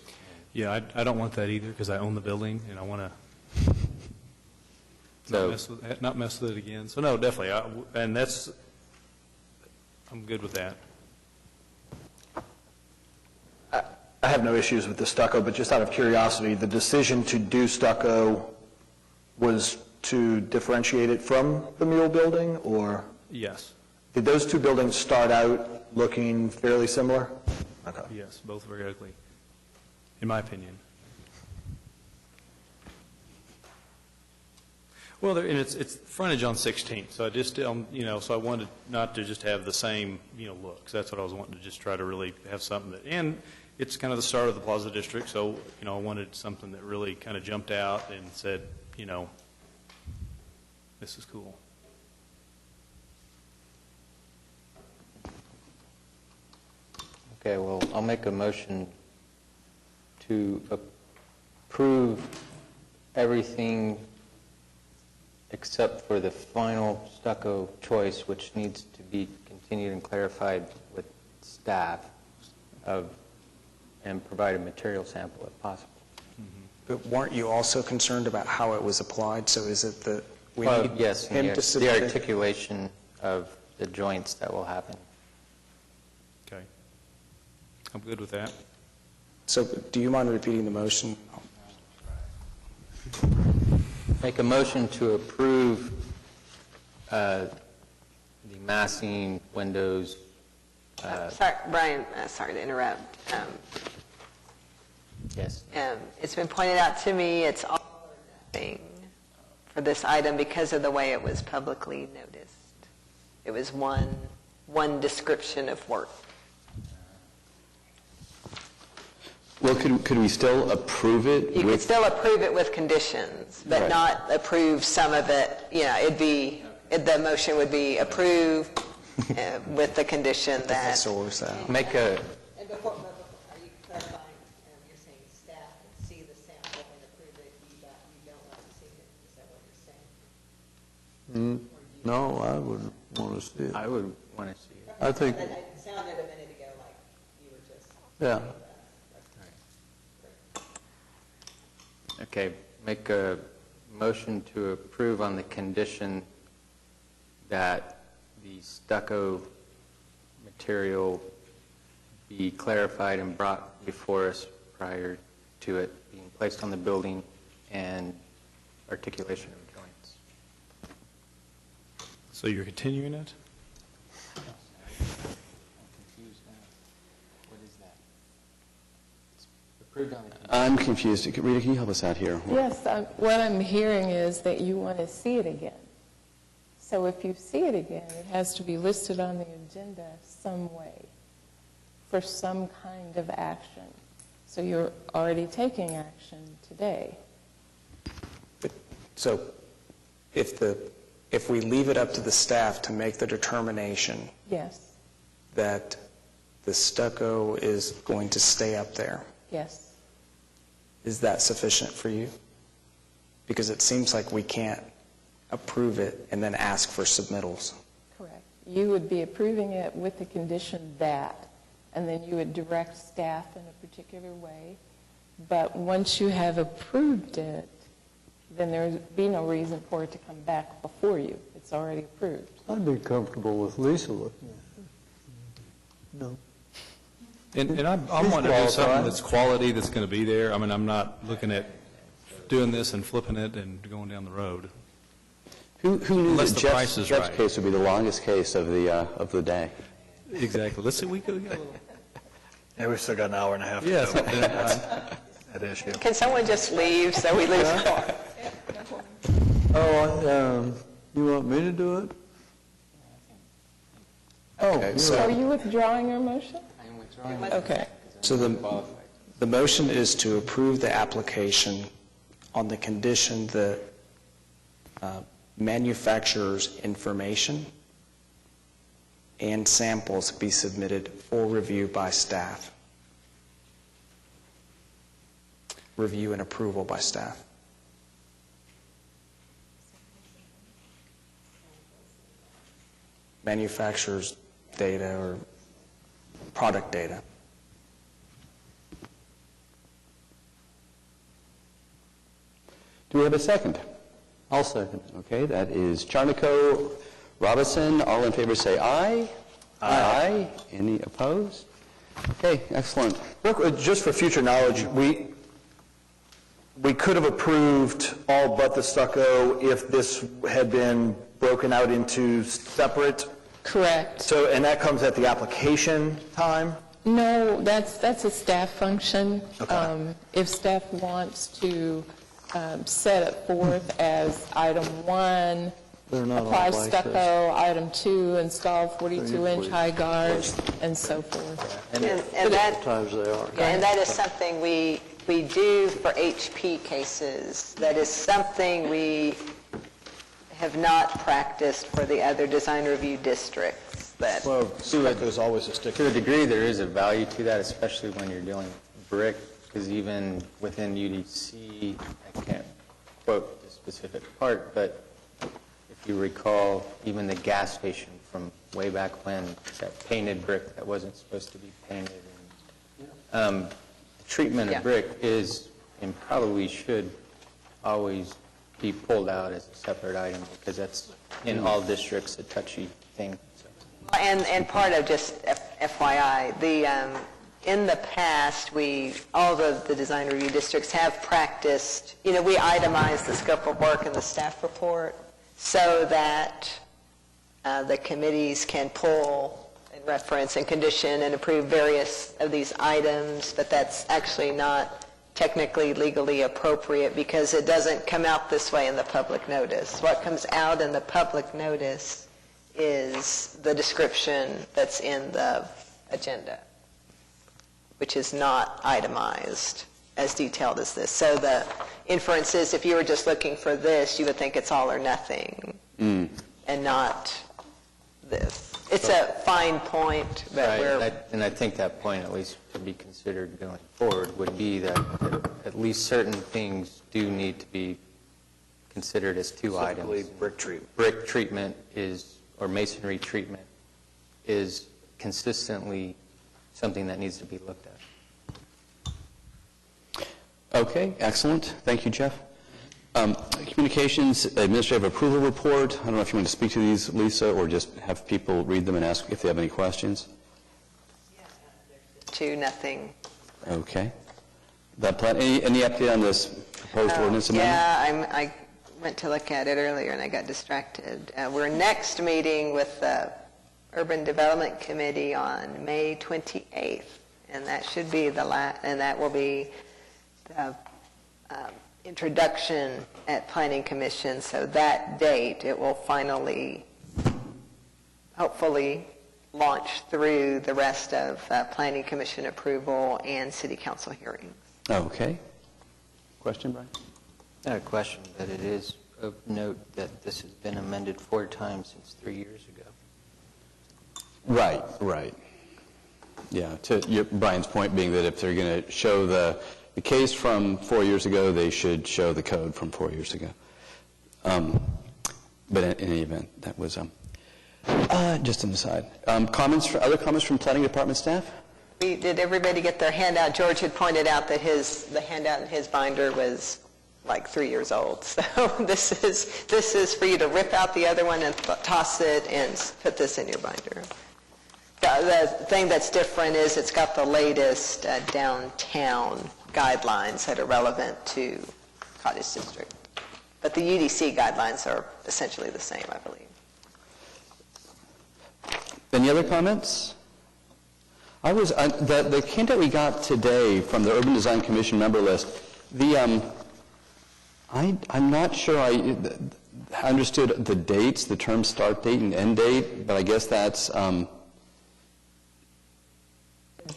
Yeah, I don't want that either, because I own the building, and I want to not mess with it again. So no, definitely, I'm good with that. I have no issues with the stucco, but just out of curiosity, the decision to do stucco was to differentiate it from the Mule building, or? Yes. Did those two buildings start out looking fairly similar? Okay. Yes, both very ugly, in my opinion. Well, and it's frontage on 16th, so I just, so I wanted not to just have the same, looks. That's what I was wanting to just try to really have something that, and it's kind of the start of the Plaza District, so, I wanted something that really kind of jumped out and said, this is cool. Okay, well, I'll make a motion to approve everything except for the final stucco choice, which needs to be continued and clarified with staff and provide a material sample if possible. But weren't you also concerned about how it was applied? So is it that we need yes, him to the submit articulation of the joints that will happen. Okay. I'm good with that. So do you mind repeating the motion? Make a motion to approve the massing windows. Sorry, Brian, sorry to interrupt. Yes. It's been pointed out to me it's all or nothing for this item because of the way it was publicly noticed. It was one description of work. Well, could we still approve it? You could still approve it with conditions, but Right. not approve some of it. The motion would be approved with the condition that... Make a... And before, are you clarifying, you're saying staff can see the sample and approve it, you don't want to see it, is that what you're saying? No, I wouldn't want to see it. I would want to see it. I think, It sounded a minute ago like you were just... yeah. Okay, make a motion to approve on the condition that the stucco material be clarified and brought before us prior to it being placed on the building and articulation of joints. So you're continuing it? I'm confused. Rita, can you help us out here? Yes, what I'm hearing is that you want to see it again. So if you see it again, it has to be listed on the agenda some way for some kind of action. So you're already taking action today. So if we leave it up to the staff to make the determination Yes, that the stucco is going to stay up there, yes. is that sufficient for you? Because it seems like we can't approve it and then ask for submittals. Correct. You would be approving it with the condition that, and then you would direct staff in a particular way. But once you have approved it, then there would be no reason for it to come back before you. It's already approved. I'd be comfortable with Lisa looking at it. No. And I'm wanting to do something that's quality, that's going to be there. I mean, I'm not looking at doing this and flipping it and going down the road. Who knew Unless that the price is Jeff's right. case would be the longest case of the day? Exactly. Let's see, we could get a little... Yeah, we've still got an hour and a half to Yes. go. That issue. Can someone just leave so we lose Clark? Oh, you want me to do it? Okay, so Are you withdrawing your motion? I am withdrawing. Okay. So the motion is to approve the application on the condition that manufacturer's information and samples be submitted for review by staff. Review and approval by staff. Manufacturer's data or product data. Do we have a second? I'll second. Okay, that is Charnico, Robinson. All in favor say aye. Aye. Any opposed? Okay, excellent. Just for future knowledge, we could have approved all but the stucco if this had been broken out into separate. Correct. So, and that comes at the application time? No, that's a staff function. Okay. If staff wants to set it forth as item 1, They're not all apply like stucco, item 2, install 42-inch usually- high guards, and so forth. And that, Sometimes they are. yeah, and that is something we do for HP cases. That is something we have not practiced for the other design review districts. That Well, stucco's always a sticker. To a degree, there is a value to that, especially when you're dealing with brick, because even within UDC, I can't quote the specific part, but if you recall, even the gas station from way back when, that painted brick that wasn't supposed to be painted. And, treatment Yeah. of brick is, and probably should, always be pulled out as a separate item, because that's, in all districts, a touchy thing. So. And part of just FYI, in the past, all of the design review districts have practiced, we itemize the scope of work in the staff report so that the committees can pull and reference and condition and approve various of these items, but that's actually not technically legally appropriate because it doesn't come out this way in the public notice. What comes out in the public notice is the description that's in the agenda, which is not itemized as detailed as this. So the inference is if you were just looking for this, you would think it's all or nothing and not this. It's a fine point, but Right, and I think that point, at least to be considered going forward, would be that at least certain things do need to be considered as two Specifically items. brick treatment. Brick treatment is, or masonry treatment is consistently something that needs to be looked at. Okay, excellent. Thank you, Jeff. Communications Administrative Approval Report. I don't know if you want to speak to these, Lisa, or just have people read them and ask if they have any questions. to nothing. Okay. that plan. Any update on this proposed ordinance amendment? Yeah, I went to look at it earlier and I got distracted. We're next meeting with the Urban Development Committee on May 28th, and that should be and that will be the introduction at Planning Commission. So that date, it will finally, hopefully, launch through the rest of Planning Commission approval and City Council hearings. Okay. Question, Brian? Not a question, but it is of note that this has been amended 4 times since 3 years ago. Right. Yeah, to Brian's point being that if they're going to show the case from 4 years ago, they should show the code from 4 years ago. But in any event, that was just an aside. Other comments from planning department staff? Did everybody get their handout? George had pointed out that the handout in his binder was like 3 years old. So this is for you to rip out the other one and toss it and put this in your binder. The thing that's different is it's got the latest downtown guidelines that are relevant to Cottage District. But the UDC guidelines are essentially the same, I believe. Any other comments? The handout we got today from the Urban Design Commission member list, I'm not sure I understood the dates, the term start date and end date, but I guess that's...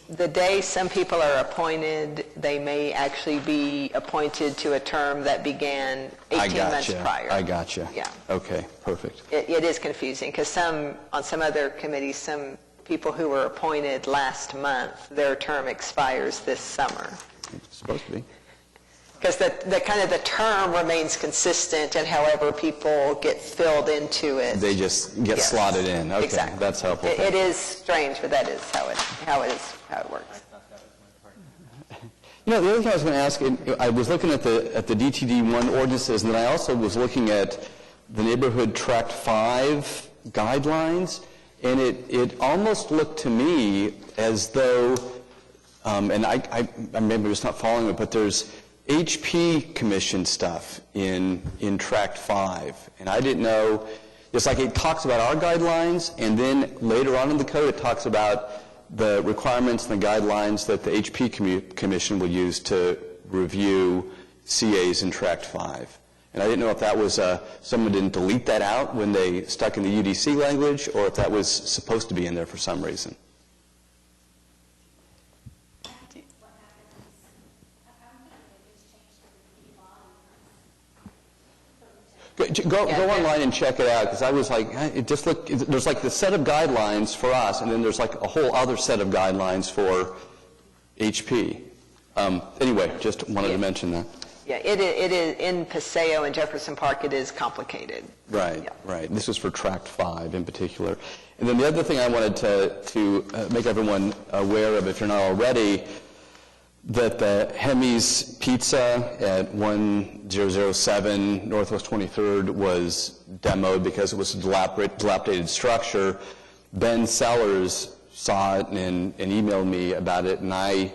The day some people are appointed, they may actually be appointed to a term that began 18 months prior. I gotcha. Yeah. Okay, perfect. It is confusing because on some other committees, some people who were appointed last month, their term expires this summer. It's supposed to be. Because the kind of the term remains consistent, and however people get filled into it. They just get slotted in. Okay, exactly. That's helpful. It is strange, but that is how it works. You know, the other thing I was going to ask, I was looking at the DTD1 ordinances, and then I also was looking at the Neighborhood Tract 5 guidelines, and it almost looked to me as though, and I maybe just not following it, but there's HP Commission stuff in Tract 5, and I didn't know, it's like it talks about our guidelines, and then later on in the code it talks about the requirements and the guidelines that the HP Commission will use to review CAs in Tract 5. And I didn't know if that was, someone didn't delete that out when they stuck in the UDC language, or if that was supposed to be in there for some reason. Go online and check it out, because I was like, it just looked, there's like the set of guidelines for us, and then there's like a whole other set of guidelines for HP. Anyway, just wanted to mention that. Yeah, it is in Paseo and Jefferson Park, it is complicated. Right, right. This is for Tract 5 in particular. And then the other thing I wanted to make everyone aware of, if you're not already, that the Hemi's Pizza at 1007 Northwest 23rd was demoed because it was a dilapidated structure. Ben Sellers saw it and emailed me about it, and I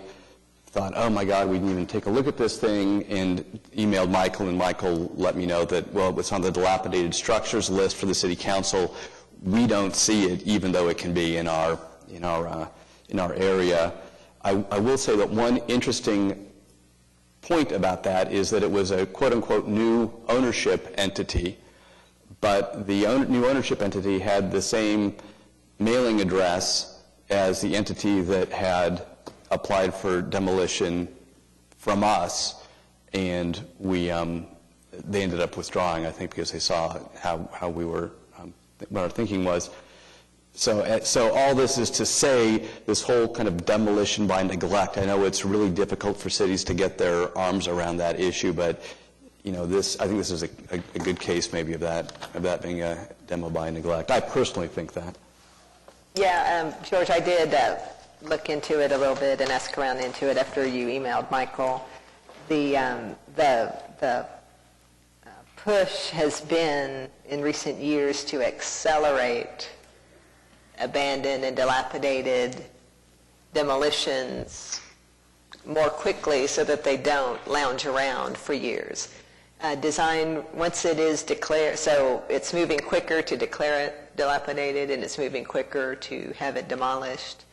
thought, oh my God, we didn't even take a look at this thing, and emailed Michael, and Michael let me know that, well, it's on the dilapidated structures list for the City Council. We don't see it, even though it can be in our area. I will say that one interesting point about that is that it was a quote-unquote new ownership entity, but the new ownership entity had the same mailing address as the entity that had applied for demolition from us, and they ended up withdrawing, I think, because they saw how we were, what our thinking was. So all this is to say, this whole kind of demolition by neglect, I know it's really difficult for cities to get their arms around that issue, but I think this is a good case maybe of that being a demo by neglect. I personally think that. Yeah, George, I did look into it a little bit and ask around into it after you emailed Michael. The push has been in recent years to accelerate abandoned and dilapidated demolitions more quickly so that they don't lounge around for years. Design, once it is declared, so it's moving quicker to declare it dilapidated, and it's moving quicker to have it demolished.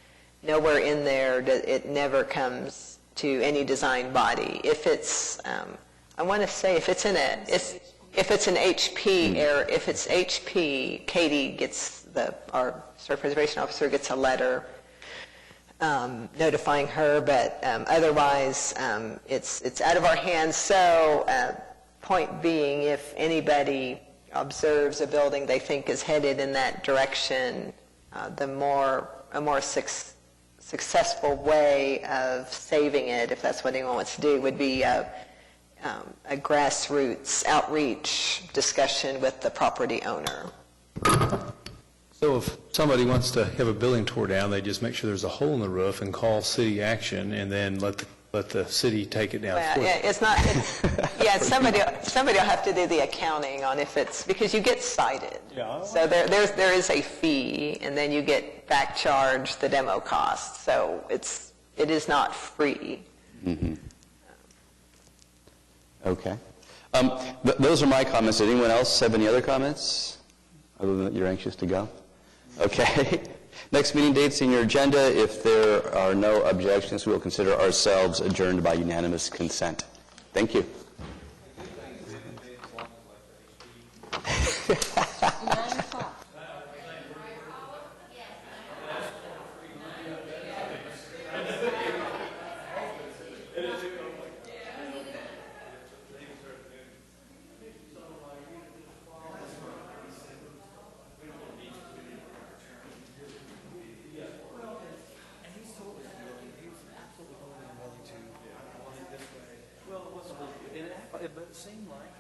Nowhere in there, it never comes to any design body. If it's, I want to say, if it's an HP error, if it's HP, Katie gets our historic preservation officer gets a letter notifying her, but otherwise, it's out of our hands. So, point being, if anybody observes a building they think is headed in that direction, a more successful way of saving it, if that's what anyone wants to do, would be a grassroots outreach discussion with the property owner. So if somebody wants to have a building tore down, they just make sure there's a hole in the roof and call city action, and then let the city take it down. Well, it's not. Somebody will have to do the accounting on if it's, because you get cited. Yeah. So there is a fee, and then you get back charged the demo cost. So it is not free. Mm-hmm. Okay. Those are my comments. Did anyone else have any other comments? Other than that you're anxious to go? Okay. Next meeting dates in your agenda. If there are no objections, we will consider ourselves adjourned by unanimous consent. Thank you. But it seemed like